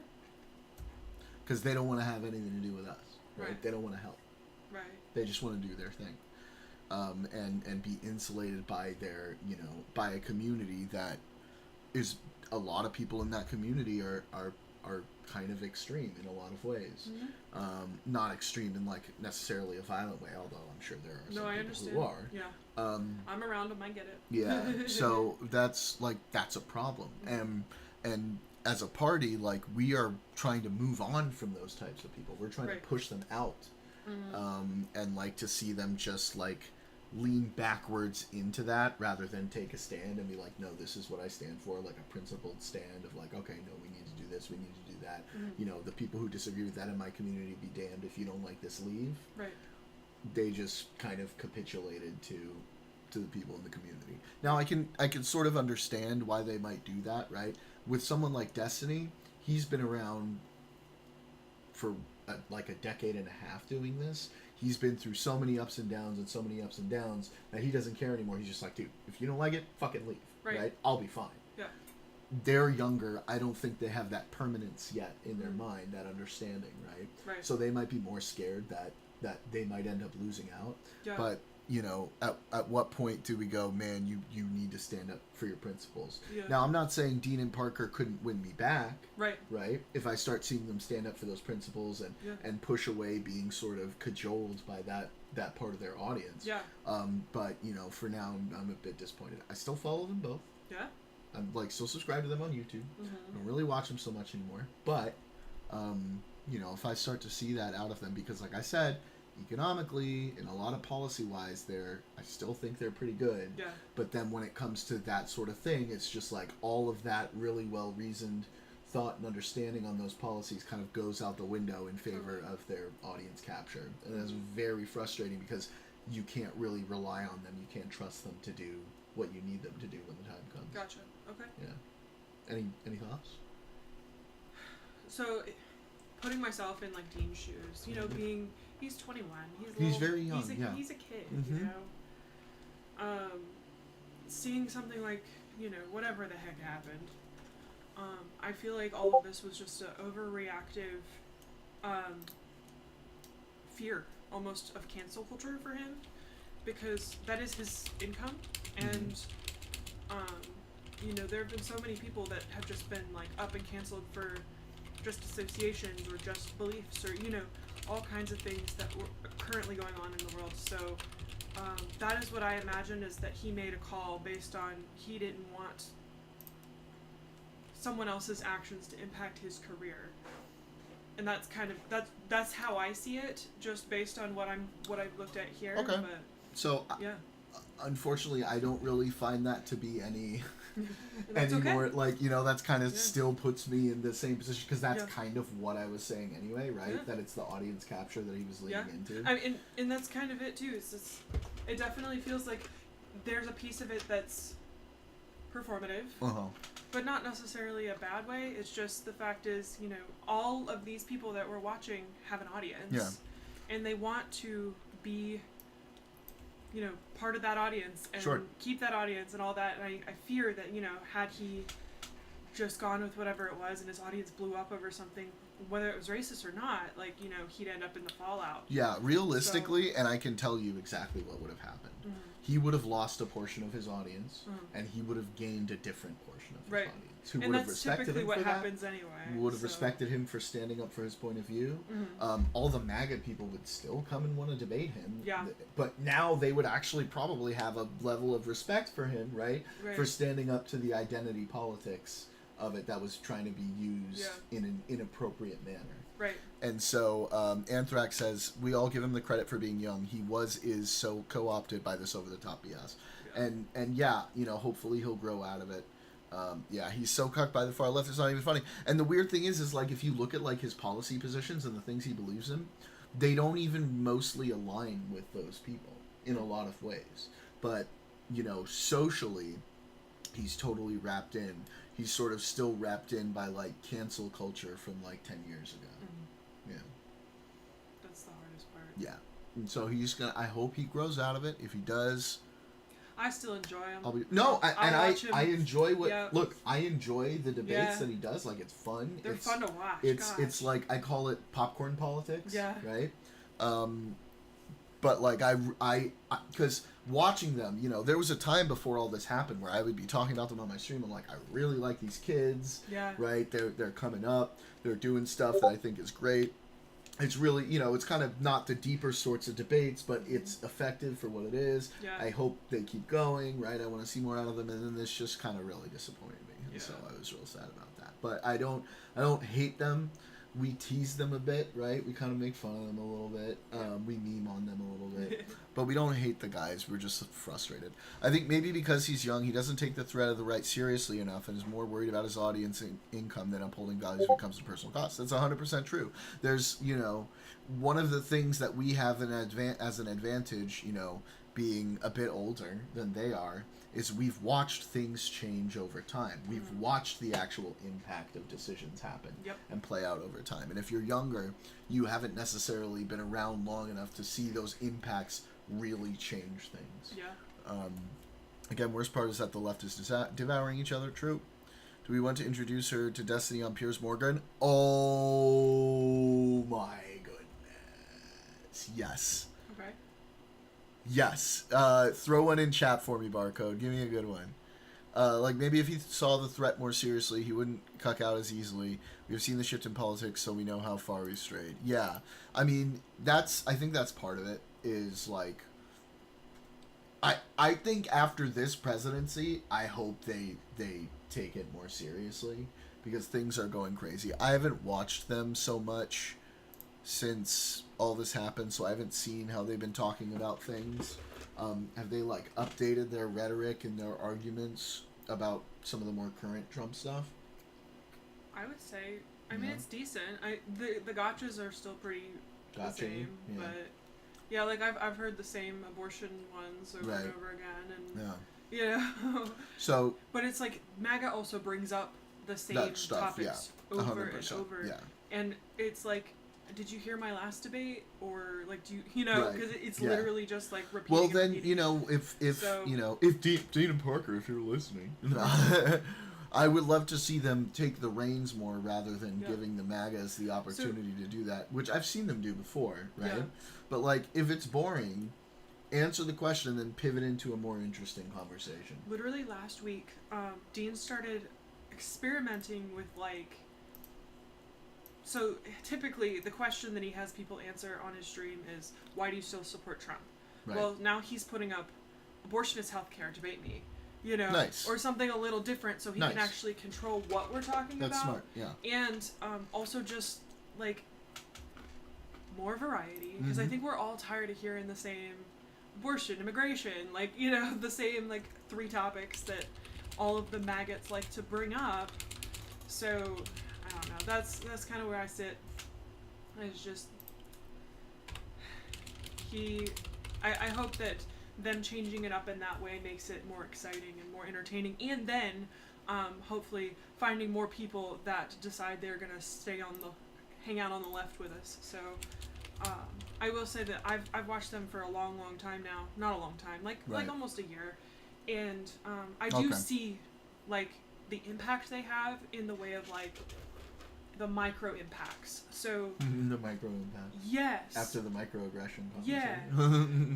Because they don't want to have anything to do with us, right? They don't want to help. Right. They just want to do their thing. And be insulated by their, you know, by a community that is, a lot of people in that community are are kind of extreme in a lot of ways. Mm-hmm. Not extreme in like necessarily a violent way, although I'm sure there are some understand. people who are. Yeah. I'm around them. I get it. Yeah. So that's a problem, and as a party, like, we are trying to move on from those types of people. We're trying to push them out, and like to see them just like lean backwards into that rather than take a stand and be like, no, this is what I stand for, like a principled stand of like, okay, no, we need to do this, we need to do that. You know, the people who disagree with that in my community, be damned if you don't like this, leave. Right. They just kind of capitulated to the people in the community. Now I can sort of understand why they might do that, right? With someone like Destiny, he's been around for like a decade and a half doing this. He's been through so many ups and downs that he doesn't care anymore. He's just like, dude, if you don't like it, fucking leave, right? I'll be fine. Yeah. They're younger. I don't think they have that permanence yet in their mind, that understanding, right? Right. So they might be more scared that they might end up losing out. Yeah. But you know, at what point do we go, man, you need to stand up for your principles? Yeah. Now, I'm not saying Dean and Parker couldn't win me back. Right. Right? If I start seeing them stand up for those principles and push away being sort of cajoled by that part of their audience. Yeah. But, you know, for now, I'm a bit disappointed. I still follow them both. Yeah. I'm, like, still subscribed to them on YouTube. I don't really watch them so much anymore. But, you know, if I start to see that out of them, because, like I said, economically and a lot of policy-wise, I still think they're pretty good. Yeah. But then when it comes to that sort of thing, it's just like all of that really well-reasoned thought and understanding on those policies kind of goes out the window in favor of their audience capture. And that's very frustrating because you can't really rely on them. You can't trust them to do what you need them to do when the time comes. Gotcha. Okay. Yeah. Any thoughts? So, putting myself in like Dean's shoes, you know, he's 21. He's very young. He's a kid, you know. Seeing something like, you know, whatever the heck happened, I feel like all of this was just an overreactive fear, almost, of cancel culture for him, because that is his income, and you know, there have been so many people that have just been like up and canceled for just associations or just beliefs or, you know, all kinds of things that were currently going on in the world. So that is what I imagine, is that he made a call based on he didn't want someone else's actions to impact his career. And that's kind of that's how I see it, just based on what I've looked at here. Okay. But, so yeah. Unfortunately, I don't really find that to be any That's anymore. okay. Like, you know, that's kind of still puts me in the same position, because that's kind of what I was saying anyway, right? Yeah. That it's the audience capture that he was leaning into. I mean, and that's kind of it too. It definitely feels like there's a piece of it that's performative, but not necessarily a bad way. It's just the fact is, you know, all of these people that we're watching have an audience, and they want to be, you know, part of that audience and keep that audience and all that. And I fear that, you know, had he just gone with whatever it was and his audience blew up over something, whether it was racist or not, like, you know, he'd end up in the fallout. Yeah, realistically, and I can tell you exactly what would have happened. He would have lost a portion of his audience, and he would have gained a different portion of his audience. Who would have respected him for that. And that's typically what happens anyway. Would have respected him for standing up for his point of view. All the MAGA people would still come and want to debate him. Yeah. But now they would actually probably have a level of respect for him, right? For standing up to the identity politics of it that was trying to be used in an inappropriate manner. Right. And so Anthrax says, we all give him the credit for being young. He is so co-opted by this over-the-top BS. And yeah, you know, hopefully he'll grow out of it. Yeah, he's so cucked by the far left, it's not even funny. And the weird thing is like, if you look at like his policy positions and the things he believes in, they don't even mostly align with those people in a lot of ways. But, you know, socially, he's totally wrapped in. He's sort of still wrapped in by like cancel culture from like 10 years ago. Yeah. That's the hardest part. Yeah. And so I hope he grows out of it. If he does, I still enjoy him. I enjoy look, I enjoy the debates that he does. Like, it's fun. They're fun to watch. It's like, I call it popcorn politics. Yeah. Right? But like I because watching them, you know, there was a time before all this happened where I would be talking about them on my stream. I'm like, I really like these kids. Yeah. Right? They're coming up. They're doing stuff that I think is great. It's really, you know, it's kind of not the deeper sorts of debates, but it's effective for what it is. Yeah. I hope they keep going, right? I want to see more out of them, and then this just kind of really disappointed me, and Yeah. so I was real sad about that. But I don't hate them. We tease them a bit, right? We kind of make fun of them a little bit. We meme on them a little bit, but we don't hate the guys. We're just frustrated. I think maybe because he's young, he doesn't take the threat of the right seriously enough, and is more worried about his audience income than upholding values when it comes to personal costs. That's 100% true. There's, you know, one of the things that we have as an advantage, you know, being a bit older than they are, is we've watched things change over time. We've watched the actual impact of decisions happen and play out over time. And if you're younger, you haven't necessarily been around long enough to see those impacts really change things. Yeah. Again, worst part is that the left is devouring each other. True. Do we want to introduce her to Destiny on Piers Morgan? Oh my goodness. Yes. Okay. Yes. Throw one in chat for me, Barcode. Give me a good one. Like, maybe if he saw the threat more seriously, he wouldn't cuck out as easily. We've seen the shift in politics, so we know how far we've strayed. Yeah. I mean, I think that's part of it, is, like... I think after this presidency, I hope they take it more seriously, because things are going crazy. I haven't watched them so much since all this happened, so I haven't seen how they've been talking about things. Have they like updated their rhetoric and their arguments about some of the more current Trump stuff? I would say, I mean, it's decent. The gotchas are still pretty the same, but yeah, like I've heard the same abortion ones over and over again, and you know. So, but it's like MAGA also brings up the same stuff, topics over and over, yeah. And it's like, did you hear my last debate, or like, do you know, because it's literally just like repeating. Well, then you know, if you know, if Dean and Parker, if you're listening, I would love to see them take the reins more rather than giving the MAGAs the opportunity to do that, which I've seen them do before, right? Yeah. But like, if it's boring, answer the question and then pivot into a more interesting conversation. Literally last week, Dean started experimenting with like. So typically, the question that he has people answer on his stream is, "Why do you still support Trump?" Right. Well, now he's putting up, "Abortion is healthcare. Debate me." You know, or something a little different, so he can actually control what we're talking about. That's smart, yeah. And also just like more variety, because I think we're all tired of hearing the same abortion, immigration, like, you know, the same like 3 topics that all of the maggots like to bring up. So I don't know. That's kind of where I sit. It's just I hope that them changing it up in that way makes it more exciting and more entertaining, and then hopefully finding more people that decide they're gonna hang out on the left with us. So I will say that I've watched them for a long time now. Not a long time, like almost a year, and I do see like the impact they have in the way of like the micro impacts. So the micro impact. Yes. After the microaggression. Yeah.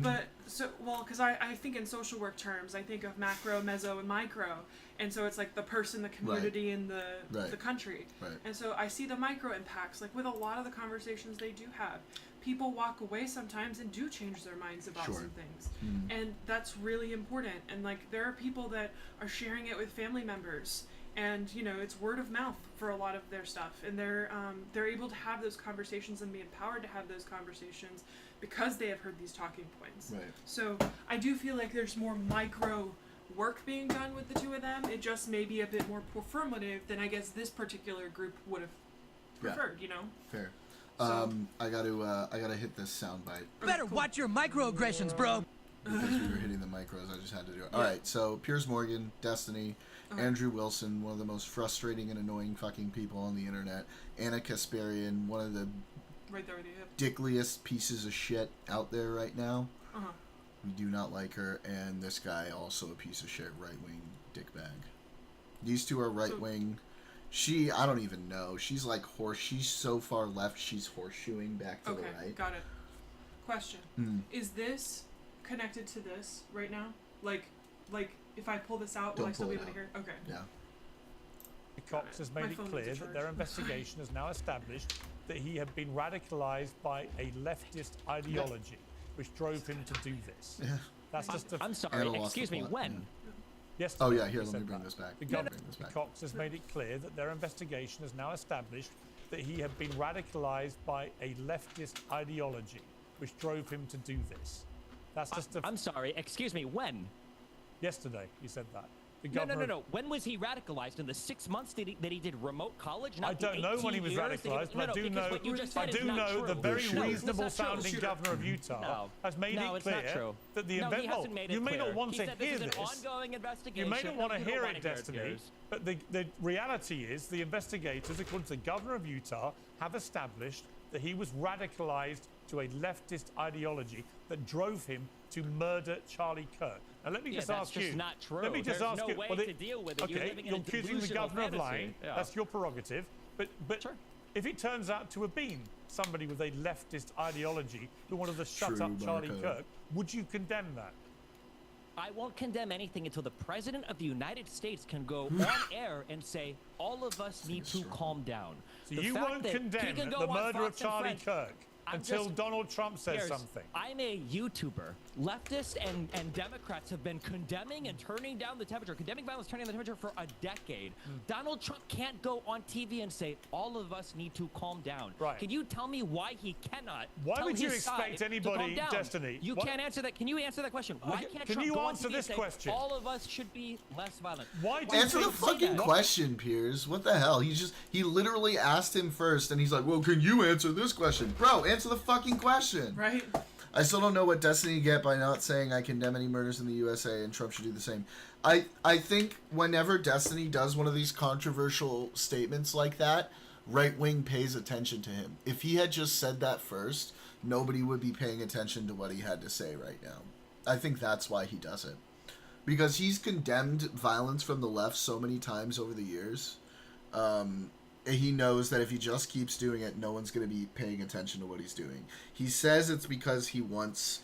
But because I think in social work terms, I think of macro, meso, and micro, and so it's like the person, the community, and the country. Right. And so I see the micro impacts, like with a lot of the conversations they do have. People walk away sometimes and do change their minds about some things, and that's really important. And like there are people that are sharing it with family members. And you know, it's word of mouth for a lot of their stuff, and they're able to have those conversations and be empowered to have those conversations because they have heard these talking points. Right. So I do feel like there's more micro work being done with the two of them. It just may be a bit more performative than I guess this particular group would have preferred. You know. Fair. So, I gotta hit this soundbite. Better watch your microaggressions, bro. Because we were hitting the micros, I just had to do it. All right, so Piers Morgan, Destiny, Andrew Wilson, one of the most frustrating and annoying fucking people on the internet, Anna Kasparian, one of the dickliest pieces of shit out there right now. We do not like her, and this guy also a piece of shit right-wing dickbag. These two are right-wing. I don't even know. She's like she's so far left, she's horseshoeing back to the right. Got it. Question. Is this connected to this right now? Like if I pull this out, will I still be able to hear it? Okay. Yeah. Cox has made it clear that their investigation has now established that he had been radicalized by a leftist ideology, which drove him to do this. Yeah. That's just a... I'm sorry, excuse me, when? Yes. Oh yeah, here, let me bring this back. The governor Cox has made it clear that their investigation has now established that he had been radicalized by a leftist ideology, which drove him to do this. That's just a... I'm sorry, excuse me, when? Yesterday, he said that. No. When was he radicalized? In the 6 months that he did remote college? I don't know when he was radicalized, but I do know the very reasonable sounding governor of Utah has made it clear that the you may not want to hear this. You may not want to hear it, Destiny, but the reality is the investigators, according to the governor of Utah, have established that he was radicalized to a leftist ideology that drove him to murder Charlie Kirk. Now let me just ask you. Just not true. Let me just There's ask no you. way to deal with it. Okay, you're accusing the governor of lying. Yeah. That's your prerogative. But if it turns out to have been somebody with a leftist ideology who wanted to shut up Charlie Kirk, would you condemn that? I won't condemn anything until the president of the United States can go on air and say, all of us need to calm down. So you won't condemn the murder of Charlie Kirk until Donald Trump says something. I'm a YouTuber. Leftists and Democrats have been condemning and turning down the temperature, condemning violence, turning down the temperature for a decade. Donald Trump can't go on TV and say, all of us need to calm down. Right. Can you tell me why he cannot? Why tell would you his expect side to calm anybody, down? Destiny? You can't answer that. Can you answer that question? Why can't can Trump you go on answer TV this and say, question? all of us should be less violent? Answer the fucking question, Piers. What the hell? He literally asked him first, and he's like, well, can you answer this question? Bro, answer the fucking question. Right. I still don't know what Destiny get by not saying I condemn any murders in the USA and Trump should do the same. I think whenever Destiny does one of these controversial statements like that, right wing pays attention to him. If he had just said that first, nobody would be paying attention to what he had to say right now. I think that's why he does it. Because he's condemned violence from the left so many times over the years. He knows that if he just keeps doing it, no one's going to be paying attention to what he's doing. He says it's because he wants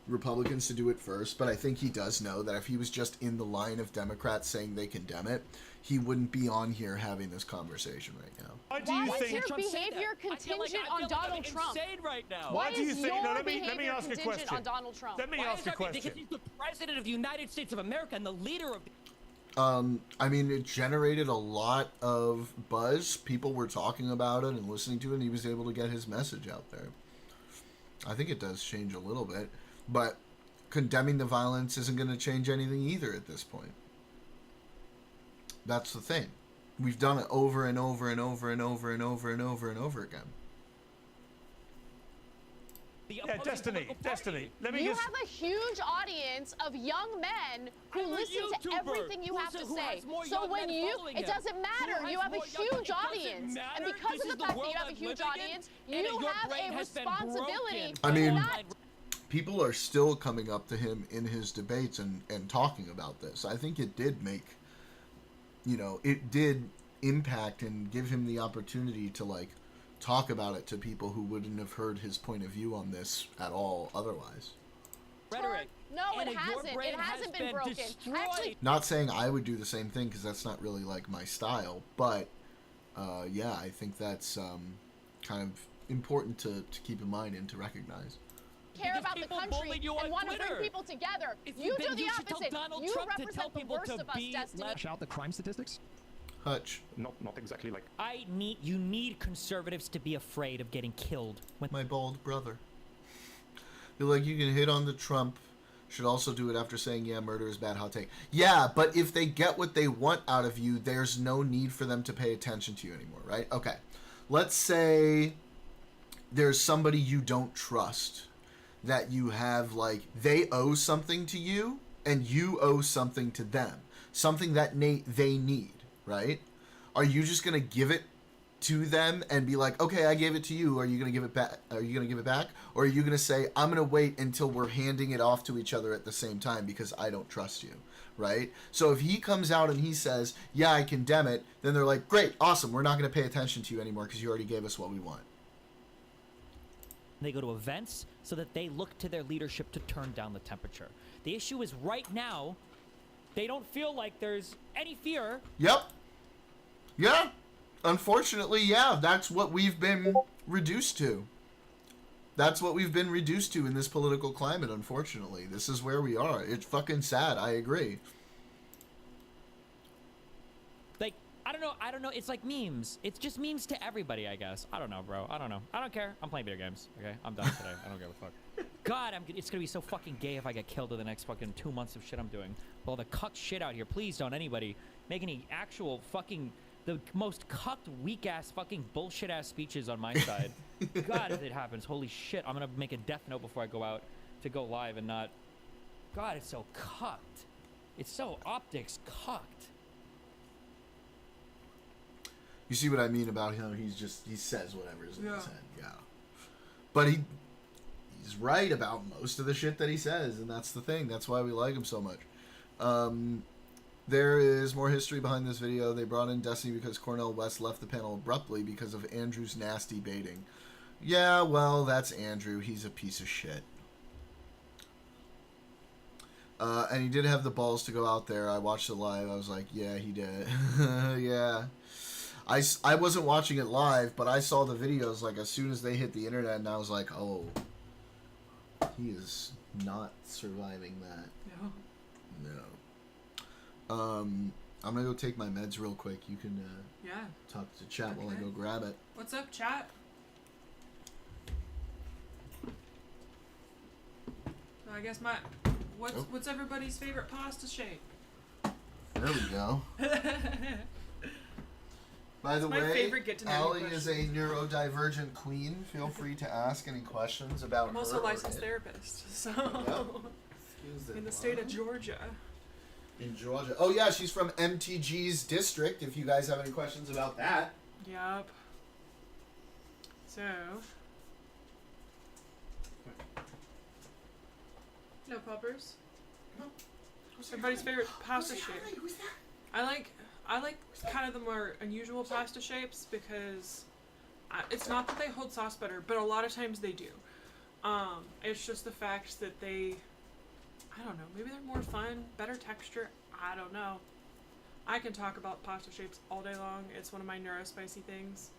Republicans to do it first, but I think he does know that if he was just in the line of Democrats saying they condemn it, he wouldn't be on here having this conversation right now. Why is your behavior contingent on Donald Trump? Right now. Why do you think? No, let me ask a question. On Donald Trump? Let me ask a question. Because he's the president of the United States of America and the leader of. I mean, it generated a lot of buzz. People were talking about it and listening to it, and he was able to get his message out there. I think it does change a little bit, but condemning the violence isn't going to change anything either at this point. That's the thing. We've done it over and over and over and over and over and over and over again. Yeah, Destiny. Let me you have a huge audience of young men who listen to everything you have to say. So when it doesn't matter. You have a huge audience, and because of the fact that you have a huge audience, you have a responsibility. I mean, people are still coming up to him in his debates and talking about this. I think it did make, it did impact and give him the opportunity to talk about it to people who wouldn't have heard his point of view on this at all otherwise. Rhetoric. No, it hasn't. It hasn't been broken. Actually, not saying I would do the same thing because that's not really my style, but yeah, I think that's kind of important to keep in mind and to recognize. Care about the country and want to bring people together. You do the opposite. You represent the worst of us, Destiny. Shout the crime statistics. Hutch. Not exactly like. You need conservatives to be afraid of getting killed. My bald brother. You're like, you can hit on the Trump. Should also do it after saying, yeah, murder is bad, hot take. Yeah, but if they get what they want out of you, there's no need for them to pay attention to you anymore, right? Okay. Let's say there's somebody you don't trust that you have, they owe something to you and you owe something to them. Something that they need. Right? Are you just gonna give it to them and be like, okay, I gave it to you. Are you gonna give it back? Or are you gonna say, I'm gonna wait until we're handing it off to each other at the same time because I don't trust you, right? So if he comes out and he says, yeah, I condemn it, then they're like, great, awesome. We're not gonna pay attention to you anymore because you already gave us what we want. they go to events so that they look to their leadership to turn down the temperature. The issue is right now, they don't feel like there's any fear. Yep. Yeah. Unfortunately, yeah. That's what we've been reduced to. That's what we've been reduced to in this political climate, unfortunately. This is where we are. It's fucking sad. I agree. Like, I don't know. It's like memes. It's just memes to everybody, I guess. I don't know, bro. I don't know. I don't care. I'm playing video games. Okay? I'm done today. I don't give a fuck. God, it's gonna be so fucking gay if I get killed in the next fucking 2 months of shit I'm doing. Well, the cuck shit out here. Please don't anybody make any actual fucking... the most cucked, weak-ass, fucking bullshit-ass speeches on my side. God, if it happens, holy shit. I'm gonna make a death note before I go out to go live and not... God, it's so cucked. It's so optics cucked. You see what I mean about him? He says whatever's in his head. Yeah. But he's right about most of the shit that he says, and that's the thing. That's why we like him so much. There is more history behind this video. They brought in Destiny because Cornel West left the panel abruptly because of Andrew's nasty baiting. Yeah, well, that's Andrew. He's a piece of shit. And he did have the balls to go out there. I watched it live. I was like, yeah, he did. Yeah. I wasn't watching it live, but I saw the videos like as soon as they hit the internet, and I was like, oh, he is not surviving that. No. I'm gonna go take my meds real quick. You can talk to chat while I go grab it. What's up, chat? So I guess what's everybody's favorite pasta shape? There we go. By the way, Allie is a neurodivergent queen. Feel free to ask any questions about her. I'm also a licensed therapist, so in the state of Georgia. In Georgia. Oh yeah, she's from MTG's district, if you guys have any questions about that. Yep. So... No poppers. No. Everybody's favorite pasta shape. I like kind of the more unusual pasta shapes because it's not that they hold sauce better, but a lot of times they do. It's just the fact that they... I don't know, maybe they're more fun, better texture, I don't know. I can talk about pasta shapes all day long. It's one of my neurospicy things.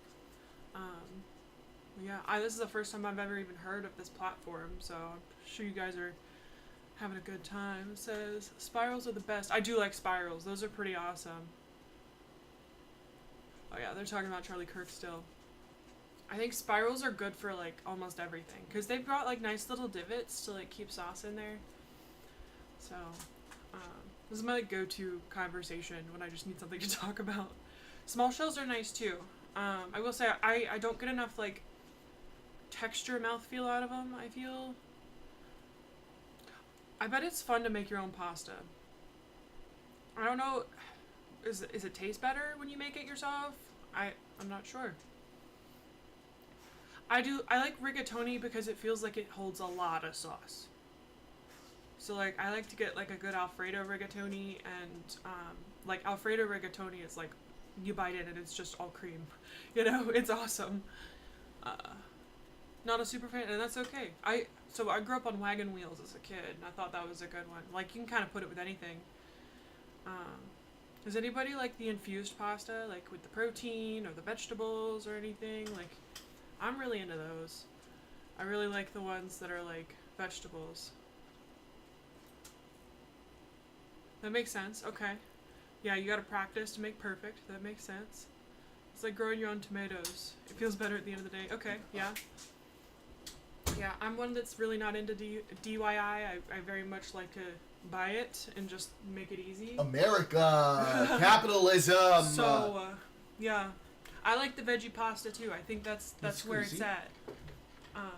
Yeah, this is the first time I've ever even heard of this platform, so I'm sure you guys are having a good time. It says, spirals are the best. I do like spirals. Those are pretty awesome. Oh yeah, they're talking about Charlie Kirk still. I think spirals are good for like almost everything, because they've got like nice little divots to like keep sauce in there. So, this is my like, go-to conversation when I just need something to talk about. Small shells are nice too. I will say I don't get enough like texture mouthfeel out of them, I feel. I bet it's fun to make your own pasta. I don't know, is it taste better when you make it yourself? I'm not sure. I like rigatoni because it feels like it holds a lot of sauce. So like I like to get like a good Alfredo rigatoni, and like Alfredo rigatoni is like you bite it and it's just all cream. You know, it's awesome. Not a super fan, and that's okay. So I grew up on wagon wheels as a kid, and I thought that was a good one. Like you can kind of put it with anything. Does anybody like the infused pasta, like with the protein or the vegetables or anything? Like, I'm really into those. I really like the ones that are like vegetables. That makes sense. Okay. Yeah, you gotta practice to make perfect. That makes sense. It's like growing your own tomatoes. It feels better at the end of the day. Okay, yeah. Yeah, I'm one that's really not into DIY. I very much like to buy it and just make it easy. America! Capitalism! So, yeah. I like the veggie pasta too. I think that's where it's at. Oh,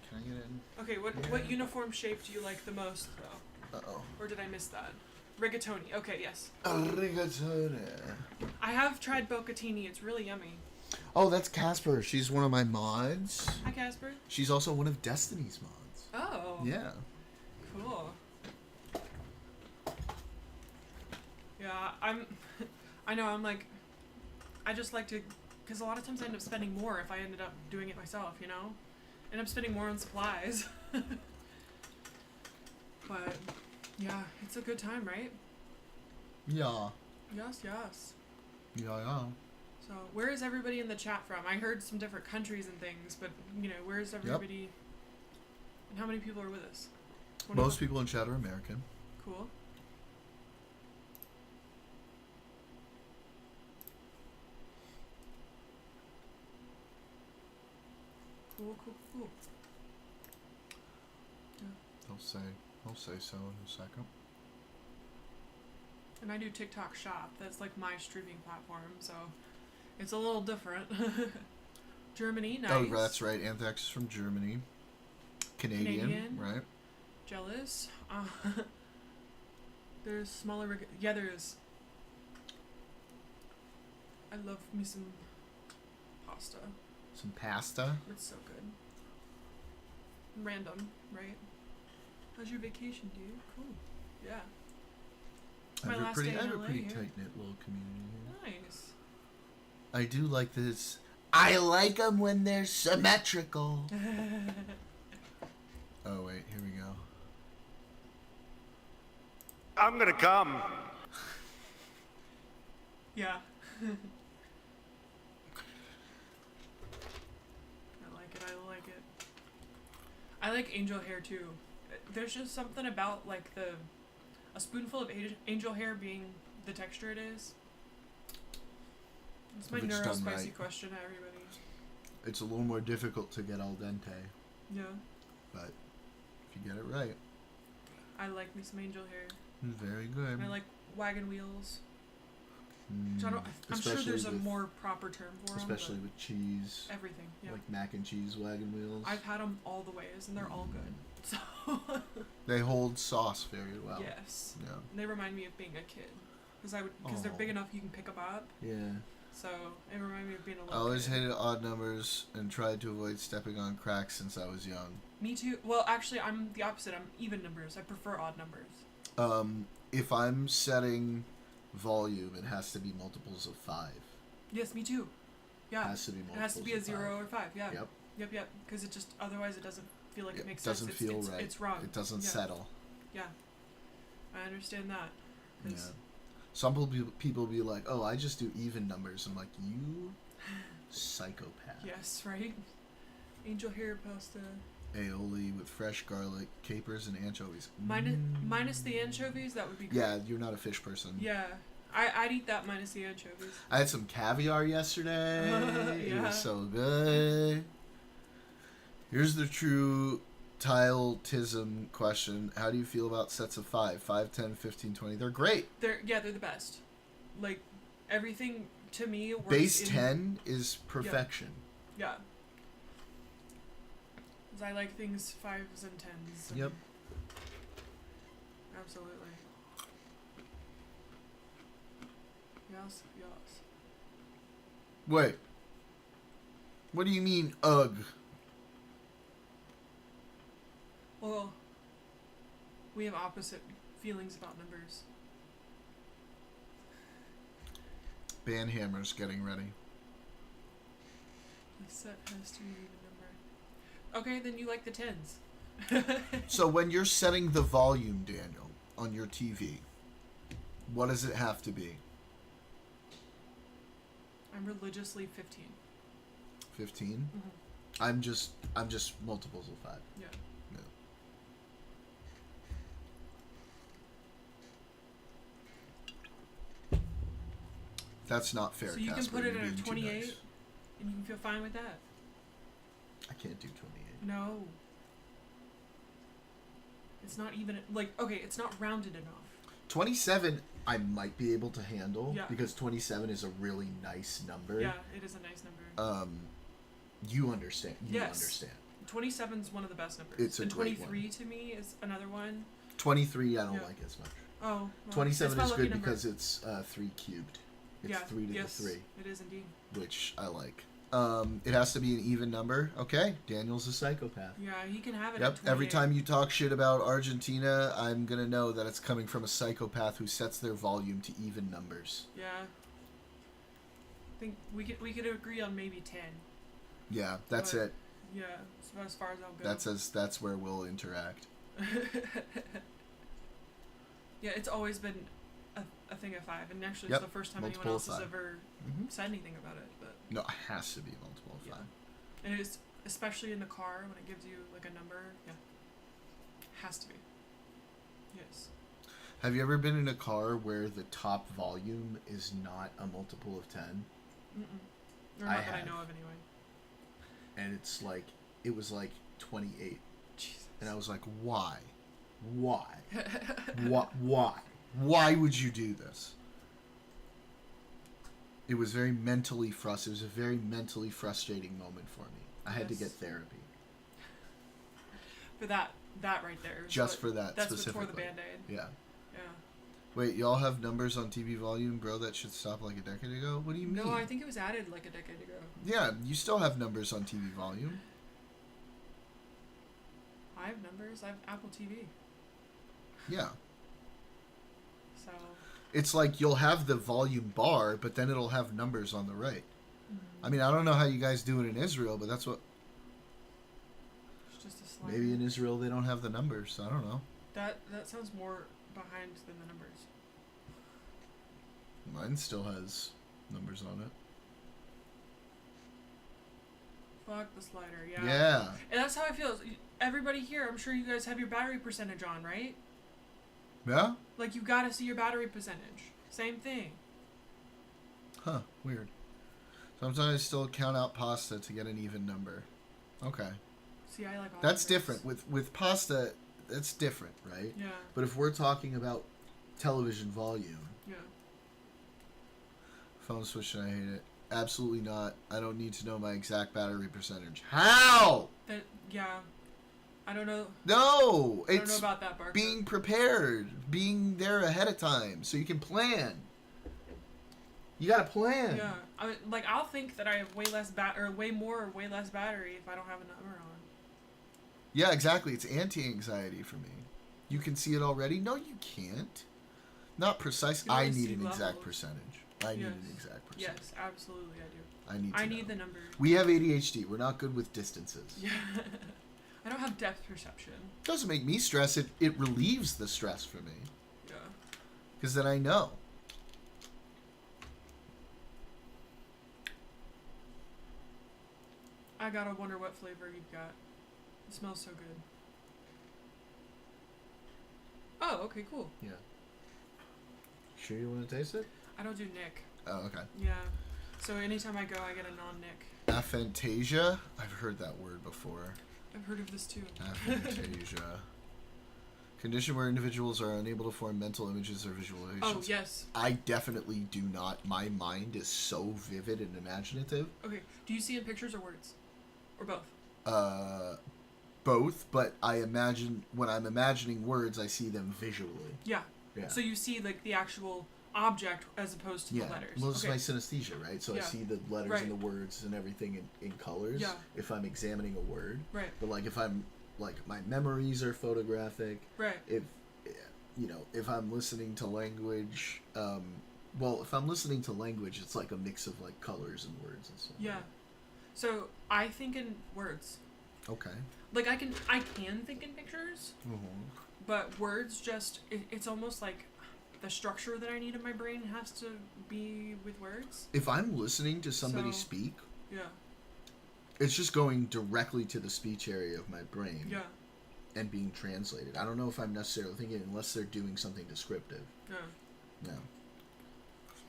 can I get in? Okay, what uniform shape do you like the most, though? Uh-oh. Or did I miss that? Rigatoni. Okay, yes. Rigatoni. I have tried Bocatini. It's really yummy. Oh, that's Casper. She's one of my mods. Hi, Casper. She's also one of Destiny's mods. Oh. Yeah. Cool. Yeah, I know, I'm like, I just like to because a lot of times I end up spending more if I ended up doing it myself, you know? End up spending more on supplies. But, yeah, it's a good time, right? Yeah. Yes, yes. Yeah. So, where is everybody in the chat from? I heard some different countries and things, but, you know, where is everybody? And how many people are with us? Most people in chat are American. Cool. Cool. Yeah. I'll say so in a second. And I do TikTok Shop. That's like my streaming platform, so it's a little different. Germany, nice. Oh, that's right. Anthrax is from Germany. Canadian, right? Jealous. There's smaller. Yeah, there is. I love me some pasta. Some pasta? It's so good. Random, right? How's your vacation, dude? Cool. Yeah. I have a pretty tight-knit little community here. Nice. I do like this. I like them when they're symmetrical. Oh, wait. Here we go. I'm gonna come. Yeah. I like it. I like angel hair too. There's just something about like a spoonful of angel hair being the texture it is. It's my neuro-spicy question to everybody. It's a little more difficult to get al dente. Yeah. But if you get it right. I like me some angel hair. Very good. And I like wagon wheels. I'm sure there's a more proper term for them. Especially with cheese. Everything, yeah. Like mac and cheese wagon wheels. I've had them all the ways, and they're all good. So they hold sauce very well. Yes. Yeah. And they remind me of being a kid, because they're big enough you can pick them up. Yeah. So it reminded me of being a little I always kid. hated odd numbers and tried to avoid stepping on cracks since I was young. Me too. Well, actually, I'm the opposite. I'm even numbers. I prefer odd numbers. If I'm setting volume, it has to be multiples of 5. Yes, me too. Yeah. It has to be multiples. It has to be a 0 or 5. Yeah. Yep. Because it just otherwise it doesn't feel like it makes sense. It doesn't feel right. It's wrong. It doesn't settle. Yeah. I understand that. Yeah. Some people be like, "Oh, I just do even numbers." I'm like, "You psychopath." Yes, right. Angel hair pasta. Aioli with fresh garlic, capers, and anchovies. Minus the anchovies, that would be great. Yeah, you're not a fish person. Yeah. I'd eat that minus the anchovies. I had some caviar yesterday. Yeah. It was so good. Here's the true Tiletism question. How do you feel about sets of 5? 5, 10, 15, 20? They're great. They're the best. Like, everything to me works. Base 10 is perfection. Yeah. Because I like things 5s and 10s. Yep. Absolutely. Yes. Wait. What do you mean, ugh? Well, we have opposite feelings about numbers. Banhammer's getting ready. The set has to be an even number. Okay, then you like the 10s. So when you're setting the volume, Daniel, on your TV, what does it have to be? I'm religiously 15. 15? Mm-hmm. I'm just multiples of 5. Yeah. That's not fair. So you can Casper, put it you're at a being 28, too nice. and you can feel fine with that. I can't do 28. No. It's not even, like, okay, it's not rounded enough. 27, I might be able to handle, Yeah. because 27 is a really nice number. Yeah, it is a nice number. You understand. You Yes. understand. 27 is one of the best numbers. It's a and great 23 to me is another one. 23, I don't like as much. Oh. Well, 27 it's is my good lucky because it's 3 cubed. It's yeah. 3 to yes, the 3. It is indeed. Which I like. It has to be an even number. Okay, Daniel's a psychopath. Yeah, he can have it. Yep. At 28. Every time you talk shit about Argentina, I'm gonna know that it's coming from a psychopath who sets their volume to even numbers. Yeah. think we could agree on maybe 10. Yeah, that's it. Yeah, it's about as far as I'll go. That's where we'll interact. Yeah, it's always been a thing of 5, and actually Yep, it's the first time multiple anyone else of has 5. ever said anything about it. But No, it has to be multiple of 5. and it's especially in the car when it gives you like a number. Yeah, has to be. Yes. Have you ever been in a car where the top volume is not a multiple of 10? Or not that I know of anyway. And it was like 28. Jesus. And I was like, why? Why? Why? Why would you do this? It was very mentally frustrating. It was a very mentally frustrating moment for me. I had to get therapy. For that right there. Just for that that's specifically. That's what tore the Band-Aid. Yeah. Yeah. Wait, y'all have numbers on TV volume, bro? That should stop like a decade ago? What do you mean? No, I think it was added like a decade ago. Yeah, you still have numbers on TV volume. I have numbers. I have Apple TV. Yeah. So. It's like you'll have the volume bar, but then it'll have numbers on the right. I mean, I don't know how you guys do it in Israel, but that's what... It's just a slider. Maybe in Israel they don't have the numbers. I don't know. That sounds more behind than the numbers. Mine still has numbers on it. Fuck the slider, yeah. Yeah. And that's how I feel. Everybody here, I'm sure you guys have your battery percentage on, right? Yeah? Like, you gotta see your battery percentage. Same thing. Huh, weird. Sometimes I still count out pasta to get an even number. Okay. See, I like all that's different. With pasta, that's different, right? Yeah. But if we're talking about television volume... Yeah. Phone switch and I hate it. Absolutely not. I don't need to know my exact battery percentage. How? Yeah. I don't know. No! I don't know about that, Barker. Being prepared. Being there ahead of time so you can plan. You gotta plan. Yeah. I'll think that I have way more or way less battery if I don't have a number on. Yeah, exactly. It's anti-anxiety for me. You can see it already? No, you can't. Not precise. I need an exact percentage. I need an exact percentage. Yes, absolutely I do. I need the number. We have ADHD. We're not good with distances. Yeah. I don't have depth perception. Doesn't make me stress. It relieves the stress for me. Yeah. Because then I know. I gotta wonder what flavor you've got. It smells so good. Oh, okay, cool. Yeah. Sure you want to taste it? I don't do Nick. Oh, okay. Yeah. So anytime I go, I get a non-Nick. Aphantasia? I've heard that word before. I've heard of this too. Aphantasia. Condition where individuals are unable to form mental images or visualizations. Oh, yes. I definitely do not. My mind is so vivid and imaginative. Okay. Do you see in pictures or words? Or both? Both, but I imagine, when I'm imagining words, I see them visually. Yeah. Yeah. So you see, like, the actual object as opposed to the letters. Well, it's my synesthesia, right? So I see the letters and the words and everything in colors. Yeah. If I'm examining a word. Right. But like if I'm my memories are photographic. Right. If if I'm listening to language, if I'm listening to language, it's like a mix of like colors and words and stuff. Yeah. So I think in words. Okay. Like I can think in pictures. Mm-hmm. But words just it's almost like the structure that I need in my brain has to be with words. If I'm listening to somebody speak, it's just going directly to the speech area of my brain. Yeah. And being translated. I don't know if I'm necessarily thinking unless they're doing something descriptive. Yeah. No.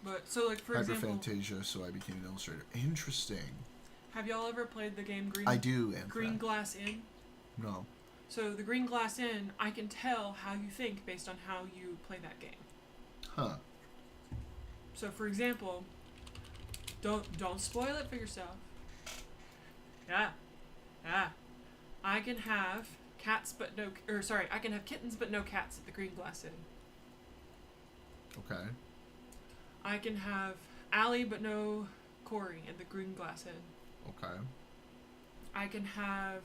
But so like for example, Hyperphantasia, so I became an illustrator. Interesting. Have y'all ever played the game Green? I do. Green Glass Inn. No. So the Green Glass Inn, I can tell how you think based on how you play that game. Huh. So for example, don't spoil it for yourself. Yeah. I can have I can have kittens but no cats at the Green Glass Inn. Okay. I can have Allie but no Corey at the Green Glass Inn. Okay. I can have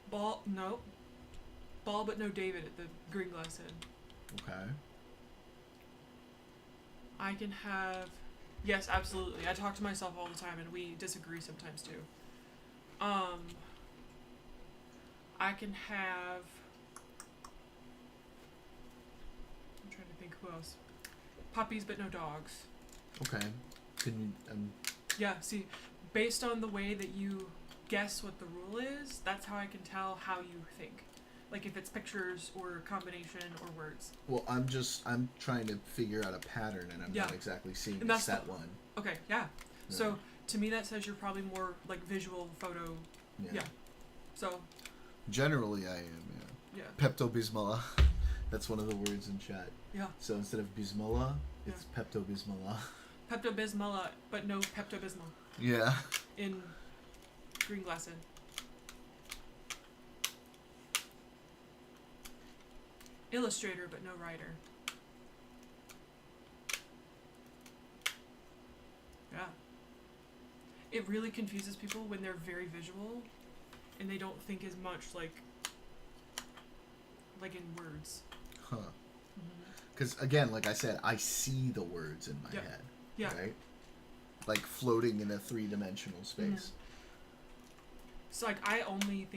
Ball but no David at the Green Glass Inn. Okay. I can have Yes, absolutely. I talk to myself all the time, and we disagree sometimes too. I can have. I'm trying to think who else. Puppies, but no dogs. Okay. Can you? Yeah. See, based on the way that you guess what the rule is, that's how I can tell how you think. Like if it's pictures or combination or words. Well, I'm trying to figure out a pattern, and I'm not exactly seeing a set one. Okay. Yeah. So to me, that says you're probably more like visual photo. Yeah. So. Generally, I am. Yeah. Pepto-Bismollah. That's one of the words in chat. Yeah. So instead of Bismillah, it's Pepto-Bismollah. Pepto-Bismollah, but no Pepto-Bismol. Yeah. In Green Glass Inn. Illustrator, but no writer. Yeah. It really confuses people when they're very visual and they don't think as much like in words. Huh. Because again, like I said, I see the words in my head. Yeah. Right? Like floating in a 3-dimensional space. So like I only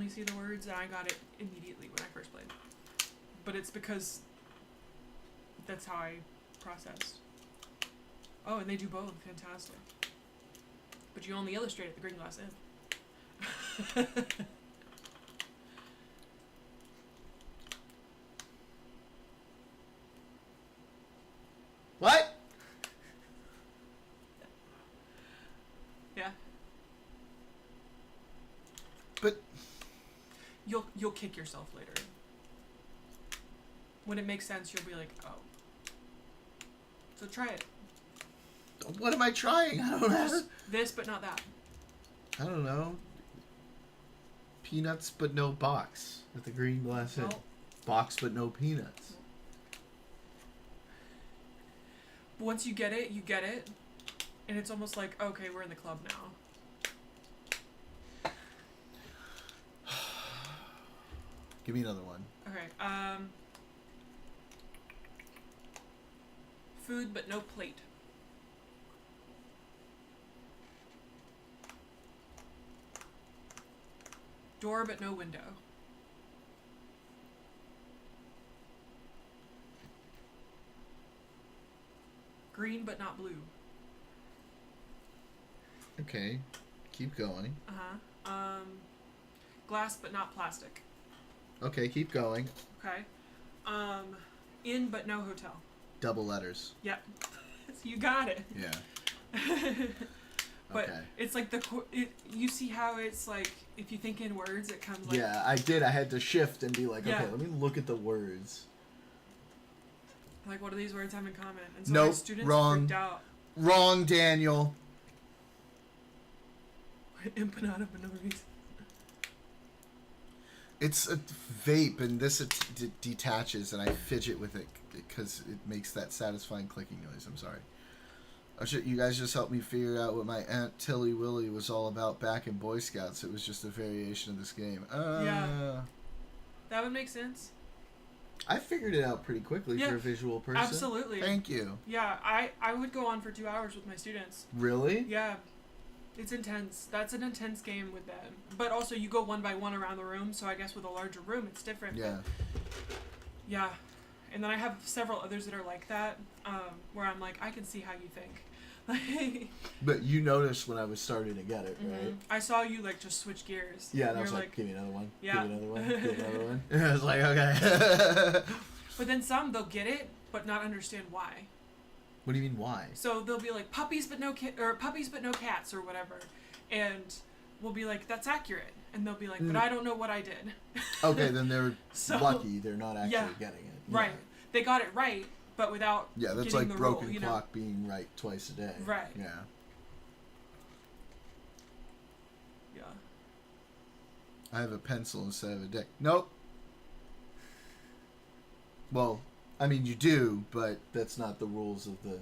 see the words, and I got it immediately when I first played. But it's because that's how I processed. Oh, and they do both. Fantastic. But you only illustrate at the Green Glass Inn. What? Yeah. But you'll kick yourself later. When it makes sense, you'll be like, oh. So try it. What am I trying? I don't know. This, but not that. I don't know. Peanuts, but no box at the Green Glass Inn. Box, but no peanuts. Once you get it, and it's almost like, okay, we're in the club now. Give me another one. Okay. Food, but no plate. Door, but no window. Green, but not blue. Okay. Keep going. Glass, but not plastic. Okay, keep going. Okay. Inn, but no hotel. Double letters. Yep. You got it. Yeah. But it's like you see how it's like if you think in words, it comes like. Yeah, I did. I had to shift and be like, okay, let me look at the words. Like, what do these words have in common? And so nope, students wrong. freaked out. Wrong, Daniel. Empanada, but no reason. It's a vape, and this detaches, and I fidget with it because it makes that satisfying clicking noise. I'm sorry. You guys just helped me figure out what my Aunt Tilly Willy was all about back in Boy Scouts. It was just a variation of this game. Yeah. That would make sense. I figured it out pretty quickly for a visual person. Absolutely. Thank you. Yeah, I would go on for 2 hours with my students. Really? Yeah. It's intense. That's an intense game with them. But also, you go one by one around the room, so I guess with a larger room, it's different. Yeah. Yeah. And then I have several others that are like that, where I'm like, I can see how you think. But you noticed when I was starting to get it, right? I saw you like just switch gears. Yeah, and I was like, give me another one. Yeah. Give me another one. Give me another one. And I was like, okay. But then some, they'll get it, but not understand why. What do you mean why? So they'll be like puppies but no puppies but no cats or whatever, and we'll be like, that's accurate, and they'll be like, but I don't know what I did. Okay, then they're lucky they're not actually getting it. Yeah. Right. They got it right, but without that's like broken clock being right twice a day. Right. Yeah. Yeah. I have a pencil instead of a dick. Nope. Well, I mean you do, but that's not the rules of the.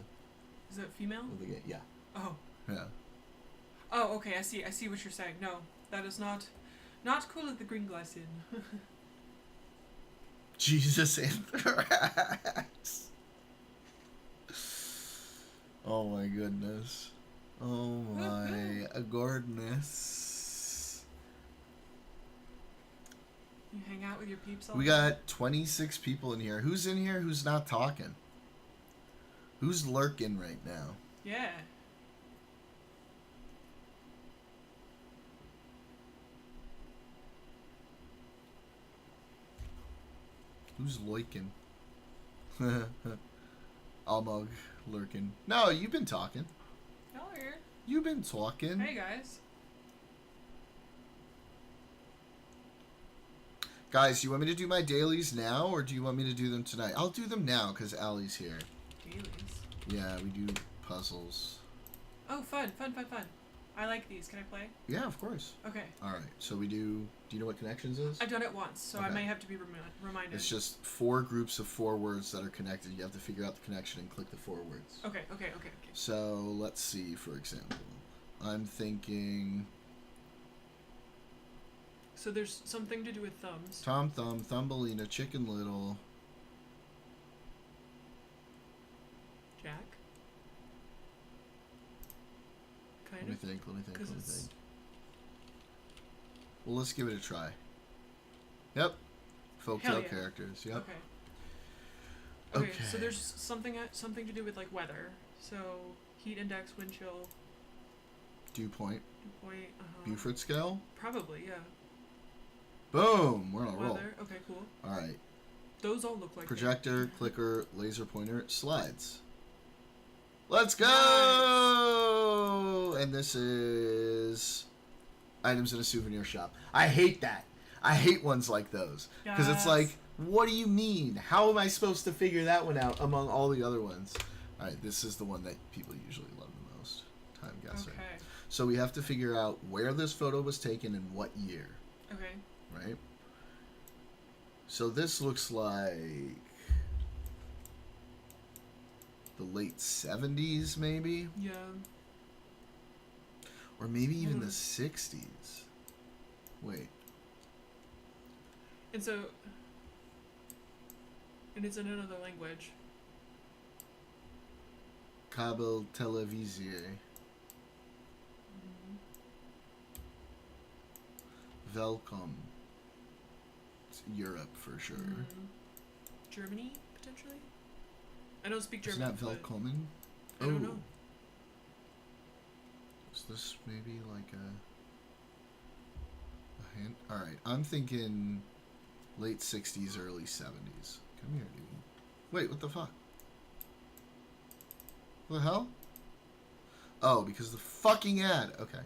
Is it female? Of the game. Yeah. Oh. Yeah. Oh, okay. I see what you're saying. No, that is not cool at the Green Glass Inn. Jesus Anthrax. Oh my goodness. Oh my goodness. You hang out with your peeps all We got 26 people in here. Who's in here who's not talking? Who's lurking right now? Yeah. Who's loiking? Almog lurking. No, you've been talking. Y'all are here. You've been talking. Hey guys. Guys, do you want me to do my dailies now, or do you want me to do them tonight? I'll do them now, because Allie's here. Dailies? Yeah, we do puzzles. Oh, fun. I like these. Can I play? Yeah, of course. Okay. Alright, so we do you know what connections is? I've done it once, so I may have to be reminded. It's just 4 groups of 4 words that are connected. You have to figure out the connection and click the 4 words. Okay. So, let's see, for example. I'm thinking... So there's something to do with thumbs. Tom Thumb, Thumbelina, Chicken Little. Jack? Kind Let me of. think. Well, let's give it a try. Yep. Folktale characters. Yep. Okay. So there's something to do with like weather. So heat index, wind chill. Dew point. Uh-huh. Beaufort scale. Probably, yeah. Boom! We're on a roll. Weather. Okay, cool. All right. Those all look like projector, clicker, laser pointer, slides. Let's go! Nice. And this is items in a souvenir shop. I hate that. I hate ones like those. Because it's like, what do you mean? How am I supposed to figure that one out among all the other ones? Alright, this is the one that people usually love the most. Time guessing. Okay. So we have to figure out where this photo was taken and what year. Okay. Right? So this looks like the late 70s, maybe? Yeah. Or maybe even the 60s. Wait. And it's in another language. Kabel Televisie. Welcome. It's Europe for sure. Germany, potentially? I don't speak German. Isn't that Velkommen? I don't know. Is this maybe like a hint? Alright, I'm thinking late 60s, early 70s. Come here, dude. Wait, what the fuck? What the hell? Oh, because the fucking ad. Okay.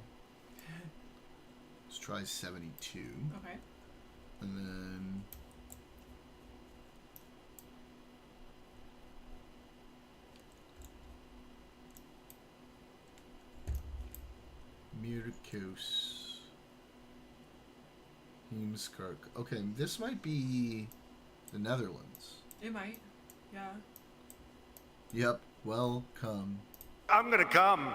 Let's try 72. Okay. And then... Mirkos. Heemskerk. Okay, this might be the Netherlands. It might. Yeah. Yep. Welcome. I'm gonna come.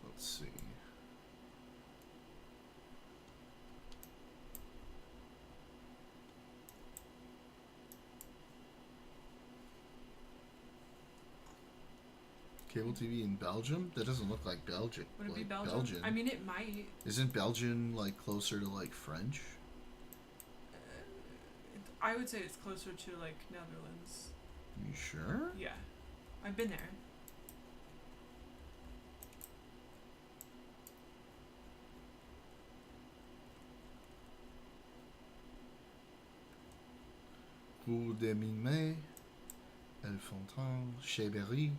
Let's see. Cable TV in Belgium? That doesn't look like Belgium. Would it be like Belgium? I mean, it might. Isn't Belgian like closer to like French? I would say it's closer to like Netherlands. You sure? Yeah, I've been there. Cour des Mines, Elfontaine, Chéberry.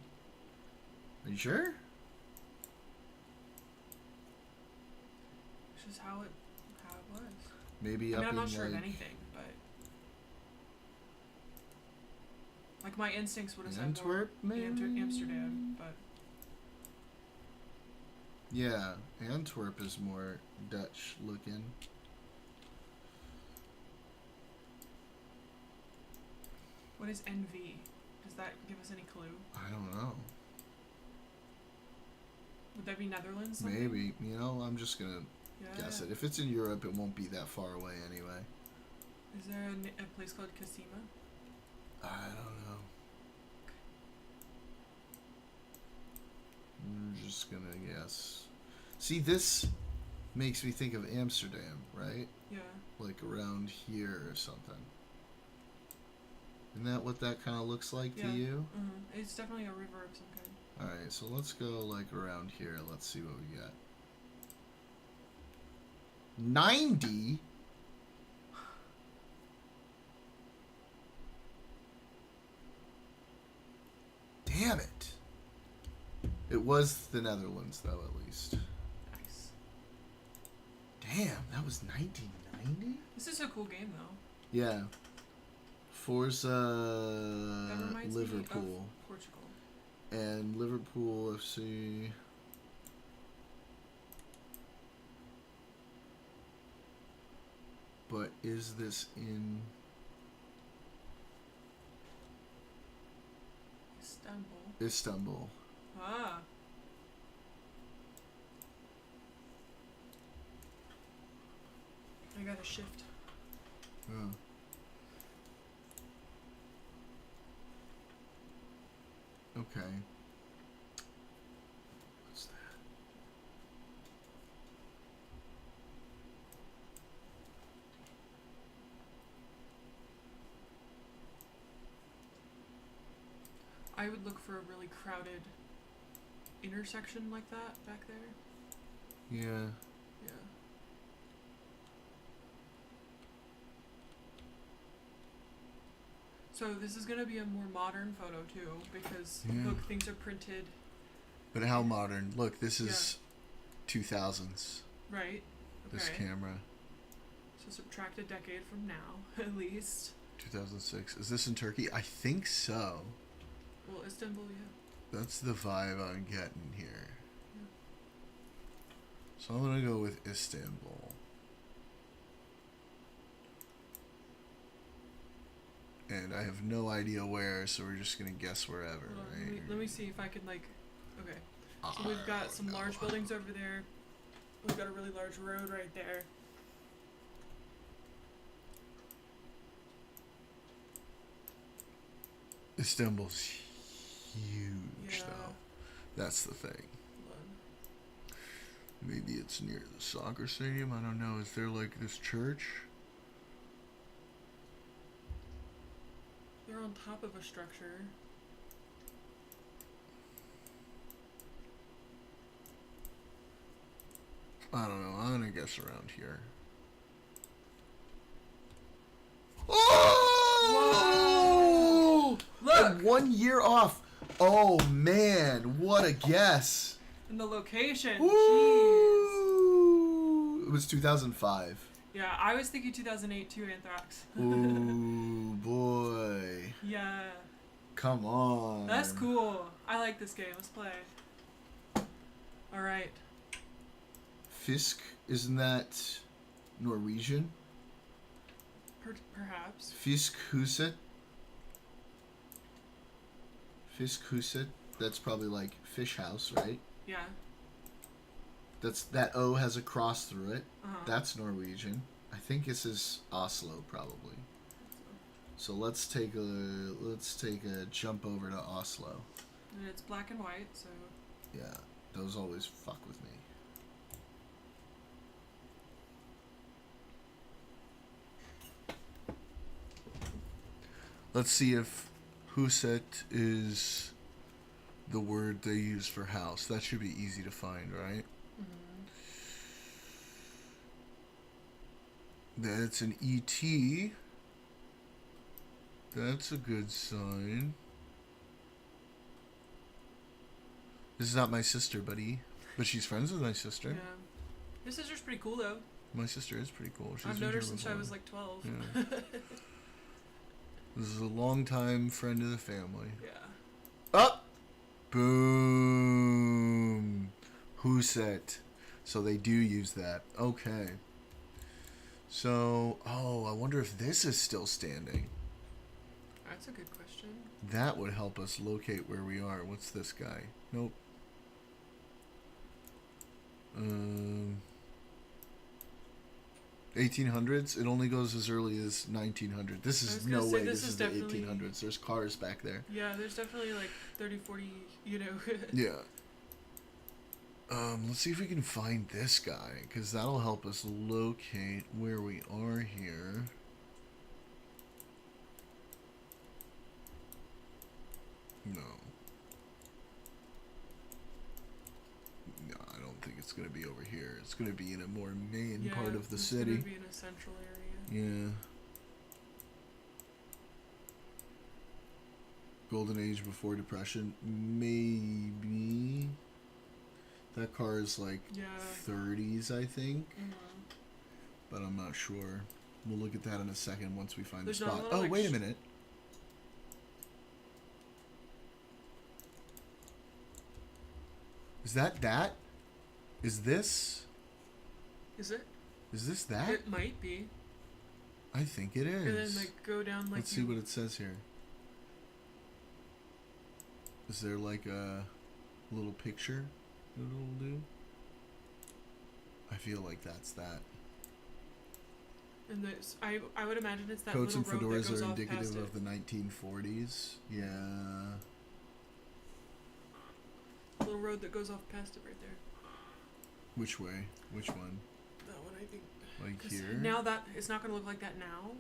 Are you sure? This is how it was. Maybe I mean, up I'm not in sure like... of anything, but like my instincts would have said Antwerp, maybe? Amsterdam, but yeah, Antwerp is more Dutch looking. what is NV? Does that give us any clue? I don't know. Would that be Netherlands? Something? Maybe. You know, I'm just gonna guess it. If it's in Europe, it won't be that far away anyway. Is there a place called Casima? I don't know. I'm just gonna guess. See, this makes me think of Amsterdam, right? Yeah. Like around here or something. Isn't that what that kind of looks like to you? Mm-hmm. It's definitely a river of some kind. Alright, so let's go like around here. Let's see what we got. 90? Damn it. It was the Netherlands, though, at least. Nice. Damn, that was 1990? This is a cool game, though. Yeah. Forza Liverpool. Me of Portugal. And Liverpool FC. But is this in Istanbul? Ah. I got a shift. Oh. Okay. What's that? I would look for a really crowded intersection like that back there. Yeah. Yeah. So this is gonna be a more modern photo too, because look, things are printed. But how modern? Look, this is 2000s. Right. Okay. This camera. So subtract a decade from now, at least. 2006. Is this in Turkey? I think so. Well, Istanbul, yeah. That's the vibe I'm getting here. So I'm gonna go with Istanbul. And I have no idea where, so we're just gonna guess wherever, right? Let me see if I can like. Okay. So we've got some large buildings over there. We've got a really large road right there. Istanbul's huge, though. That's the thing. Maybe it's near the soccer stadium. I don't know. Is there like this church? They're on top of a structure. I don't know. I'm gonna guess around here. Oh! Look! I'm 1 year off. Oh man, what a guess! And the location. Woo! Jeez. It was 2005. Yeah, I was thinking 2008 too, Anthrax. Ooh, boy. Yeah. Come on. That's cool. I like this game. Let's play. Alright. Fisk, isn't that Norwegian? Perhaps. Fiskhuset? Fiskhuset? That's probably like fish house, right? Yeah. That O has a cross through it. Uh-huh. That's Norwegian. I think this is Oslo, probably. So let's take a jump over to Oslo. And it's black and white, so. Yeah, those always fuck with me. Let's see if Huset is the word they use for house. That should be easy to find, right? That's an ET. That's a good sign. This is not my sister, buddy. But she's friends with my sister. Yeah. Your sister's pretty cool, though. My sister is pretty cool. She's I've known her since I was like 12. Yeah. This is a longtime friend of the family. Yeah. Up! Boom! Huset. So they do use that. Okay. So, I wonder if this is still standing. I That's a good question. That would help us locate where we are. What's this guy? Nope. 1800s. It only goes as early as 1900. This is no way. This is the 1800s. There's cars back there. Yeah, there's definitely like 30, 40. Yeah. Let's see if we can find this guy, because that'll help us locate where we are here. No. No, I don't think it's going to be over here. It's going to be in a more main part of the city. It's going to be in a central area. Yeah. Golden Age before Depression. Maybe. That car is like 30s, I think. But I'm not sure. We'll look at that in a second once we find the spot. Oh, wait a minute. Is that? Is this? Is it? Is this that? It might be. I think it is. And then like go down like. Let's see what it says here. Is there like a little picture that it'll do? I feel like that's that. And there's, I would imagine it's that Coats and little road that fedoras goes are off indicative past of the 1940s. Yeah. Little road that goes off past it right there. Which way? Which one? That one, I think. Like here? Now that it's not gonna look like that now,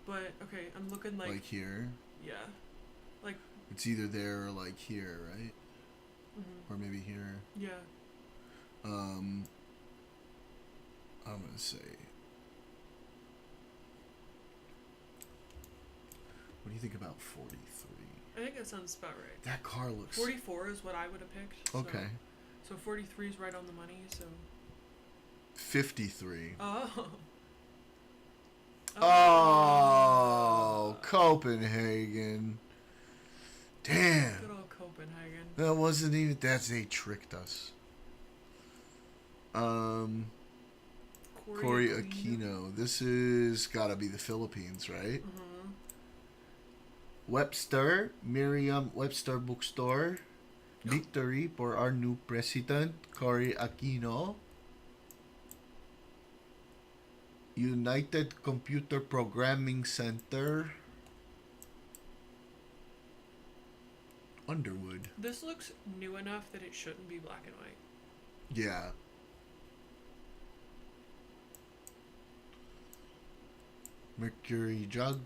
but okay, I'm looking like. Like here? Yeah. Like. It's either there or like here, right? Or maybe here. Yeah. I'm gonna say. What do you think about 43? I think that sounds about right. That car looks. 44 is what I would have picked. Okay. So 43 is right on the money. So. 53. Oh. Oh, Copenhagen. Damn. Good old Copenhagen. That wasn't even. They tricked us. Corey Aquino. This is gotta be the Philippines, right? Webster, Merriam-Webster Bookstore. Victory for our new president, Corey Aquino. United Computer Programming Center. Underwood. This looks new enough that it shouldn't be black and white. Yeah. Mercury Jug.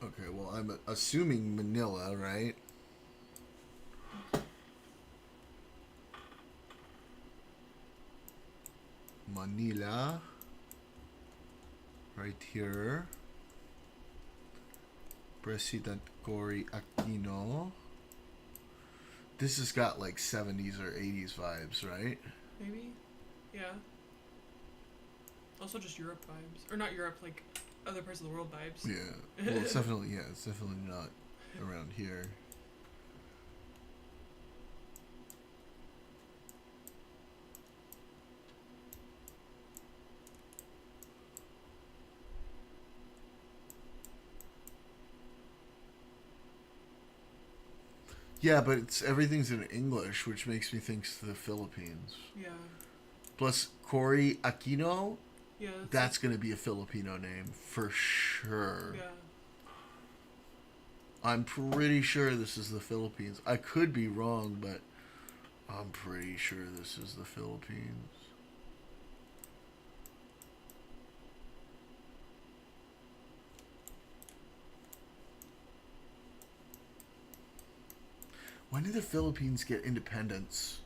Okay, well, I'm assuming Manila, right? Manila. Right here. President Cory Aquino. This has got like 70s or 80s vibes, right? Maybe? Yeah. Also just Europe vibes. Or not Europe, like other parts of the world vibes. Yeah. Well, it's definitely, it's definitely not around here. Yeah, but everything's in English, which makes me think it's the Philippines. Yeah. Plus, Cory Aquino, yeah, that's going to be a Filipino name for sure. Yeah. I'm pretty sure this is the Philippines. I could be wrong, but I'm pretty sure this is the Philippines. When did the Philippines get independence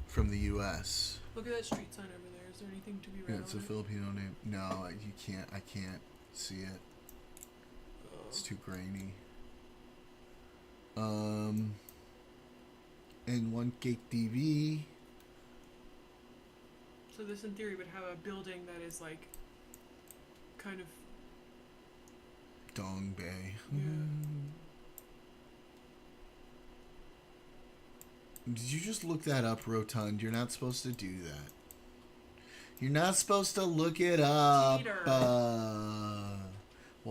from the U.S.? Look at that street sign over there. Is there anything to be read? Yeah, it's a Filipino name. No, you can't. I can't see it. It's too grainy. And One Cake TV. So this, in theory, would have a building that is like kind of Dong Bay. Yeah. Did you just look that up, Rotund? You're not supposed to do that. You're not supposed to look it up. Cheater. Well,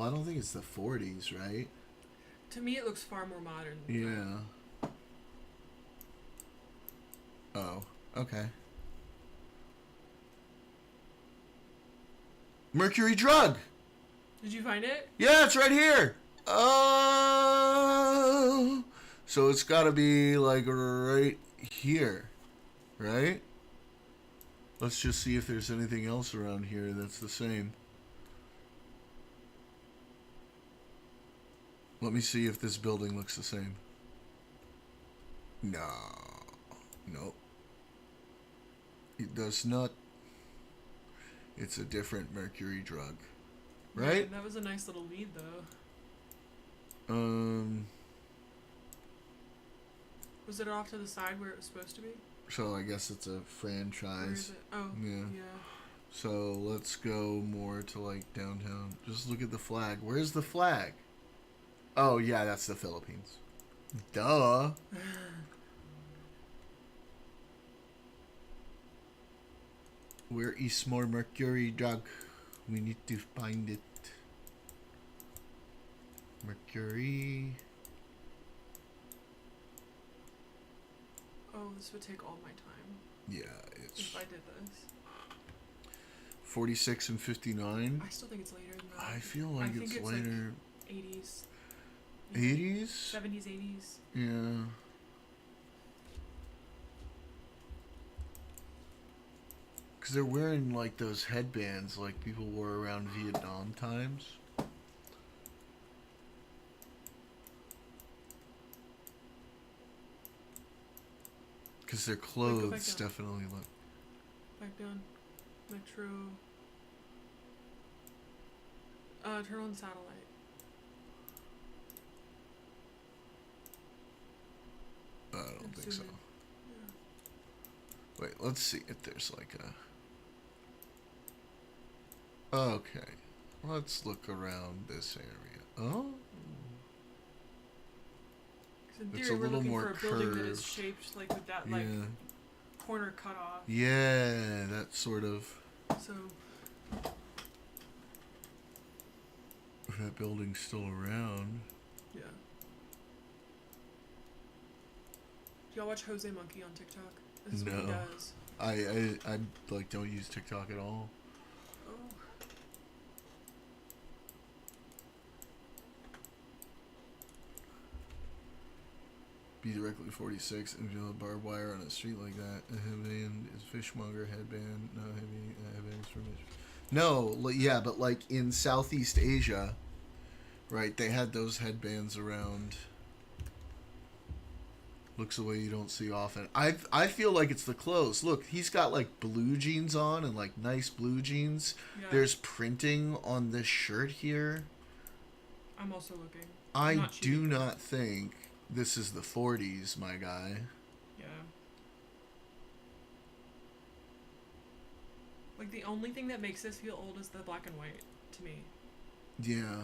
I don't think it's the 40s, right? To me, it looks far more modern. Yeah. Oh, okay. Mercury drug. Did you find it? Yeah, it's right here. Oh. So it's got to be like right here, right? Let's just see if there's anything else around here that's the same. Let me see if this building looks the same. No. Nope. It does not. It's a different mercury drug. Right? Yeah, that was a nice little lead, though. Was it off to the side where it was supposed to be? So I guess it's a franchise. Where is it? Oh, yeah. So let's go more to like downtown. Just look at the flag. Where's the flag? Oh, yeah, that's the Philippines. Duh. Where is more mercury drug? We need to find it. Mercury. Oh, this would take all my time. Yeah, it's... If I did this. 46 and 59. I still think it's later than that. I feel like it's later. Like 80s. 80s? 70s, 80s. Yeah. Because they're wearing like those headbands like people wore around Vietnam times. Because their clothes definitely look... Back down. Metro. Turn on satellite. I don't think so. Wait, let's see if there's like a... Okay. Let's look around this area. Oh? In theory, it's a little more for a building curved. that is shaped like with that like corner cut off. Yeah, that sort of... So... If that building's still around. Yeah. Do y'all watch Jose Monkey on TikTok? This is what he does. I like don't use TikTok at all. Oh. Be directly 46 and feel a barbed wire on a street like that. A headband is fishmonger headband. No heavy headbands for fish. No, yeah, but like in Southeast Asia, right? They had those headbands around. Looks the way you don't see often. I feel like it's the clothes. Look, he's got like blue jeans on and like nice blue jeans. Yeah. There's printing on this shirt here. I'm also looking. I do not think this is the 40s, my guy. Yeah. Like the only thing that makes this feel old is the black and white to me. Yeah.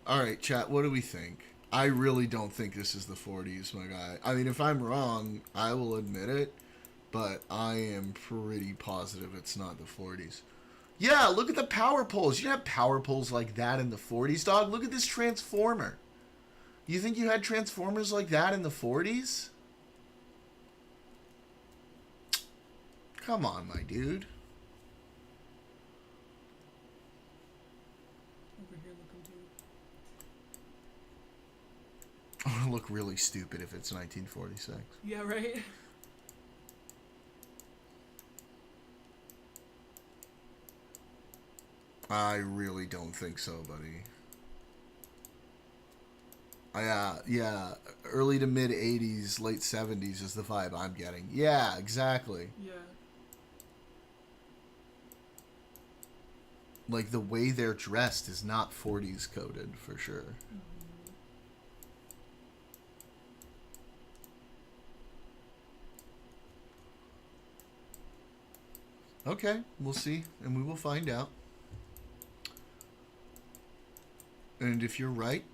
All right, chat, what do we think? I really don't think this is the 40s, my guy. I mean, if I'm wrong, I will admit it, but I am pretty positive it's not the 40s. Yeah, look at the power poles. You didn't have power poles like that in the 40s, dog. Look at this transformer. You think you had transformers like that in the 40s? Come on, my dude. I'm gonna look really stupid if it's 1946. Yeah, right? I really don't think so, buddy. Yeah, early to mid 80s, late 70s is the vibe I'm getting. Yeah, exactly. Yeah. Like the way they're dressed is not 40s coded for sure. Mm-hmm. Okay, we'll see, and we will find out. And if you're right,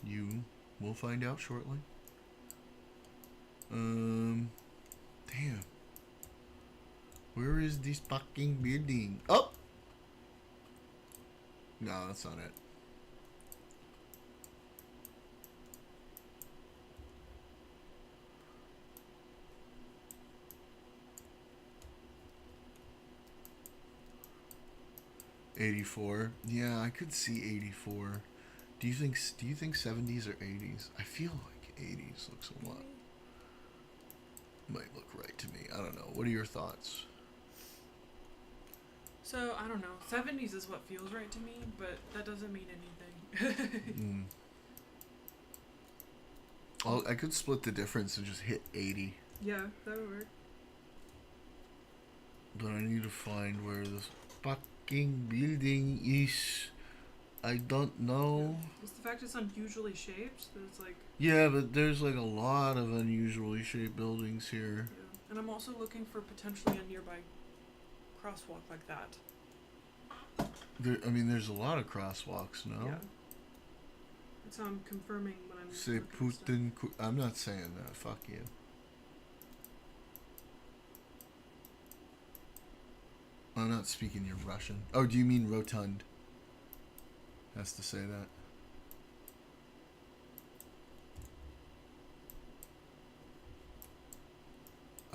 you will find out shortly. Damn. Where is this fucking building? Oh! No, that's not it. '84. Yeah, I could see '84. Do you think '70s or '80s? I feel like '80s looks a lot. Might look right to me. I don't know. What are your thoughts? So, I don't know. 70s is what feels right to me, but that doesn't mean anything. I could split the difference and just hit 80. Yeah, that would work. But I need to find where this fucking building is. I don't know. It's the fact it's unusually shaped that it's like... Yeah, but there's like a lot of unusually shaped buildings here. Yeah. And I'm also looking for potentially a nearby crosswalk like that. There's a lot of crosswalks, no? Yeah. That's how I'm confirming when I'm... Say Putin... I'm not saying that. Fuck you. I'm not speaking your Russian. Oh, do you mean rotund? Has to say that.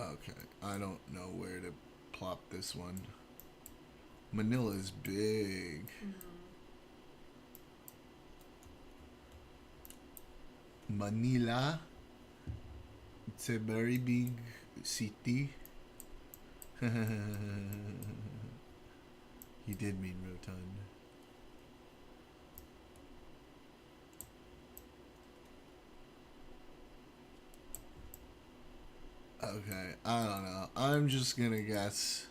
Okay, I don't know where to plop this one. Manila is big. Manila. It's a very big city. He did mean rotund. Okay, I don't know. I'm just gonna guess.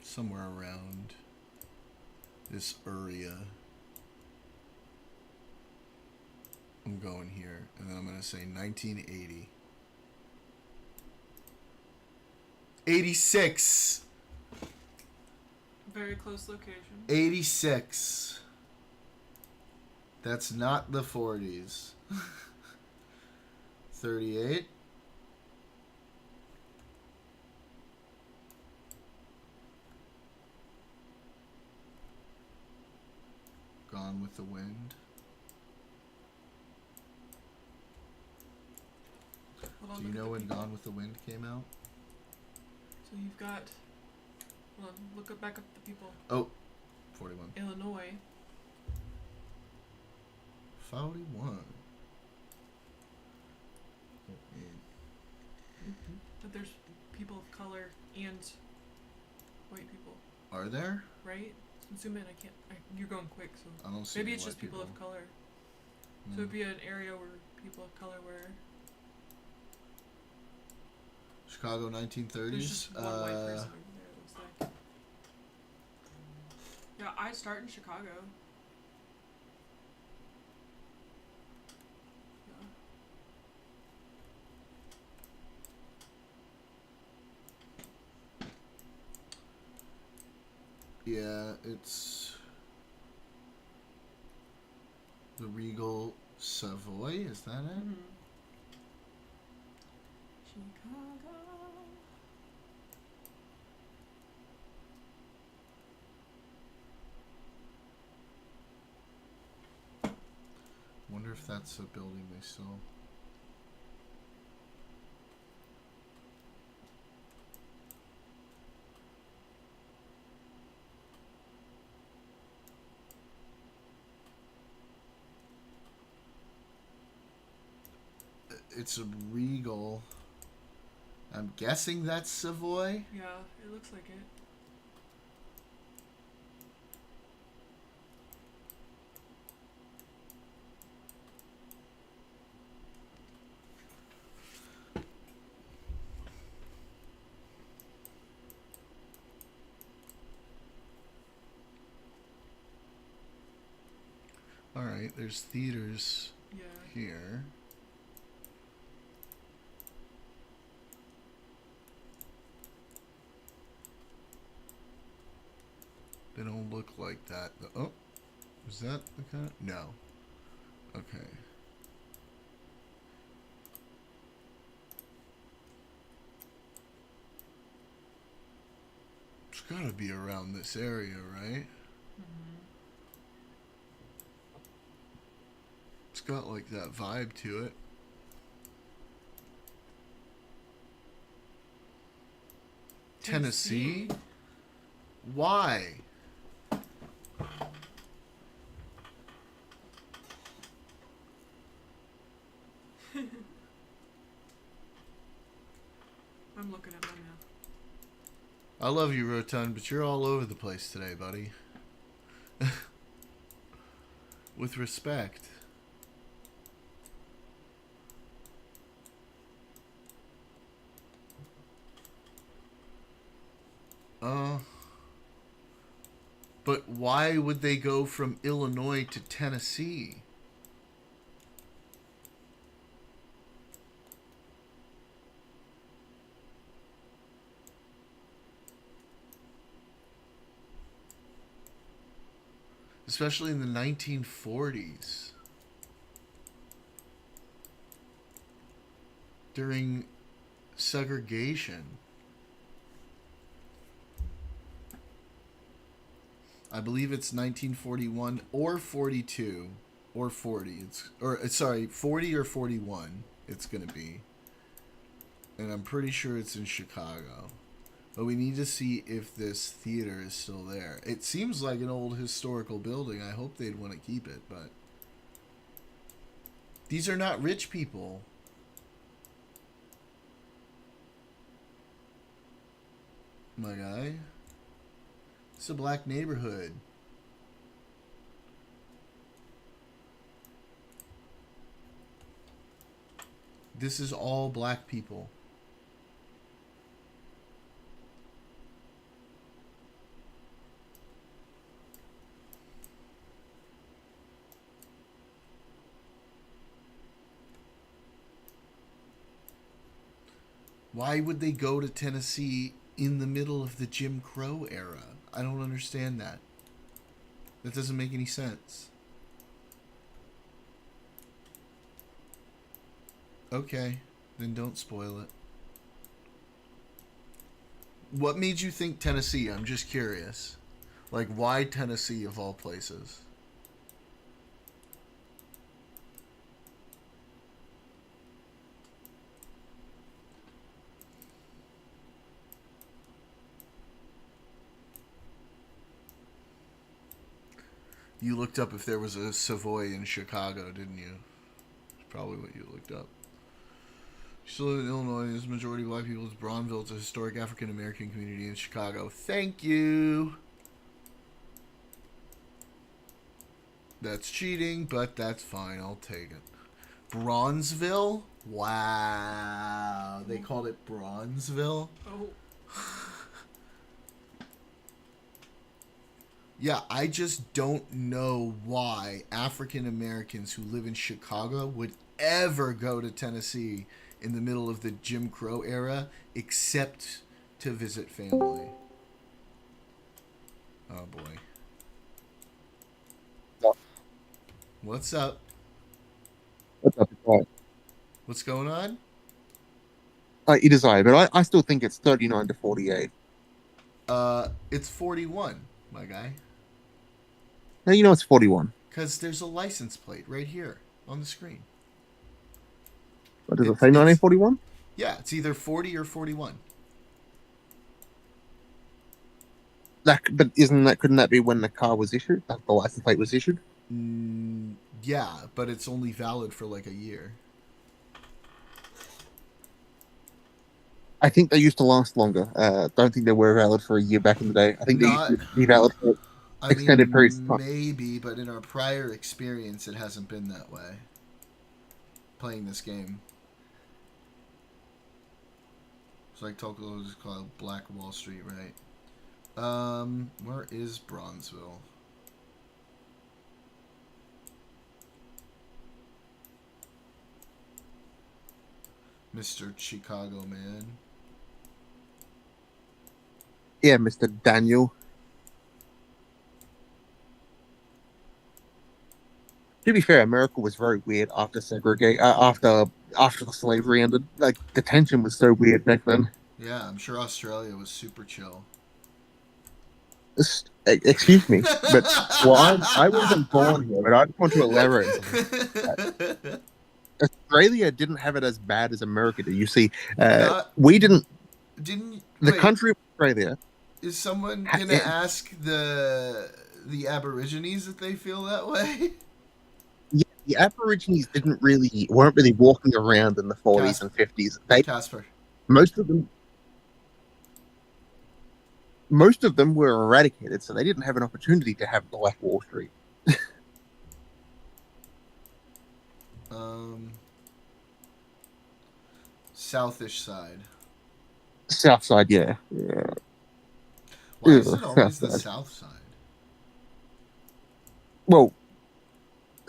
Somewhere around this area. I'm going here, and then I'm gonna say 1980. 86. Very close location. 86. That's not the 40s. 38. Gone with the Wind. Do you know when Gone with the Wind came out? So you've got... Hold on, back up the people. Oh, 41. Illinois. 41. But there's people of color and white people. Are there? Right? Zoom in, you're going quick, so... I don't see maybe any it's just white people of color. So it'd be an area where people of color were... Chicago 1930s. There's just one white person over there, it looks like. Yeah, I start in Chicago. Yeah, it's the Regal Savoy. Is that it? Chicago. Wonder if that's a building they still. It's a Regal. I'm guessing that's Savoy. Yeah, it looks like it. All right, there's theaters here. They don't look like that. Oh, is that the kind of... No. Okay. It's gotta be around this area, right? It's got like that vibe to it. Tennessee? Why? I'm looking at my map. I love you, Rotund, but you're all over the place today, buddy. With respect. But why would they go from Illinois to Tennessee? Especially in the 1940s. During segregation. I believe it's 1941 or 42 or 40. Sorry, 40 or 41 it's going to be. And I'm pretty sure it's in Chicago. But we need to see if this theater is still there. It seems like an old historical building. I hope they'd want to keep it, but these are not rich people. My guy. It's a black neighborhood. This is all black people. Why would they go to Tennessee in the middle of the Jim Crow era? I don't understand that. That doesn't make any sense. Okay, then don't spoil it. What made you think Tennessee? I'm just curious. Like, why Tennessee of all places? You looked up if there was a Savoy in Chicago, didn't you? That's probably what you looked up. You still live in Illinois. There's a majority of black people. It's Braunville. It's a historic African-American community in Chicago. Thank you. That's cheating, but that's fine. I'll take it. Bronzeville? Wow. They called it Bronzeville? Oh. Yeah, I just don't know why African Americans who live in Chicago would ever go to Tennessee in the middle of the Jim Crow era except to visit family. Oh boy. What's up? What's up? What's going on? It is I, but I still think it's 39 to 48. It's 41, my guy. Now you know it's 41. Because there's a license plate right here on the screen. What does it say? 1941? Yeah, it's either 40 or 41. But couldn't that be when the car was issued? Like the license plate was issued? Yeah, but it's only valid for like a year. I think they used to last longer. Don't think they were valid for a year back in the day. I think they used to be valid for extended periods of time. Maybe, but in our prior experience, it hasn't been that way. Playing this game. It's like Tokyo is called Black Wall Street, right? Where is Bronzeville? Mr. Chicago Man. Yeah, Mr. Daniel. To be fair, America was very weird after after the slavery ended. Like the tension was so weird back then. Yeah, I'm sure Australia was super chill. Excuse me, but I wasn't born here, but I just want to elaborate on something. Australia didn't have it as bad as America did. You see, we didn't. The country of Australia. Is someone gonna ask the Aborigines if they feel that way? Yeah, the Aborigines weren't really walking around in the 40s and 50s. Casper. Most of them were eradicated, so they didn't have an opportunity to have Black Wall Street. Southish side. South side, yeah. Why is it always the south side? Well,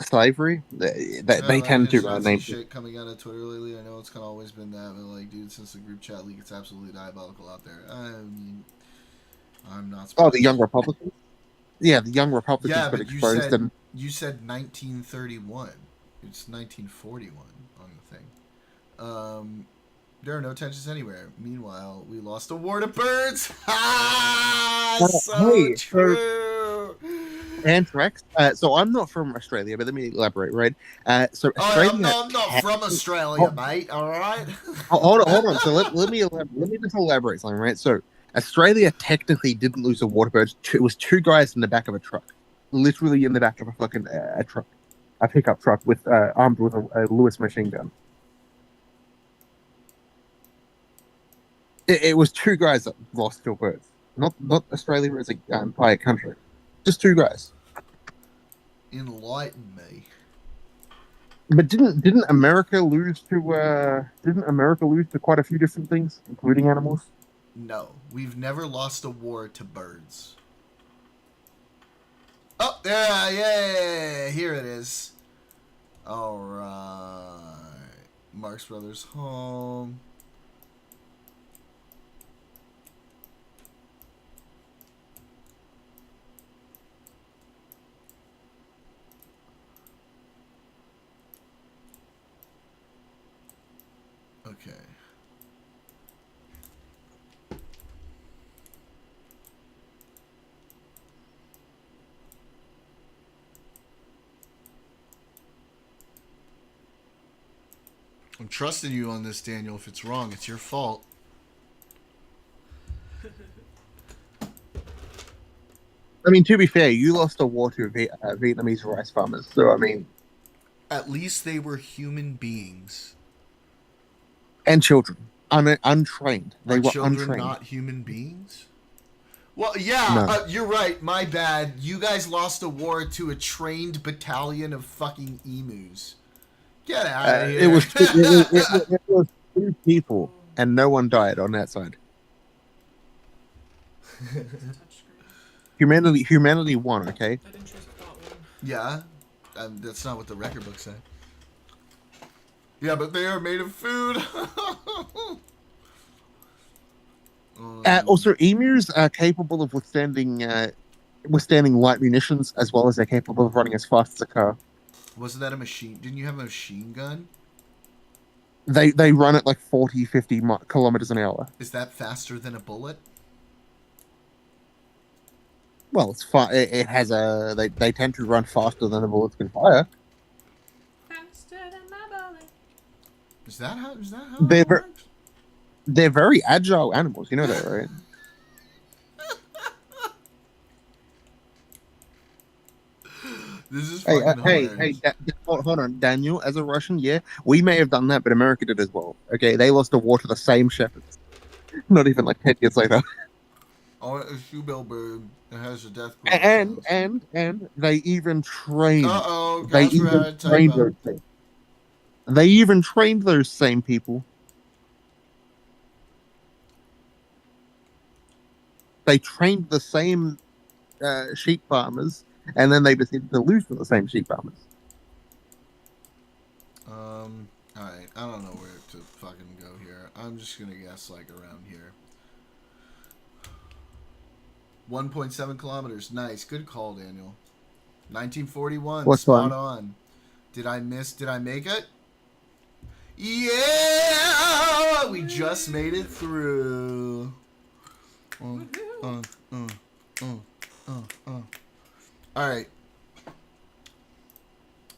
slavery. They tend to name shit coming out of Twitter lately. I know it's kind of always been that, but like, dude, since the group chat leak, it's absolutely diabolical out there. I mean, I'm not. Oh, the Young Republicans. Yeah, the Young Republicans got exposed. You said 1931. It's 1941 on the thing. There are no tensions anywhere. Meanwhile, we lost a war to birds. True. Anthrax. So I'm not from Australia, but let me elaborate. Right. So Australia. I'm not from Australia, mate. All right. Hold on. So let me just elaborate something. Right. So Australia technically didn't lose a water bird. It was two guys in the back of a truck, literally in the back of a fucking truck, a pickup truck with armed with a Lewis machine gun. It was two guys that lost two birds. Not Australia as an entire country. Just two guys. Enlighten me. But didn't America lose to quite a few different things, including animals? No, we've never lost a war to birds. Oh, yeah, here it is. All right, Marx Brothers home. Okay. I'm trusting you on this, Daniel. If it's wrong, it's your fault. I mean, to be fair, you lost a war to Vietnamese rice farmers, so I mean... At least they were human beings. And children. Untrained. They were children untrained. Not human beings? Well, yeah, no. You're right. My bad. You guys lost a war to a trained battalion of fucking emus. Get out of here. It was two people, and no one died on that side. Humanity won, okay? Yeah. That's not what the record book said. Yeah, but they are made of food. Also, emus are capable of withstanding light munitions, as well as they're capable of running as fast as a car. Wasn't that a machine? Didn't you have a machine gun? They run at like 40, 50 kilometers an hour. Is that faster than a bullet? Well, it's far. It has a. They tend to run faster than the bullets can fire. Faster than my bullet. Is that how? They're very agile animals. You know that, right? This is fucking hey, hold on, Daniel. As a Russian, yeah, we may have done that, but America did as well. Okay, they lost a war to the same shepherds. Not even like 10 years later. Oh, a shoe-bill bird that has a death. And they even trained. They even trained those same people. They trained the same sheep farmers, and then they decided to lose to the same sheep farmers. Alright, I don't know where to fucking go here. I'm just gonna guess like around here. 1.7 kilometers. Nice. Good call, Daniel. 1941. What's spot fun? on. Did I make it? Yeah! We just made it through. Alright.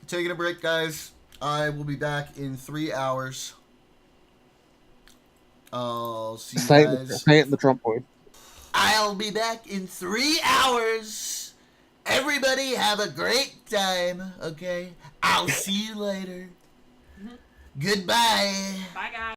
Taking a break, guys. I will be back in 3 hours. I'll see you guys. Say it in the Trump voice. I'll be back in 3 hours. Everybody have a great time, okay? I'll see you later. Goodbye. Bye, guys.